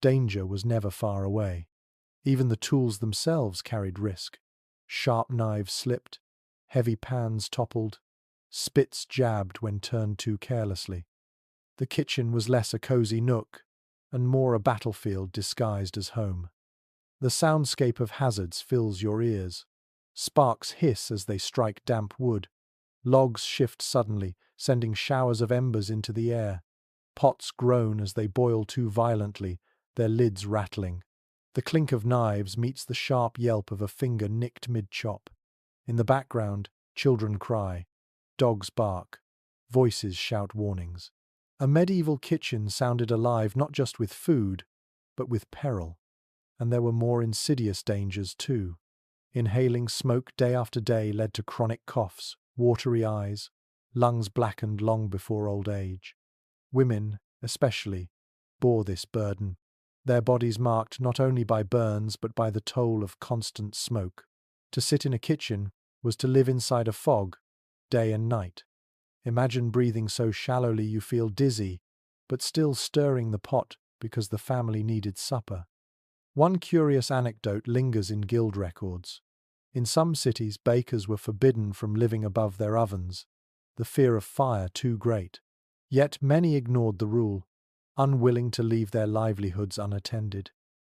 Speaker 1: danger was never far away. Even the tools themselves carried risk. Sharp knives slipped, heavy pans toppled, spits jabbed when turned too carelessly. The kitchen was less a cozy nook and more a battlefield disguised as home. The soundscape of hazards fills your ears. Sparks hiss as they strike damp wood. Logs shift suddenly, sending showers of embers into the air. Pots groan as they boil too violently, their lids rattling. The clink of knives meets the sharp yelp of a finger nicked mid-chop. In the background, children cry. Dogs bark. Voices shout warnings. A medieval kitchen sounded alive not just with food, but with peril. And there were more insidious dangers too. Inhaling smoke day after day led to chronic coughs, watery eyes, lungs blackened long before old age. Women, especially, bore this burden, their bodies marked not only by burns but by the toll of constant smoke. To sit in a kitchen was to live inside a fog, day and night. Imagine breathing so shallowly you feel dizzy, but still stirring the pot because the family needed supper. One curious anecdote lingers in guild records. In some cities, bakers were forbidden from living above their ovens, the fear of fire too great. Yet many ignored the rule, unwilling to leave their livelihoods unattended.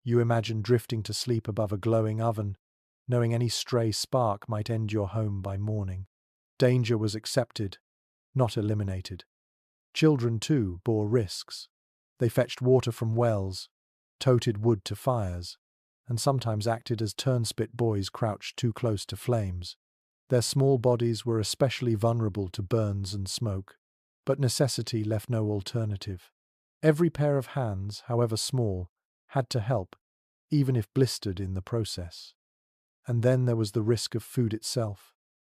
Speaker 1: You imagine drifting to sleep above a glowing oven, knowing any stray spark might end your home by morning. Danger was accepted, not eliminated. Children, too, bore risks. They fetched water from wells, toted wood to fires, and sometimes acted as turnspit boys crouched too close to flames. Their small bodies were especially vulnerable to burns and smoke, but necessity left no alternative. Every pair of hands, however small, had to help, even if blistered in the process. And then there was the risk of food itself.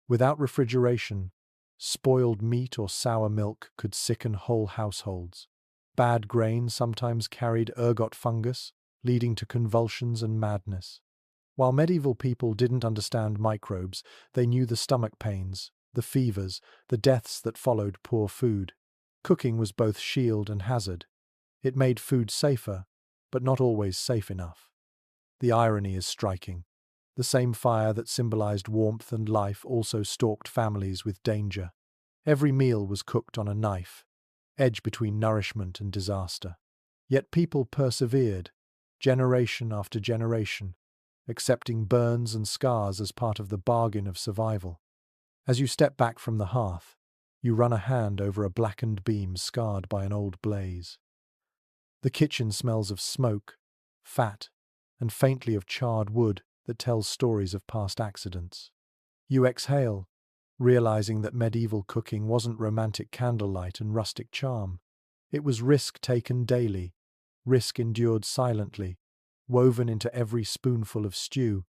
Speaker 1: Without refrigeration, spoiled meat or sour milk could sicken whole households. Bad grain sometimes carried ergot fungus, leading to convulsions and madness. While medieval people didn't understand microbes, they knew the stomach pains, the fevers, the deaths that followed poor food. Cooking was both shield and hazard. It made food safer, but not always safe enough. The irony is striking. The same fire that symbolized warmth and life also stalked families with danger. Every meal was cooked on a knife, edge between nourishment and disaster. Yet people persevered, generation after generation, accepting burns and scars as part of the bargain of survival. As you step back from the hearth, you run a hand over a blackened beam scarred by an old blaze. The kitchen smells of smoke, fat, and faintly of charred wood that tells stories of past accidents. You exhale, realizing that medieval cooking wasn't romantic candlelight and rustic charm. It was risk taken daily, risk endured silently, woven into every spoonful of stew.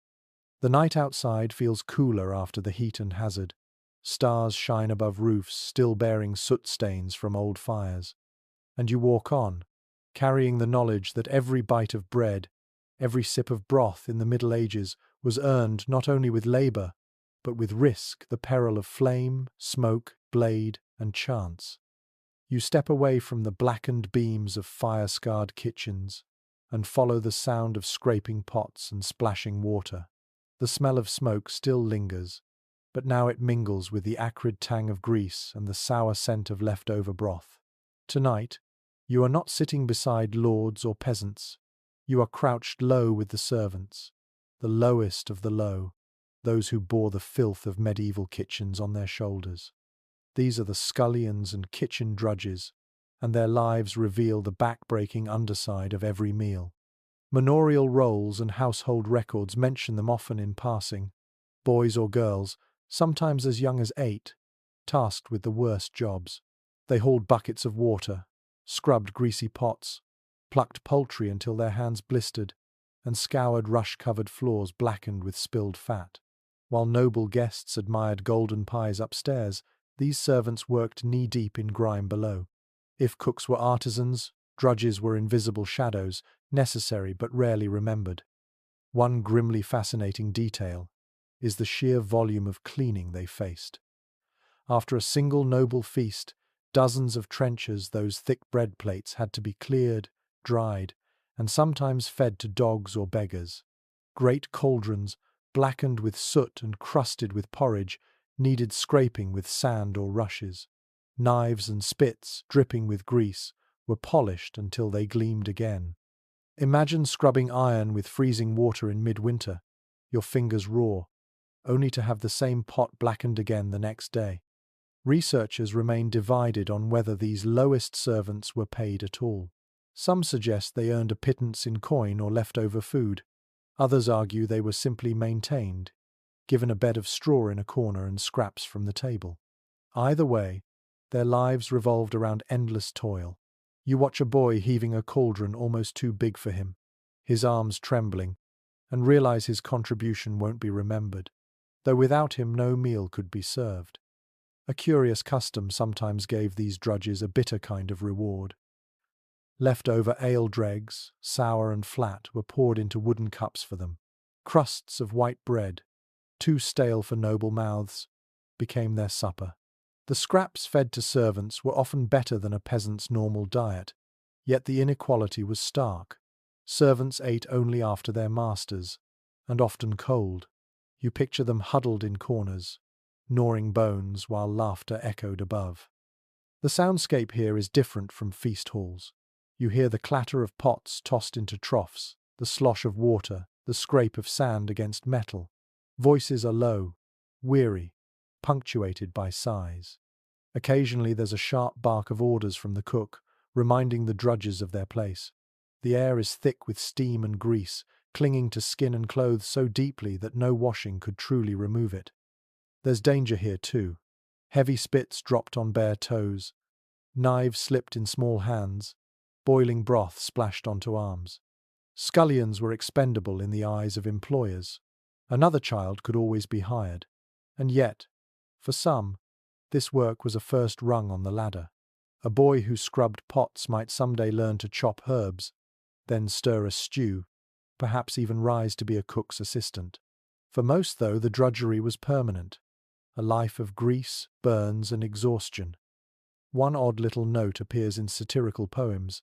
Speaker 1: The night outside feels cooler after the heat and hazard. Stars shine above roofs, still bearing soot stains from old fires. And you walk on, carrying the knowledge that every bite of bread, every sip of broth in the Middle Ages was earned not only with labor, but with risk, the peril of flame, smoke, blade, and chance. You step away from the blackened beams of fire-scarred kitchens and follow the sound of scraping pots and splashing water. The smell of smoke still lingers, but now it mingles with the acrid tang of grease and the sour scent of leftover broth. Tonight, you are not sitting beside lords or peasants. You are crouched low with the servants, the lowest of the low, those who bore the filth of medieval kitchens on their shoulders. These are the scullions and kitchen drudges, and their lives reveal the back-breaking underside of every meal. Manorial rolls and household records mention them often in passing. Boys or girls, sometimes as young as 8, tasked with the worst jobs. They hauled buckets of water, scrubbed greasy pots, plucked poultry until their hands blistered, and scoured rush-covered floors blackened with spilled fat. While noble guests admired golden pies upstairs, these servants worked knee-deep in grime below. If cooks were artisans, drudges were invisible shadows, necessary but rarely remembered. One grimly fascinating detail is the sheer volume of cleaning they faced. After a single noble feast, dozens of trenchers, those thick bread plates, had to be cleared, dried, and sometimes fed to dogs or beggars. Great cauldrons, blackened with soot and crusted with porridge, needed scraping with sand or rushes. Knives and spits, dripping with grease, were polished until they gleamed again. Imagine scrubbing iron with freezing water in midwinter, your fingers raw, only to have the same pot blackened again the next day. Researchers remain divided on whether these lowest servants were paid at all. Some suggest they earned a pittance in coin or leftover food. Others argue they were simply maintained, given a bed of straw in a corner and scraps from the table. Either way, their lives revolved around endless toil. You watch a boy heaving a cauldron almost too big for him, his arms trembling, and realize his contribution won't be remembered, though without him no meal could be served. A curious custom sometimes gave these drudges a bitter kind of reward. Leftover ale dregs, sour and flat, were poured into wooden cups for them. Crusts of white bread, too stale for noble mouths, became their supper. The scraps fed to servants were often better than a peasant's normal diet, yet the inequality was stark. Servants ate only after their masters, and often cold. You picture them huddled in corners, gnawing bones while laughter echoed above. The soundscape here is different from feast halls. You hear the clatter of pots tossed into troughs, the slosh of water, the scrape of sand against metal. Voices are low, weary, punctuated by sighs. Occasionally there's a sharp bark of orders from the cook, reminding the drudges of their place. The air is thick with steam and grease, clinging to skin and clothes so deeply that no washing could truly remove it. There's danger here too. Heavy spits dropped on bare toes, knives slipped in small hands, boiling broth splashed onto arms. Scullions were expendable in the eyes of employers. Another child could always be hired. And yet, for some, this work was a first rung on the ladder. A boy who scrubbed pots might someday learn to chop herbs, then stir a stew, perhaps even rise to be a cook's assistant. For most, though, the drudgery was permanent, a life of grease, burns, and exhaustion. One odd little note appears in satirical poems.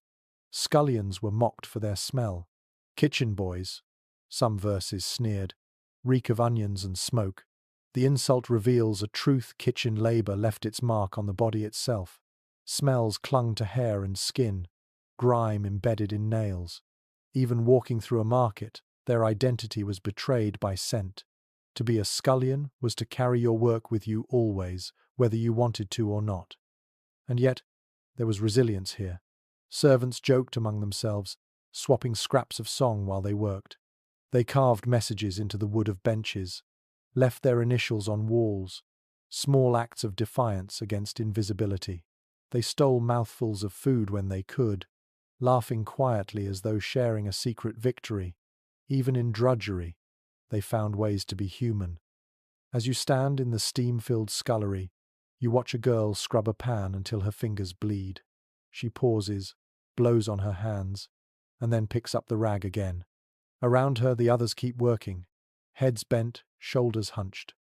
Speaker 1: Scullions were mocked for their smell. Kitchen boys, some verses sneered, reek of onions and smoke. The insult reveals a truth: kitchen labour left its mark on the body itself. Smells clung to hair and skin, grime embedded in nails. Even walking through a market, their identity was betrayed by scent. To be a scullion was to carry your work with you always, whether you wanted to or not. And yet, there was resilience here. Servants joked among themselves, swapping scraps of song while they worked. They carved messages into the wood of benches, left their initials on walls, small acts of defiance against invisibility. They stole mouthfuls of food when they could, laughing quietly as though sharing a secret victory. Even in drudgery, they found ways to be human. As you stand in the steam-filled scullery, you watch a girl scrub a pan until her fingers bleed. She pauses, blows on her hands, and then picks up the rag again. Around her, the others keep working, heads bent, shoulders hunched.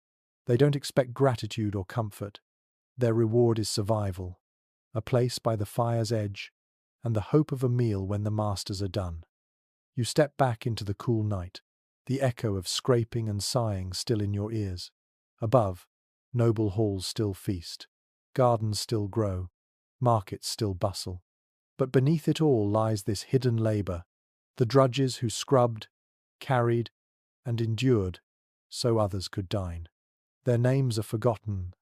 Speaker 1: They don't expect gratitude or comfort. Their reward is survival, a place by the fire's edge, and the hope of a meal when the masters are done. You step back into the cool night, the echo of scraping and sighing still in your ears. Above, noble halls still feast, gardens still grow, markets still bustle. But beneath it all lies this hidden labour, the drudges who scrubbed, carried, and endured so others could dine. Their names are forgotten,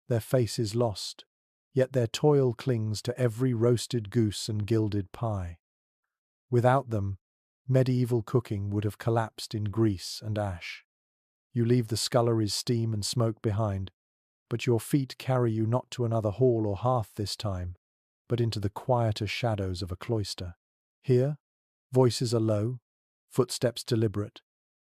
Speaker 1: their faces lost, yet their toil clings to every roasted goose and gilded pie. Without them, medieval cooking would have collapsed in grease and ash. You leave the scullery's steam and smoke behind, but your feet carry you not to another hall or hearth this time, but into the quieter shadows of a cloister. Here, voices are low, footsteps deliberate,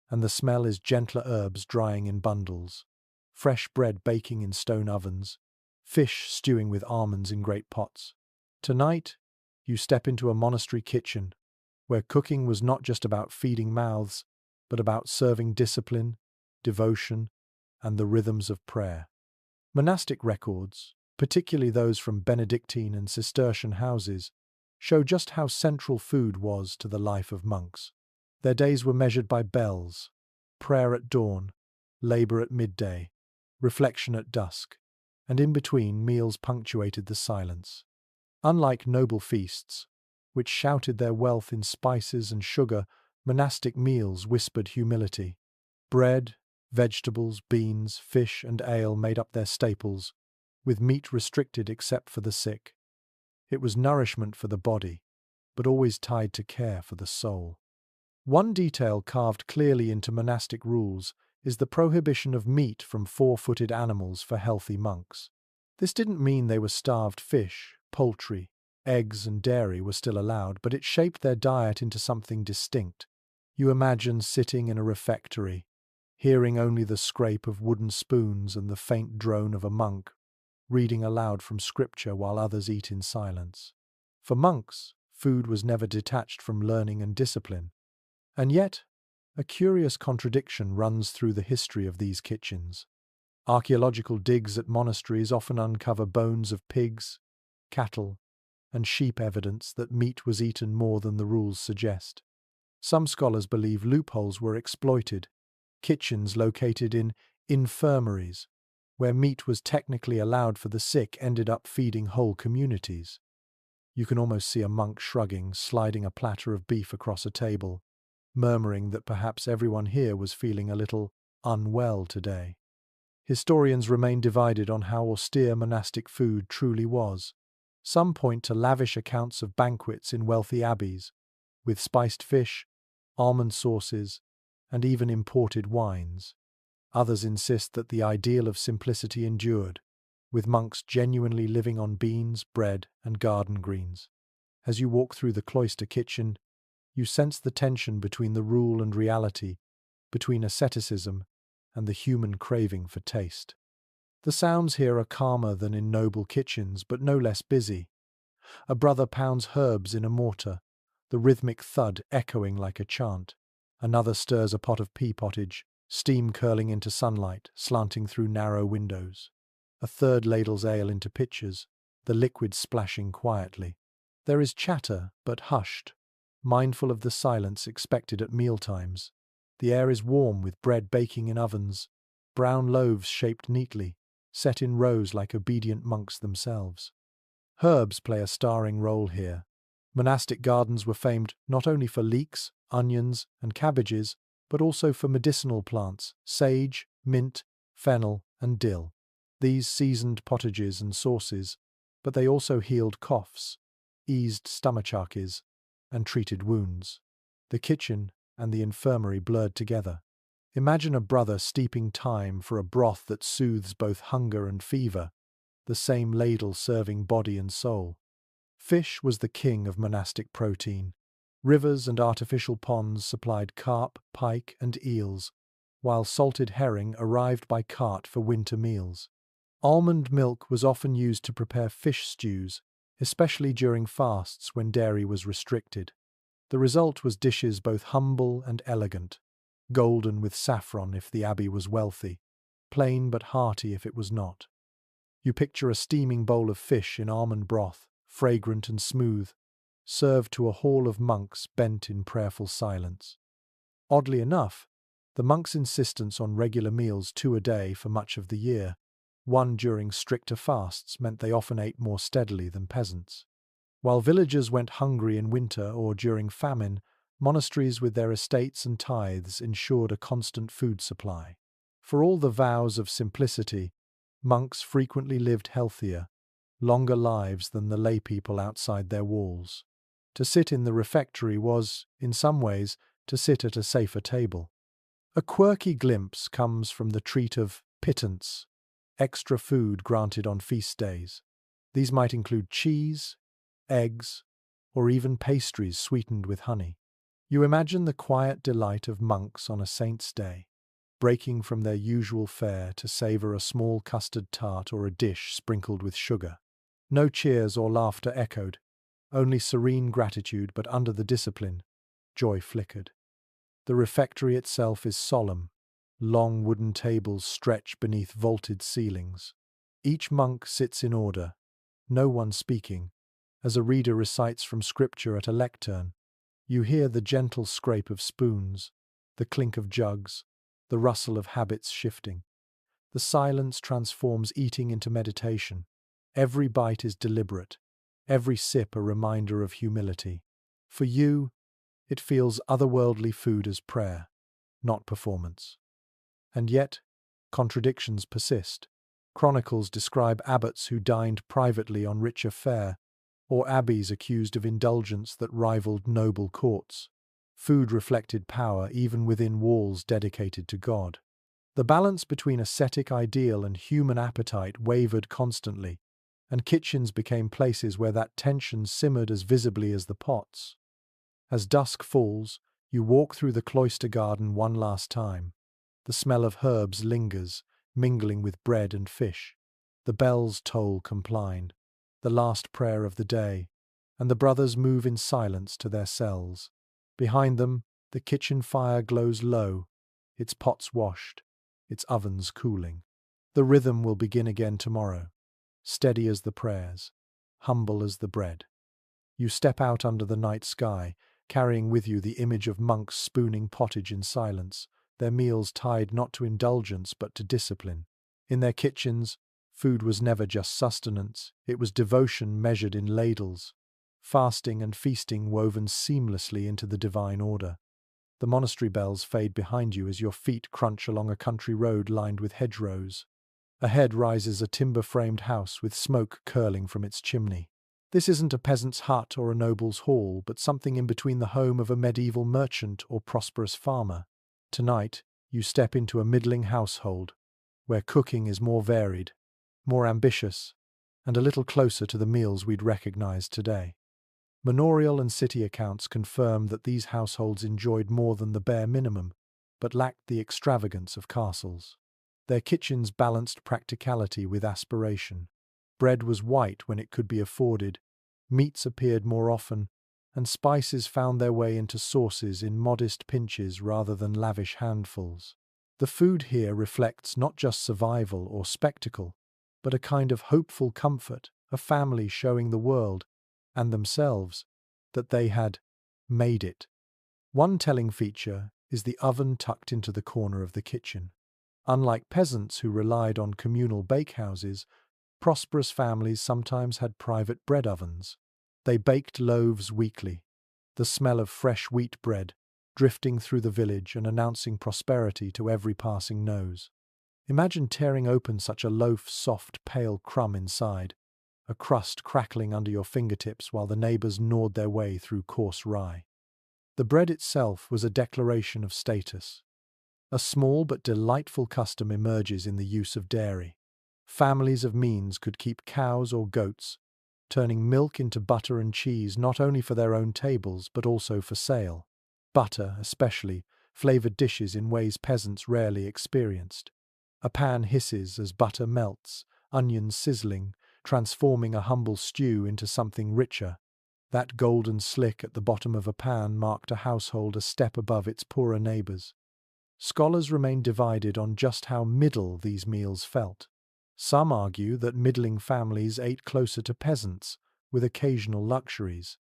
Speaker 1: and the smell is gentler herbs drying in bundles, fresh bread baking in stone ovens, fish stewing with almonds in great pots. Tonight, you step into a monastery kitchen, where cooking was not just about feeding mouths, but about serving discipline, devotion, and the rhythms of prayer. Monastic records, particularly those from Benedictine and Cistercian houses, show just how central food was to the life of monks. Their days were measured by bells, prayer at dawn, labour at midday, reflection at dusk, and in between meals punctuated the silence. Unlike noble feasts, which shouted their wealth in spices and sugar, monastic meals whispered humility. Bread, vegetables, beans, fish, and ale made up their staples, with meat restricted except for the sick. It was nourishment for the body, but always tied to care for the soul. One detail carved clearly into monastic rules is the prohibition of meat from four-footed animals for healthy monks. This didn't mean they were starved. Fish, poultry, eggs, and dairy were still allowed, but it shaped their diet into something distinct. You imagine sitting in a refectory, hearing only the scrape of wooden spoons and the faint drone of a monk reading aloud from scripture while others eat in silence. For monks, food was never detached from learning and discipline. And yet, a curious contradiction runs through the history of these kitchens. Archaeological digs at monasteries often uncover bones of pigs, cattle, and sheep, evidence that meat was eaten more than the rules suggest. Some scholars believe loopholes were exploited, kitchens located in infirmaries, where meat was technically allowed for the sick, ended up feeding whole communities. You can almost see a monk shrugging, sliding a platter of beef across a table, murmuring that perhaps everyone here was feeling a little unwell today. Historians remain divided on how austere monastic food truly was. Some point to lavish accounts of banquets in wealthy abbeys, with spiced fish, almond sauces, and even imported wines. Others insist that the ideal of simplicity endured, with monks genuinely living on beans, bread, and garden greens. As you walk through the cloister kitchen, you sense the tension between the rule and reality, between asceticism and the human craving for taste. The sounds here are calmer than in noble kitchens, but no less busy. A brother pounds herbs in a mortar, the rhythmic thud echoing like a chant. Another stirs a pot of pea pottage, steam curling into sunlight, slanting through narrow windows. A third ladles ale into pitchers, the liquid splashing quietly. There is chatter, but hushed, mindful of the silence expected at mealtimes. The air is warm with bread baking in ovens, brown loaves shaped neatly, set in rows like obedient monks themselves. Herbs play a starring role here. Monastic gardens were famed not only for leeks, onions, and cabbages, but also for medicinal plants, sage, mint, fennel, and dill. These seasoned potages and sauces, but they also healed coughs, eased stomachaches, and treated wounds. The kitchen and the infirmary blurred together. Imagine a brother steeping thyme for a broth that soothes both hunger and fever, the same ladle serving body and soul. Fish was the king of monastic protein. Rivers and artificial ponds supplied carp, pike, and eels, while salted herring arrived by cart for winter meals. Almond milk was often used to prepare fish stews, especially during fasts when dairy was restricted. The result was dishes both humble and elegant, golden with saffron if the abbey was wealthy, plain but hearty if it was not. You picture a steaming bowl of fish in almond broth, fragrant and smooth, served to a hall of monks bent in prayerful silence. Oddly enough, the monks' insistence on regular meals 2 a day for much of the year, one during stricter fasts, meant they often ate more steadily than peasants. While villagers went hungry in winter or during famine, monasteries with their estates and tithes ensured a constant food supply. For all the vows of simplicity, monks frequently lived healthier, longer lives than the lay people outside their walls. To sit in the refectory was, in some ways, to sit at a safer table. A quirky glimpse comes from the treat of pittance, extra food granted on feast days. These might include cheese, eggs, or even pastries sweetened with honey. You imagine the quiet delight of monks on a saint's day, breaking from their usual fare to savour a small custard tart or a dish sprinkled with sugar. No cheers or laughter echoed, only serene gratitude, but under the discipline, joy flickered. The refectory itself is solemn. Long wooden tables stretch beneath vaulted ceilings. Each monk sits in order, no one speaking. As a reader recites from scripture at a lectern, you hear the gentle scrape of spoons, the clink of jugs, the rustle of habits shifting. The silence transforms eating into meditation. Every bite is deliberate, every sip a reminder of humility. For you, it feels otherworldly food as prayer, not performance. And yet, contradictions persist. Chronicles describe abbots who dined privately on richer fare, or abbeys accused of indulgence that rivaled noble courts. Food reflected power even within walls dedicated to God. The balance between ascetic ideal and human appetite wavered constantly, and kitchens became places where that tension simmered as visibly as the pots. As dusk falls, you walk through the cloister garden one last time. The smell of herbs lingers, mingling with bread and fish. The bells toll compline, the last prayer of the day, and the brothers move in silence to their cells. Behind them, the kitchen fire glows low, its pots washed, its ovens cooling. The rhythm will begin again tomorrow, steady as the prayers, humble as the bread. You step out under the night sky, carrying with you the image of monks spooning pottage in silence, their meals tied not to indulgence but to discipline. In their kitchens, food was never just sustenance, it was devotion measured in ladles, fasting and feasting woven seamlessly into the divine order. The monastery bells fade behind you as your feet crunch along a country road lined with hedgerows. Ahead rises a timber-framed house with smoke curling from its chimney. This isn't a peasant's hut or a noble's hall, but something in between the home of a medieval merchant or prosperous farmer. Tonight, you step into a middling household, where cooking is more varied, more ambitious, and a little closer to the meals we'd recognize today. Manorial and city accounts confirm that these households enjoyed more than the bare minimum, but lacked the extravagance of castles. Their kitchens balanced practicality with aspiration. Bread was white when it could be afforded, meats appeared more often, and spices found their way into sauces in modest pinches rather than lavish handfuls. The food here reflects not just survival or spectacle, but a kind of hopeful comfort, a family showing the world, and themselves, that they had made it. One telling feature is the oven tucked into the corner of the kitchen. Unlike peasants who relied on communal bakehouses, prosperous families sometimes had private bread ovens. They baked loaves weekly, the smell of fresh wheat bread drifting through the village and announcing prosperity to every passing nose. Imagine tearing open such a loaf, soft, pale crumb inside, a crust crackling under your fingertips while the neighbors gnawed their way through coarse rye. The bread itself was a declaration of status. A small but delightful custom emerges in the use of dairy. Families of means could keep cows or goats, turning milk into butter and cheese not only for their own tables but also for sale. Butter, especially, flavored dishes in ways peasants rarely experienced. A pan hisses as butter melts, onions sizzling, transforming a humble stew into something richer. That golden slick at the bottom of a pan marked a household a step above its poorer neighbors. Scholars remain divided on just how middle these meals felt. Some argue that middling families ate closer to peasants, with occasional luxuries.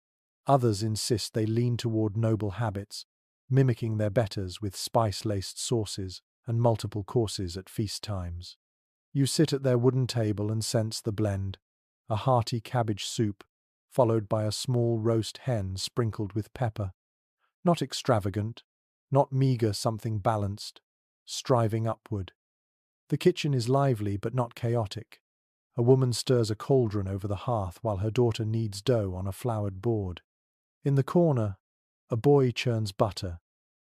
Speaker 1: Others insist they lean toward noble habits, mimicking their betters with spice-laced sauces and multiple courses at feast times. You sit at their wooden table and sense the blend, a hearty cabbage soup, followed by a small roast hen sprinkled with pepper. Not extravagant, not meager, something balanced, striving upward. The kitchen is lively but not chaotic. A woman stirs a cauldron over the hearth while her daughter kneads dough on a floured board. In the corner, a boy churns butter,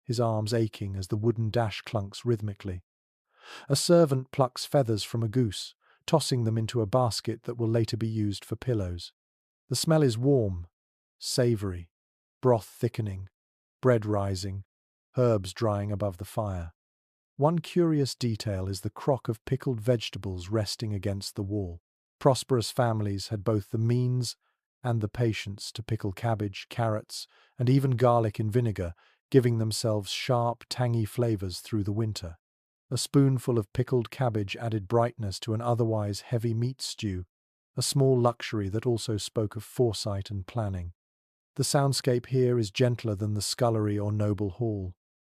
Speaker 1: his arms aching as the wooden dash clunks rhythmically. A servant plucks feathers from a goose, tossing them into a basket that will later be used for pillows. The smell is warm, savory, broth thickening, bread rising, herbs drying above the fire. One curious detail is the crock of pickled vegetables resting against the wall. Prosperous families had both the means and the patience to pickle cabbage, carrots, and even garlic in vinegar, giving themselves sharp, tangy flavors through the winter. A spoonful of pickled cabbage added brightness to an otherwise heavy meat stew, a small luxury that also spoke of foresight and planning. The soundscape here is gentler than the scullery or noble hall.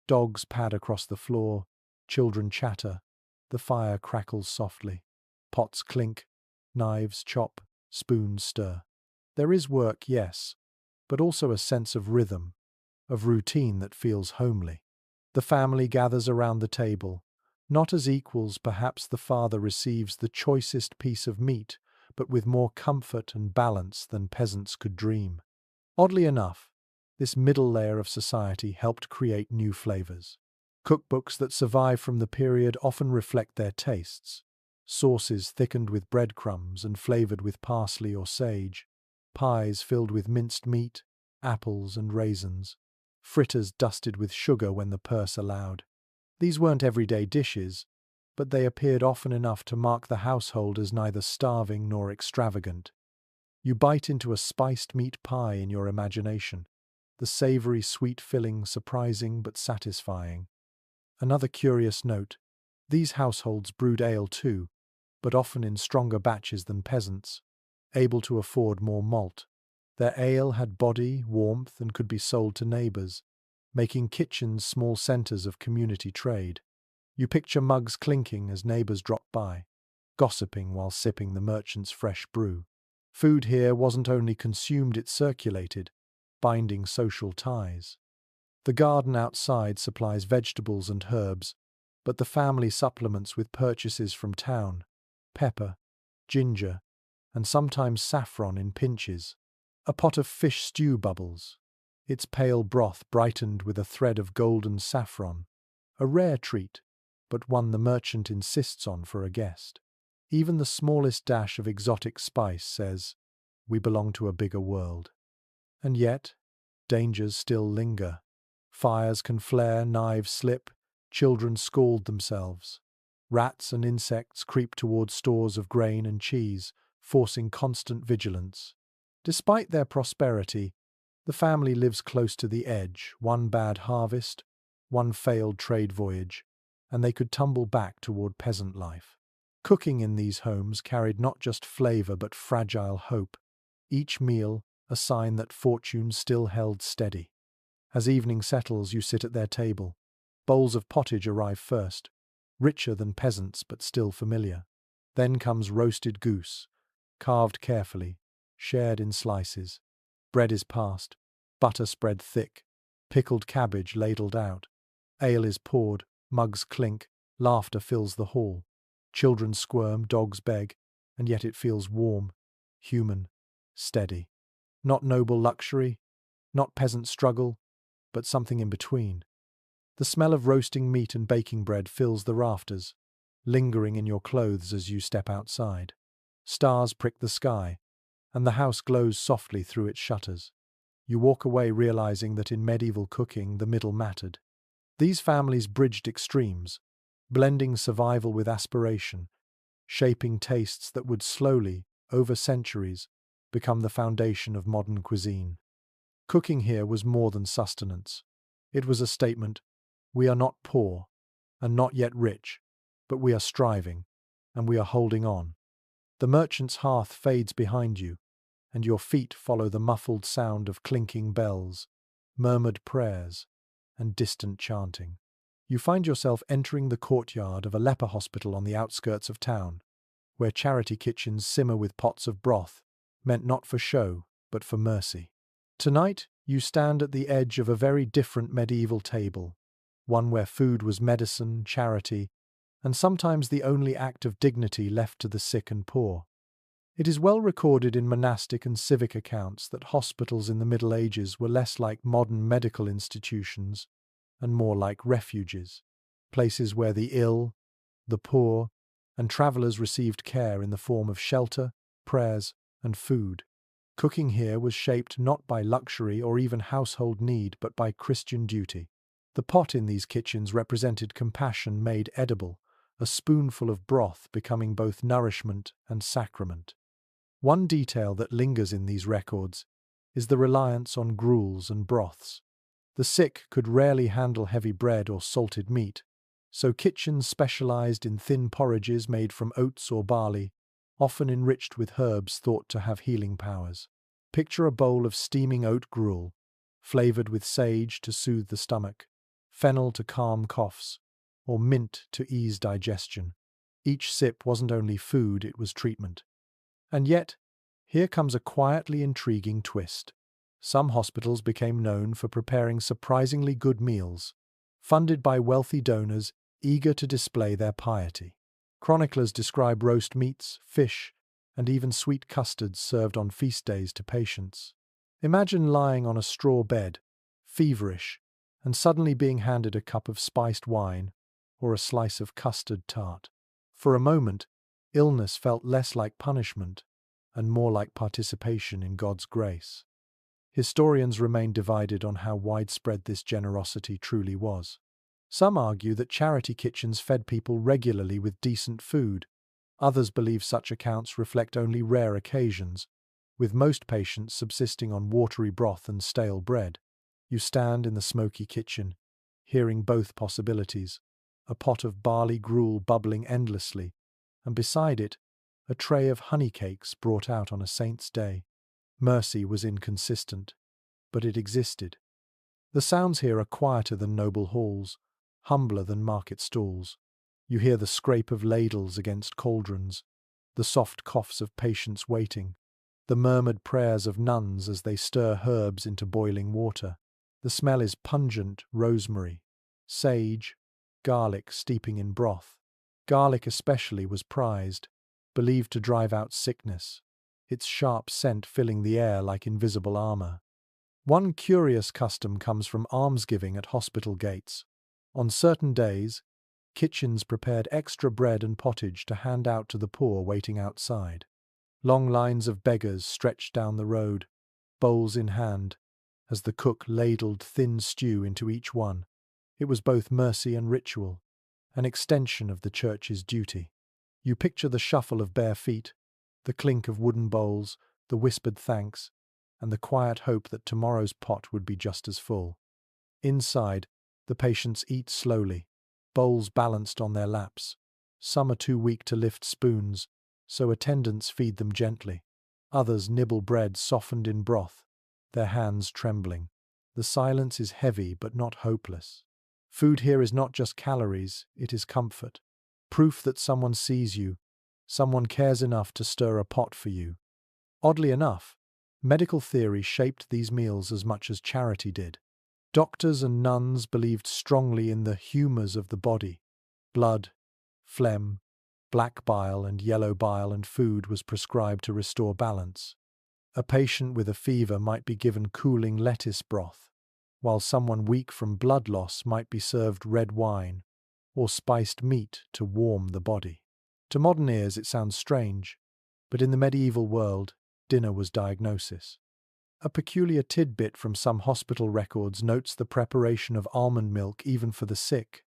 Speaker 1: Dogs pad across the floor, children chatter, the fire crackles softly. Pots clink, knives chop, spoons stir. There is work, yes, but also a sense of rhythm, of routine that feels homely. The family gathers around the table. Not as equals, perhaps the father receives the choicest piece of meat, but with more comfort and balance than peasants could dream. Oddly enough, this middle layer of society helped create new flavors. Cookbooks that survive from the period often reflect their tastes. Sauces thickened with breadcrumbs and flavored with parsley or sage. Pies filled with minced meat, apples and raisins. Fritters dusted with sugar when the purse allowed. These weren't everyday dishes, but they appeared often enough to mark the household as neither starving nor extravagant. You bite into a spiced meat pie in your imagination, the savory sweet filling surprising but satisfying. Another curious note, these households brewed ale too, but often in stronger batches than peasants, able to afford more malt. Their ale had body, warmth, and could be sold to neighbors, making kitchens small centers of community trade. You picture mugs clinking as neighbors drop by, gossiping while sipping the merchant's fresh brew. Food here wasn't only consumed, it circulated, binding social ties. The garden outside supplies vegetables and herbs, but the family supplements with purchases from town: pepper, ginger, and sometimes saffron in pinches. A pot of fish stew bubbles, its pale broth brightened with a thread of golden saffron. A rare treat, but one the merchant insists on for a guest. Even the smallest dash of exotic spice says, "We belong to a bigger world." And yet, dangers still linger. Fires can flare, knives slip, children scald themselves. Rats and insects creep towards stores of grain and cheese, forcing constant vigilance. Despite their prosperity, the family lives close to the edge, one bad harvest, one failed trade voyage, and they could tumble back toward peasant life. Cooking in these homes carried not just flavor but fragile hope, each meal a sign that fortune still held steady. As evening settles, you sit at their table. Bowls of pottage arrive first, richer than peasants but still familiar. Then comes roasted goose, carved carefully, shared in slices. Bread is passed, butter spread thick, pickled cabbage ladled out. Ale is poured, mugs clink, laughter fills the hall. Children squirm, dogs beg, and yet it feels warm, human, steady. Not noble luxury, not peasant struggle, but something in between. The smell of roasting meat and baking bread fills the rafters, lingering in your clothes as you step outside. Stars prick the sky, and the house glows softly through its shutters. You walk away realizing that in medieval cooking the middle mattered. These families bridged extremes, blending survival with aspiration, shaping tastes that would slowly, over centuries, become the foundation of modern cuisine. Cooking here was more than sustenance. It was a statement: we are not poor, and not yet rich, but we are striving, and we are holding on. The merchant's hearth fades behind you, and your feet follow the muffled sound of clinking bells, murmured prayers, and distant chanting. You find yourself entering the courtyard of a leper hospital on the outskirts of town, where charity kitchens simmer with pots of broth, meant not for show, but for mercy. Tonight, you stand at the edge of a very different medieval table, one where food was medicine, charity, and sometimes the only act of dignity left to the sick and poor. It is well recorded in monastic and civic accounts that hospitals in the Middle Ages were less like modern medical institutions and more like refuges, places where the ill, the poor, and travellers received care in the form of shelter, prayers, and food. Cooking here was shaped not by luxury or even household need, but by Christian duty. The pot in these kitchens represented compassion made edible, a spoonful of broth becoming both nourishment and sacrament. One detail that lingers in these records is the reliance on gruels and broths. The sick could rarely handle heavy bread or salted meat, so kitchens specialized in thin porridges made from oats or barley, often enriched with herbs thought to have healing powers. Picture a bowl of steaming oat gruel, flavored with sage to soothe the stomach, fennel to calm coughs, or mint to ease digestion. Each sip wasn't only food, it was treatment. And yet, here comes a quietly intriguing twist. Some hospitals became known for preparing surprisingly good meals, funded by wealthy donors eager to display their piety. Chroniclers describe roast meats, fish, and even sweet custards served on feast days to patients. Imagine lying on a straw bed, feverish, and suddenly being handed a cup of spiced wine or a slice of custard tart. For a moment, illness felt less like punishment and more like participation in God's grace. Historians remain divided on how widespread this generosity truly was. Some argue that charity kitchens fed people regularly with decent food. Others believe such accounts reflect only rare occasions, with most patients subsisting on watery broth and stale bread. You stand in the smoky kitchen, hearing both possibilities: a pot of barley gruel bubbling endlessly, and beside it, a tray of honey cakes brought out on a saint's day. Mercy was inconsistent, but it existed. The sounds here are quieter than noble halls, humbler than market stalls. You hear the scrape of ladles against cauldrons, the soft coughs of patients waiting, the murmured prayers of nuns as they stir herbs into boiling water. The smell is pungent rosemary, sage, garlic steeping in broth. Garlic especially was prized, believed to drive out sickness. its sharp scent filling the air like invisible armor. One curious custom comes from almsgiving at hospital gates. On certain days, kitchens prepared extra bread and pottage to hand out to the poor waiting outside. Long lines of beggars stretched down the road, bowls in hand, as the cook ladled thin stew into each one. It was both mercy and ritual, an extension of the church's duty. You picture the shuffle of bare feet, the clink of wooden bowls, the whispered thanks, and the quiet hope that tomorrow's pot would be just as full. Inside, the patients eat slowly, bowls balanced on their laps. Some are too weak to lift spoons, so attendants feed them gently. Others nibble bread softened in broth, their hands trembling. The silence is heavy but not hopeless. Food here is not just calories, it is comfort. Proof that someone sees you, someone cares enough to stir a pot for you. Oddly enough, medical theory shaped these meals as much as charity did. Doctors and nuns believed strongly in the humours of the body. Blood, phlegm, black bile and yellow bile, and food was prescribed to restore balance. A patient with a fever might be given cooling lettuce broth, while someone weak from blood loss might be served red wine or spiced meat to warm the body. To modern ears it sounds strange, but in the medieval world, dinner was diagnosis. A peculiar tidbit from some hospital records notes the preparation of almond milk even for the sick.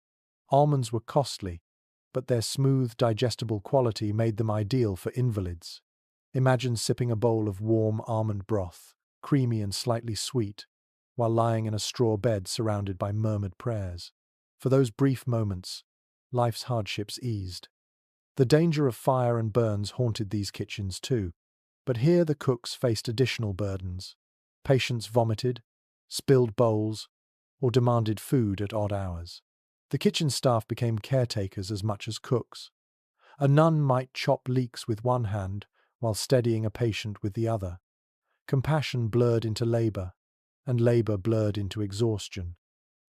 Speaker 1: Almonds were costly, but their smooth, digestible quality made them ideal for invalids. Imagine sipping a bowl of warm almond broth, creamy and slightly sweet, while lying in a straw bed surrounded by murmured prayers. For those brief moments, life's hardships eased. The danger of fire and burns haunted these kitchens too, but here the cooks faced additional burdens. Patients vomited, spilled bowls, or demanded food at odd hours. The kitchen staff became caretakers as much as cooks. A nun might chop leeks with one hand while steadying a patient with the other. Compassion blurred into labour, and labour blurred into exhaustion.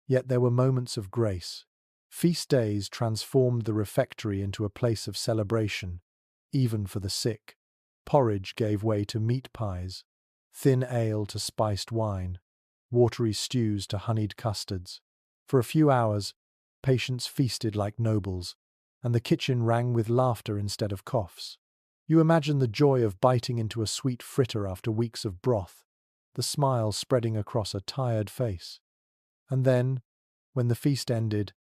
Speaker 1: Yet there were moments of grace. Feast days transformed the refectory into a place of celebration, even for the sick. Porridge gave way to meat pies, thin ale to spiced wine, watery stews to honeyed custards. For a few hours, patients feasted like nobles, and the kitchen rang with laughter instead of coughs. You imagine the joy of biting into a sweet fritter after weeks of broth, the smile spreading across a tired face. And then, when the feast ended,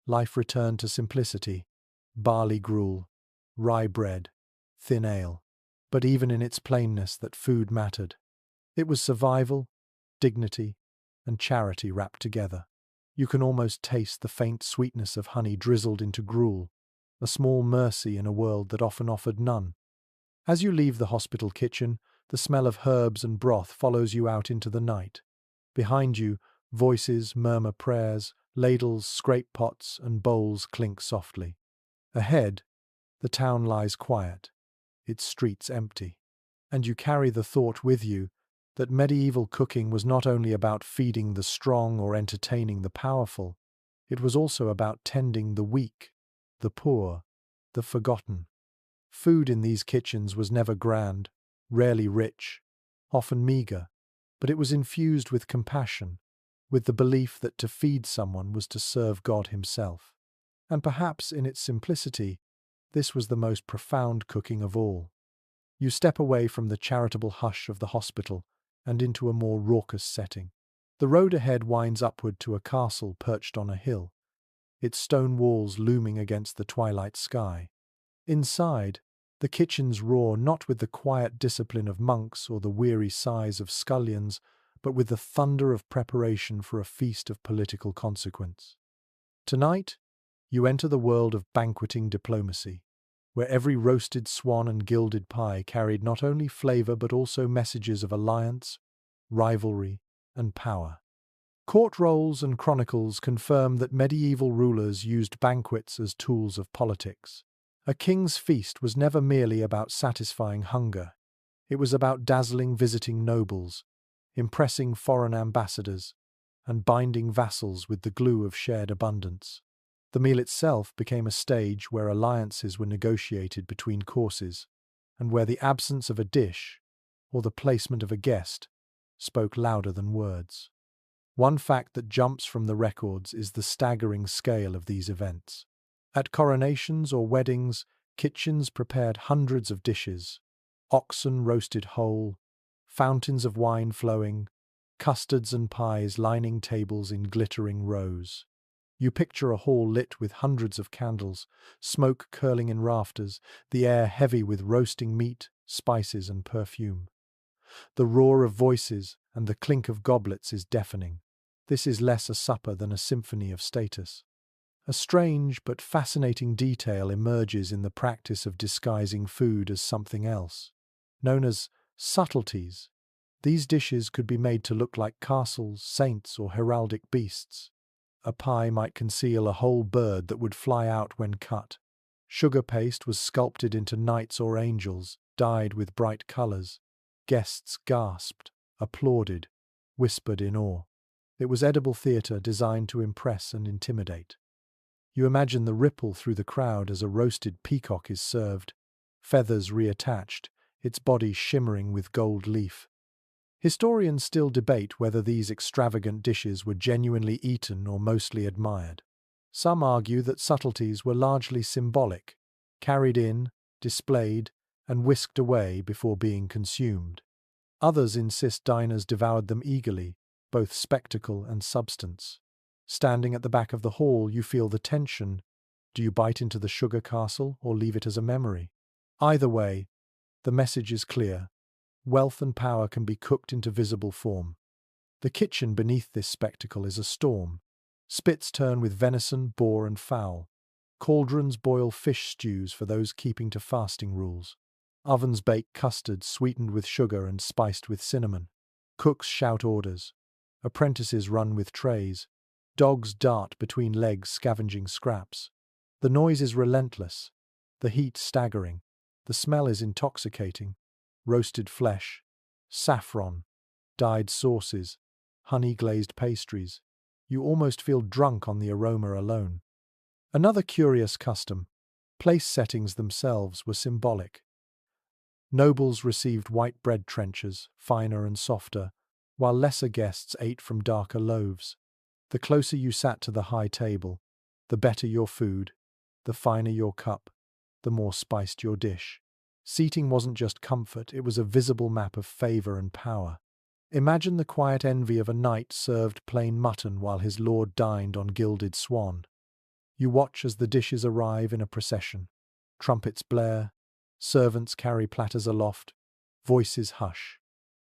Speaker 1: life returned to simplicity: barley gruel, rye bread, thin ale. But even in its plainness, that food mattered. It was survival, dignity, and charity wrapped together. You can almost taste the faint sweetness of honey drizzled into gruel, a small mercy in a world that often offered none. As you leave the hospital kitchen, the smell of herbs and broth follows you out into the night. Behind you, voices murmur prayers, ladles scrape pots, and bowls clink softly. Ahead, the town lies quiet, its streets empty. And you carry the thought with you that medieval cooking was not only about feeding the strong or entertaining the powerful, it was also about tending the weak, the poor, the forgotten. Food in these kitchens was never grand, rarely rich, often meager, but it was infused with compassion, with the belief that to feed someone was to serve God Himself. And perhaps in its simplicity, this was the most profound cooking of all. You step away from the charitable hush of the hospital and into a more raucous setting. The road ahead winds upward to a castle perched on a hill, its stone walls looming against the twilight sky. Inside, the kitchens roar not with the quiet discipline of monks or the weary sighs of scullions, but with the thunder of preparation for a feast of political consequence. Tonight, you enter the world of banqueting diplomacy, where every roasted swan and gilded pie carried not only flavour but also messages of alliance, rivalry, and power. Court rolls and chronicles confirm that medieval rulers used banquets as tools of politics. A king's feast was never merely about satisfying hunger. It was about dazzling visiting nobles, impressing foreign ambassadors, and binding vassals with the glue of shared abundance. The meal itself became a stage where alliances were negotiated between courses, and where the absence of a dish or the placement of a guest spoke louder than words. One fact that jumps from the records is the staggering scale of these events. At coronations or weddings, kitchens prepared hundreds of dishes, oxen roasted whole, fountains of wine flowing, custards and pies lining tables in glittering rows. You picture a hall lit with hundreds of candles, smoke curling in rafters, the air heavy with roasting meat, spices and perfume. The roar of voices and the clink of goblets is deafening. This is less a supper than a symphony of status. A strange but fascinating detail emerges in the practice of disguising food as something else. Known as subtleties, these dishes could be made to look like castles, saints, or heraldic beasts. A pie might conceal a whole bird that would fly out when cut. Sugar paste was sculpted into knights or angels, dyed with bright colors. Guests gasped, applauded, whispered in awe. It was edible theater designed to impress and intimidate. You imagine the ripple through the crowd as a roasted peacock is served, feathers reattached, its body shimmering with gold leaf. Historians still debate whether these extravagant dishes were genuinely eaten or mostly admired. Some argue that subtleties were largely symbolic, carried in, displayed, and whisked away before being consumed. Others insist diners devoured them eagerly, both spectacle and substance. Standing at the back of the hall, you feel the tension. Do you bite into the sugar castle or leave it as a memory? Either way, the message is clear. Wealth and power can be cooked into visible form. The kitchen beneath this spectacle is a storm. Spits turn with venison, boar, and fowl. Cauldrons boil fish stews for those keeping to fasting rules. Ovens bake custards sweetened with sugar and spiced with cinnamon. Cooks shout orders. Apprentices run with trays. Dogs dart between legs scavenging scraps. The noise is relentless. The heat staggering. The smell is intoxicating. Roasted flesh, saffron, dyed sauces, honey-glazed pastries. You almost feel drunk on the aroma alone. Another curious custom. Place settings themselves were symbolic. Nobles received white bread trenchers, finer and softer, while lesser guests ate from darker loaves. The closer you sat to the high table, the better your food, the finer your cup, the more spiced your dish. Seating wasn't just comfort, it was a visible map of favor and power. Imagine the quiet envy of a knight served plain mutton while his lord dined on gilded swan. You watch as the dishes arrive in a procession. Trumpets blare, servants carry platters aloft, voices hush.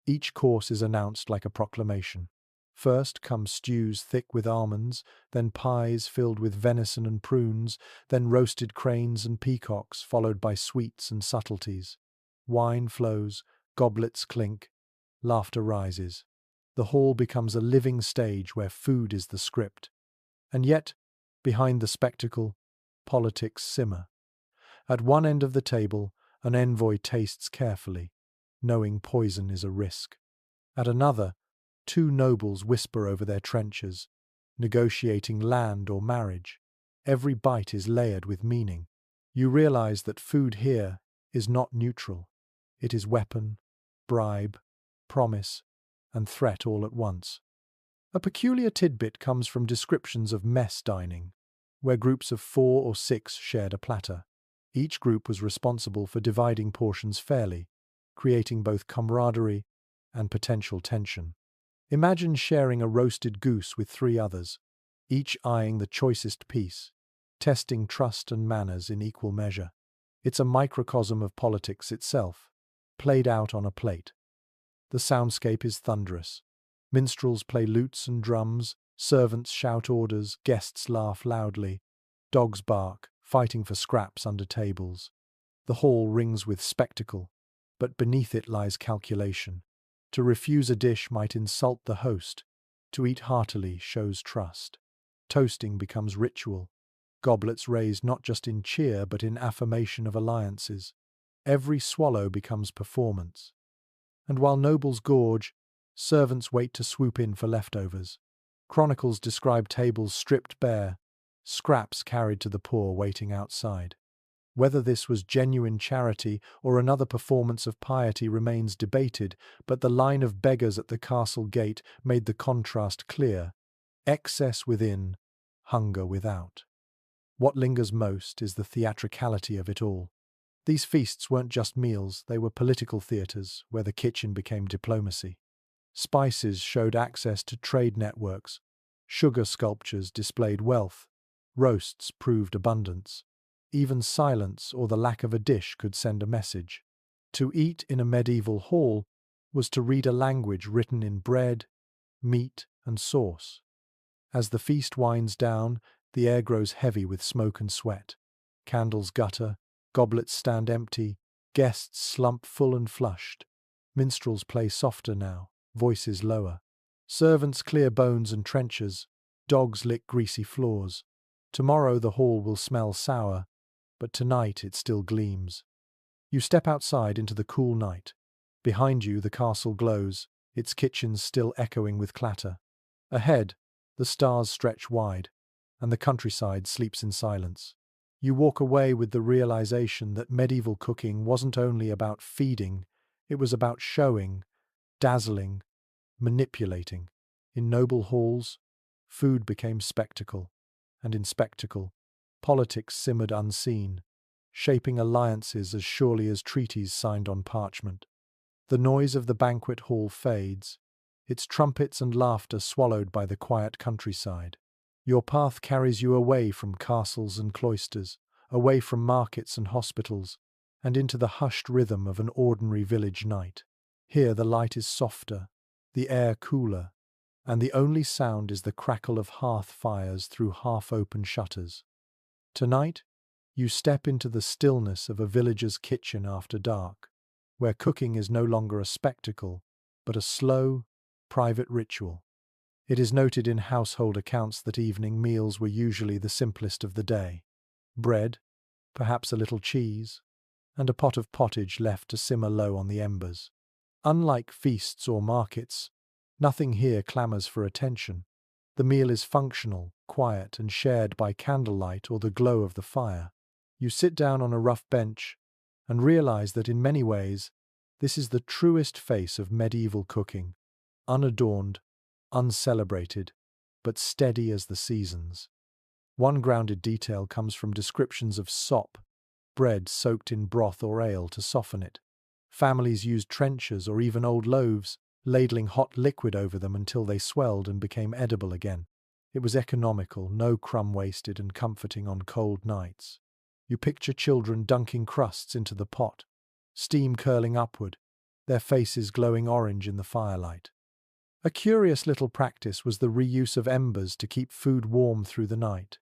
Speaker 1: Each course is announced like a proclamation. First come stews thick with almonds, then pies filled with venison and prunes, then roasted cranes and peacocks, followed by sweets and subtleties. Wine flows, goblets clink, laughter rises. The hall becomes a living stage where food is the script. And yet, behind the spectacle, politics simmer. At one end of the table, an envoy tastes carefully, knowing poison is a risk. At another, two nobles whisper over their trenchers, negotiating land or marriage. Every bite is layered with meaning. You realize that food here is not neutral. It is weapon, bribe, promise, and threat all at once. A peculiar tidbit comes from descriptions of mess dining, where groups of 4 or 6 shared a platter. Each group was responsible for dividing portions fairly, creating both camaraderie and potential tension. Imagine sharing a roasted goose with 3 others, each eyeing the choicest piece, testing trust and manners in equal measure. It's a microcosm of politics itself, played out on a plate. The soundscape is thunderous. Minstrels play lutes and drums, servants shout orders, guests laugh loudly, dogs bark, fighting for scraps under tables. The hall rings with spectacle, but beneath it lies calculation. To refuse a dish might insult the host. To eat heartily shows trust. Toasting becomes ritual. Goblets raised not just in cheer but in affirmation of alliances. Every swallow becomes performance. And while nobles gorge, servants wait to swoop in for leftovers. Chronicles describe tables stripped bare, scraps carried to the poor waiting outside. Whether this was genuine charity or another performance of piety remains debated, but the line of beggars at the castle gate made the contrast clear: excess within, hunger without. What lingers most is the theatricality of it all. These feasts weren't just meals, they were political theatres where the kitchen became diplomacy. Spices showed access to trade networks, sugar sculptures displayed wealth, roasts proved abundance. Even silence or the lack of a dish could send a message. To eat in a medieval hall was to read a language written in bread, meat, and sauce. As the feast winds down, the air grows heavy with smoke and sweat. Candles gutter, goblets stand empty, guests slump full and flushed. Minstrels play softer now, voices lower. Servants clear bones and trenchers, dogs lick greasy floors. Tomorrow the hall will smell sour, but tonight it still gleams. You step outside into the cool night. Behind you the castle glows, its kitchens still echoing with clatter. Ahead, the stars stretch wide, and the countryside sleeps in silence. You walk away with the realization that medieval cooking wasn't only about feeding, it was about showing, dazzling, manipulating. In noble halls, food became spectacle, and in spectacle, politics simmered unseen, shaping alliances as surely as treaties signed on parchment. The noise of the banquet hall fades, its trumpets and laughter swallowed by the quiet countryside. Your path carries you away from castles and cloisters, away from markets and hospitals, and into the hushed rhythm of an ordinary village night. Here the light is softer, the air cooler, and the only sound is the crackle of hearth fires through half-open shutters. Tonight, you step into the stillness of a villager's kitchen after dark, where cooking is no longer a spectacle, but a slow, private ritual. It is noted in household accounts that evening meals were usually the simplest of the day. Bread, perhaps a little cheese, and a pot of pottage left to simmer low on the embers. Unlike feasts or markets, nothing here clamours for attention. The meal is functional, quiet, and shared by candlelight or the glow of the fire. You sit down on a rough bench and realize that in many ways, this is the truest face of medieval cooking, unadorned, uncelebrated, but steady as the seasons. One grounded detail comes from descriptions of sop, bread soaked in broth or ale to soften it. Families used trenchers or even old loaves, ladling hot liquid over them until they swelled and became edible again. It was economical, no crumb wasted, and comforting on cold nights. You picture children dunking crusts into the pot, steam curling upward, their faces glowing orange in the firelight. A curious little practice was the reuse of embers to keep food warm through the night.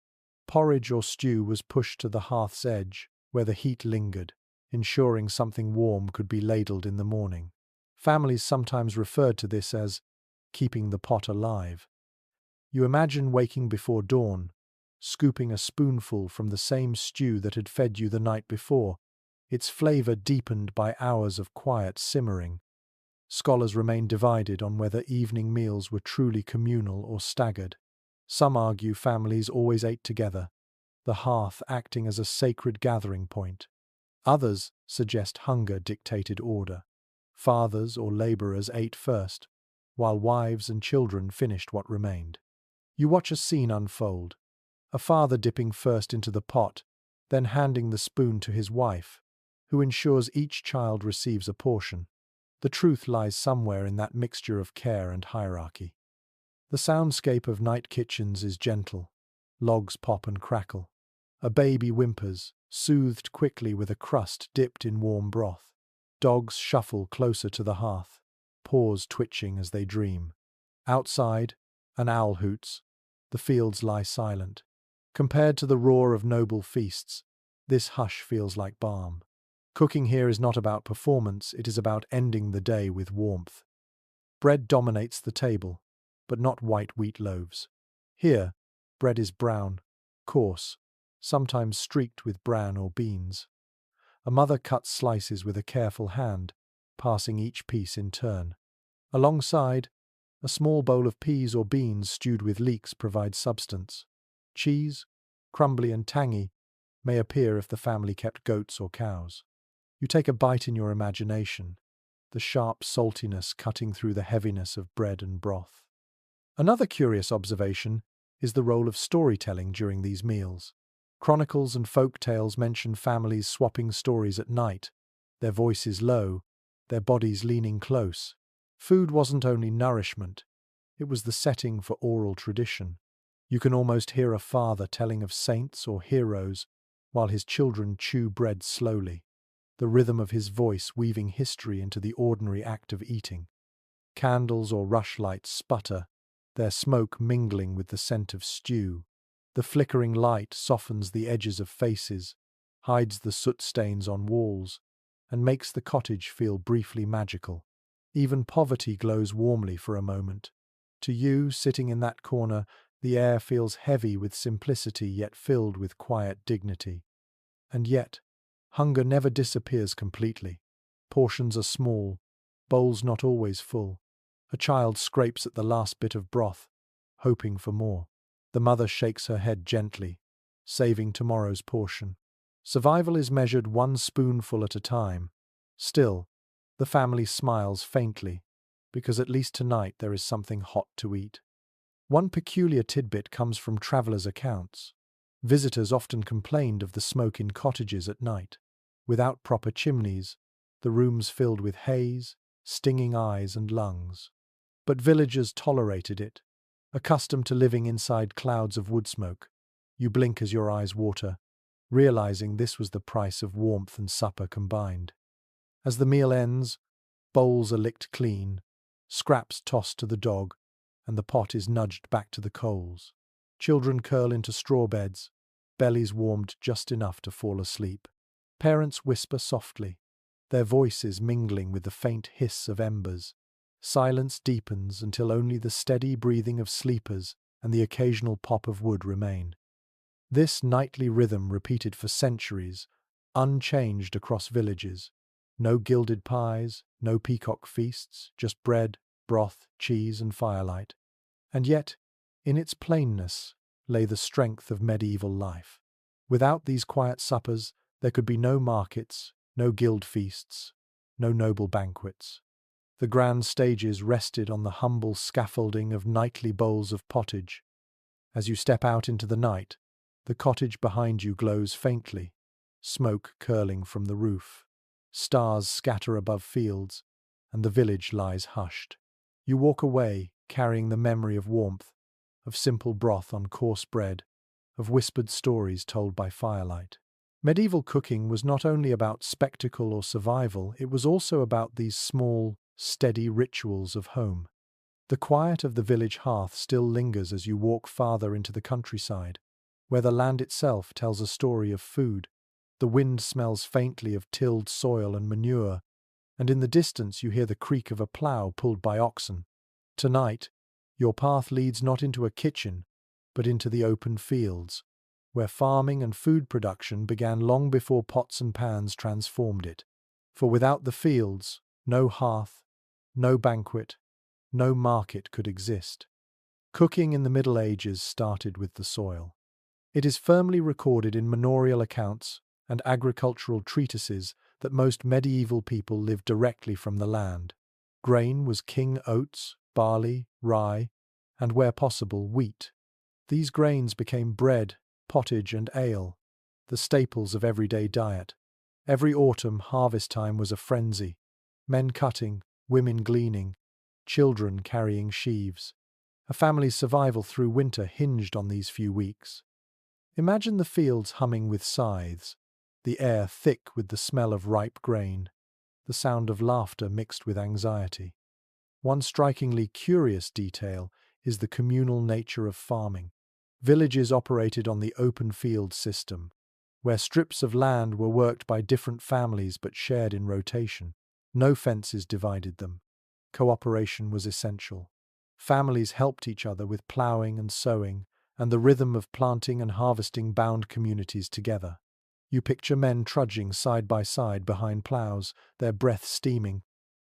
Speaker 1: Porridge or stew was pushed to the hearth's edge, where the heat lingered, ensuring something warm could be ladled in the morning. Families sometimes referred to this as keeping the pot alive. You imagine waking before dawn, scooping a spoonful from the same stew that had fed you the night before, its flavor deepened by hours of quiet simmering. Scholars remain divided on whether evening meals were truly communal or staggered. Some argue families always ate together, the hearth acting as a sacred gathering point. Others suggest hunger dictated order. Fathers or laborers ate first, while wives and children finished what remained. You watch a scene unfold, a father dipping first into the pot, then handing the spoon to his wife, who ensures each child receives a portion. The truth lies somewhere in that mixture of care and hierarchy. The soundscape of night kitchens is gentle. Logs pop and crackle. A baby whimpers, soothed quickly with a crust dipped in warm broth. Dogs shuffle closer to the hearth, paws twitching as they dream. Outside, an owl hoots. The fields lie silent. Compared to the roar of noble feasts, this hush feels like balm. Cooking here is not about performance, it is about ending the day with warmth. Bread dominates the table, but not white wheat loaves. Here, bread is brown, coarse, sometimes streaked with bran or beans. A mother cuts slices with a careful hand, passing each piece in turn. Alongside, a small bowl of peas or beans stewed with leeks provides substance. Cheese, crumbly and tangy, may appear if the family kept goats or cows. You take a bite in your imagination, the sharp saltiness cutting through the heaviness of bread and broth. Another curious observation is the role of storytelling during these meals. Chronicles and folk tales mention families swapping stories at night, their voices low, their bodies leaning close. Food wasn't only nourishment, it was the setting for oral tradition. You can almost hear a father telling of saints or heroes while his children chew bread slowly, the rhythm of his voice weaving history into the ordinary act of eating. Candles or rushlights sputter, their smoke mingling with the scent of stew. The flickering light softens the edges of faces, hides the soot stains on walls, and makes the cottage feel briefly magical. Even poverty glows warmly for a moment. To you, sitting in that corner, the air feels heavy with simplicity yet filled with quiet dignity. And yet, hunger never disappears completely. Portions are small, bowls not always full. A child scrapes at the last bit of broth, hoping for more. The mother shakes her head gently, saving tomorrow's portion. Survival is measured one spoonful at a time. Still, the family smiles faintly, because at least tonight there is something hot to eat. One peculiar tidbit comes from travelers' accounts. Visitors often complained of the smoke in cottages at night. Without proper chimneys, the rooms filled with haze, stinging eyes and lungs. But villagers tolerated it, accustomed to living inside clouds of wood smoke. You blink as your eyes water, realizing this was the price of warmth and supper combined. As the meal ends, bowls are licked clean, scraps tossed to the dog, and the pot is nudged back to the coals. Children curl into straw beds, bellies warmed just enough to fall asleep. Parents whisper softly, their voices mingling with the faint hiss of embers. Silence deepens until only the steady breathing of sleepers and the occasional pop of wood remain. This nightly rhythm repeated for centuries, unchanged across villages. No gilded pies, no peacock feasts, just bread, broth, cheese, and firelight. And yet, in its plainness, lay the strength of medieval life. Without these quiet suppers, there could be no markets, no guild feasts, no noble banquets. The grand stages rested on the humble scaffolding of nightly bowls of pottage. As you step out into the night, the cottage behind you glows faintly, smoke curling from the roof. Stars scatter above fields, and the village lies hushed. You walk away, carrying the memory of warmth, of simple broth on coarse bread, of whispered stories told by firelight. Medieval cooking was not only about spectacle or survival, it was also about these small, steady rituals of home. The quiet of the village hearth still lingers as you walk farther into the countryside, where the land itself tells a story of food. The wind smells faintly of tilled soil and manure, and in the distance you hear the creak of a plough pulled by oxen. Tonight, your path leads not into a kitchen, but into the open fields, where farming and food production began long before pots and pans transformed it. For without the fields, no hearth, no banquet, no market could exist. Cooking in the Middle Ages started with the soil. It is firmly recorded in manorial accounts and agricultural treatises that most medieval people lived directly from the land. Grain was king oats, barley, rye, and where possible, wheat. These grains became bread, pottage, and ale, the staples of everyday diet. Every autumn, harvest time was a frenzy. Men cutting, women gleaning, children carrying sheaves. A family's survival through winter hinged on these few weeks. Imagine the fields humming with scythes, the air thick with the smell of ripe grain, the sound of laughter mixed with anxiety. One strikingly curious detail is the communal nature of farming. Villages operated on the open field system, where strips of land were worked by different families but shared in rotation. No fences divided them. Cooperation was essential. Families helped each other with ploughing and sowing, and the rhythm of planting and harvesting bound communities together. You picture men trudging side by side behind ploughs, their breath steaming,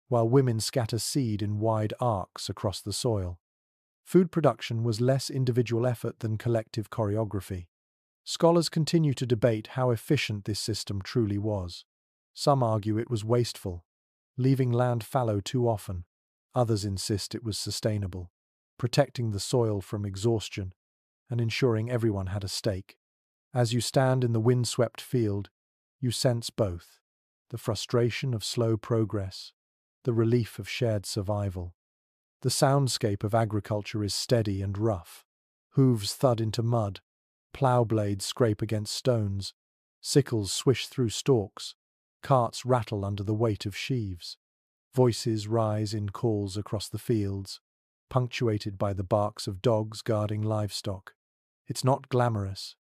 Speaker 1: while women scatter seed in wide arcs across the soil. Food production was less individual effort than collective choreography. Scholars continue to debate how efficient this system truly was. Some argue it was wasteful, leaving land fallow too often. Others insist it was sustainable, protecting the soil from exhaustion and ensuring everyone had a stake. As you stand in the windswept field, you sense both: the frustration of slow progress, the relief of shared survival. The soundscape of agriculture is steady and rough. Hooves thud into mud, plough blades scrape against stones, sickles swish through stalks, carts rattle under the weight of sheaves. Voices rise in calls across the fields, punctuated by the barks of dogs guarding livestock. It's not glamorous,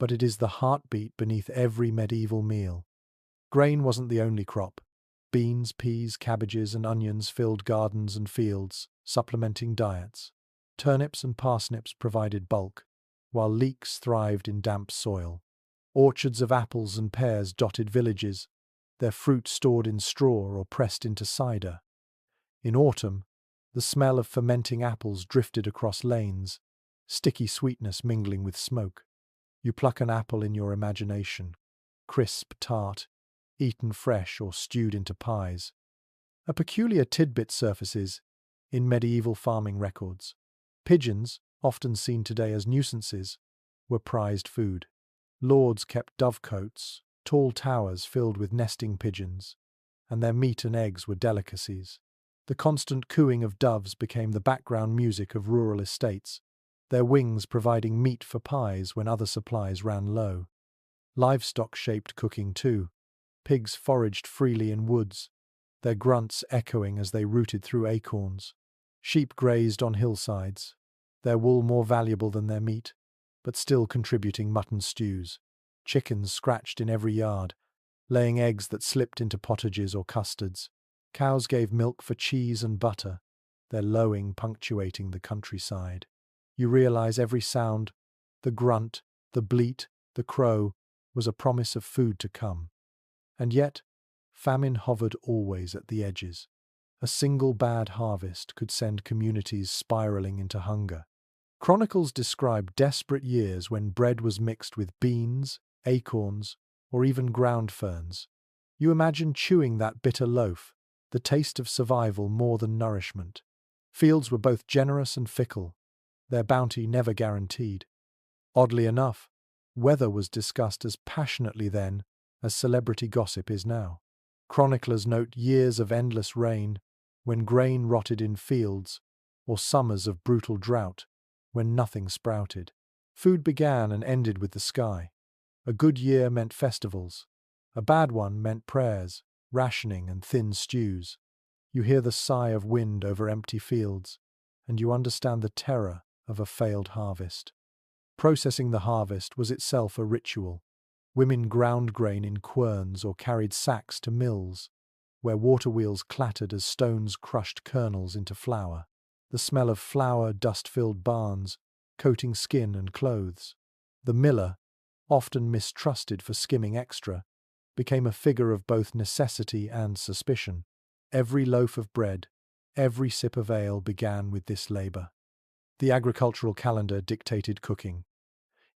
Speaker 1: but it is the heartbeat beneath every medieval meal. Grain wasn't the only crop. Beans, peas, cabbages, and onions filled gardens and fields, supplementing diets. Turnips and parsnips provided bulk, while leeks thrived in damp soil. Orchards of apples and pears dotted villages, their fruit stored in straw or pressed into cider. In autumn, the smell of fermenting apples drifted across lanes, sticky sweetness mingling with smoke. You pluck an apple in your imagination, crisp, tart, eaten fresh or stewed into pies. A peculiar tidbit surfaces in medieval farming records. Pigeons, often seen today as nuisances, were prized food. Lords kept dovecotes, tall towers filled with nesting pigeons, and their meat and eggs were delicacies. The constant cooing of doves became the background music of rural estates, their wings providing meat for pies when other supplies ran low. Livestock shaped cooking too. Pigs foraged freely in woods, their grunts echoing as they rooted through acorns. Sheep grazed on hillsides, their wool more valuable than their meat, but still contributing mutton stews. Chickens scratched in every yard, laying eggs that slipped into pottages or custards. Cows gave milk for cheese and butter, their lowing punctuating the countryside. You realize every sound, the grunt, the bleat, the crow, was a promise of food to come. And yet, famine hovered always at the edges. A single bad harvest could send communities spiraling into hunger. Chronicles describe desperate years when bread was mixed with beans, acorns, or even ground ferns. You imagine chewing that bitter loaf, the taste of survival more than nourishment. Fields were both generous and fickle, their bounty never guaranteed. Oddly enough, weather was discussed as passionately then as celebrity gossip is now. Chroniclers note years of endless rain, when grain rotted in fields, or summers of brutal drought, when nothing sprouted. Food began and ended with the sky. A good year meant festivals. A bad one meant prayers, rationing, and thin stews. You hear the sigh of wind over empty fields, and you understand the terror of a failed harvest. Processing the harvest was itself a ritual. Women ground grain in querns or carried sacks to mills, where water wheels clattered as stones crushed kernels into flour. The smell of flour dust-filled barns, coating skin and clothes. The miller, often mistrusted for skimming extra, became a figure of both necessity and suspicion. Every loaf of bread, every sip of ale began with this labor. The agricultural calendar dictated cooking.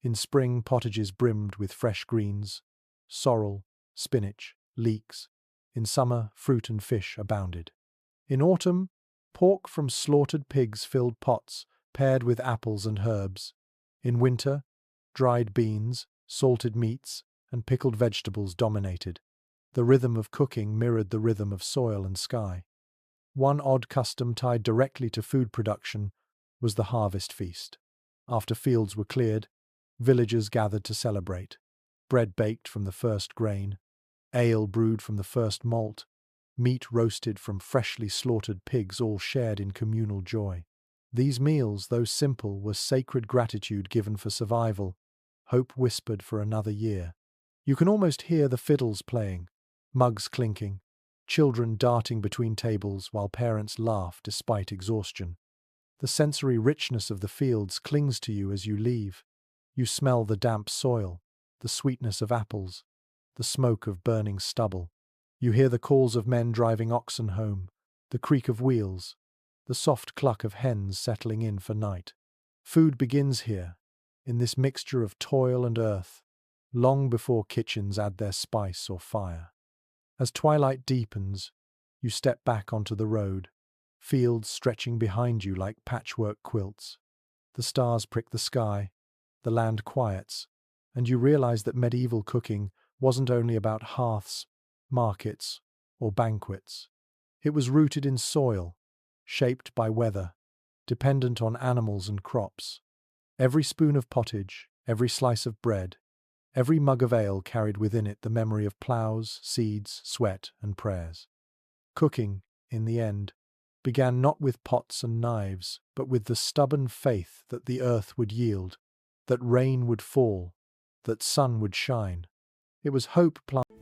Speaker 1: In spring, pottages brimmed with fresh greens, sorrel, spinach, leeks. In summer, fruit and fish abounded. In autumn, pork from slaughtered pigs filled pots, paired with apples and herbs. In winter, dried beans, salted meats, and pickled vegetables dominated. The rhythm of cooking mirrored the rhythm of soil and sky. One odd custom tied directly to food production was the harvest feast. After fields were cleared, villagers gathered to celebrate. Bread baked from the first grain, ale brewed from the first malt, meat roasted from freshly slaughtered pigs, all shared in communal joy. These meals, though simple, were sacred gratitude given for survival, hope whispered for another year. You can almost hear the fiddles playing, mugs clinking, children darting between tables while parents laugh despite exhaustion. The sensory richness of the fields clings to you as you leave. You smell the damp soil, the sweetness of apples, the smoke of burning stubble. You hear the calls of men driving oxen home, the creak of wheels, the soft cluck of hens settling in for night. Food begins here, in this mixture of toil and earth, long before kitchens add their spice or fire. As twilight deepens, you step back onto the road, fields stretching behind you like patchwork quilts. The stars prick the sky, the land quiets, and you realize that medieval cooking wasn't only about hearths, markets, or banquets. It was rooted in soil, shaped by weather, dependent on animals and crops. Every spoon of pottage, every slice of bread, every mug of ale carried within it the memory of ploughs, seeds, sweat, and prayers. Cooking, in the end, began not with pots and knives, but with the stubborn faith that the earth would yield, that rain would fall, that sun would shine. It was hope planted.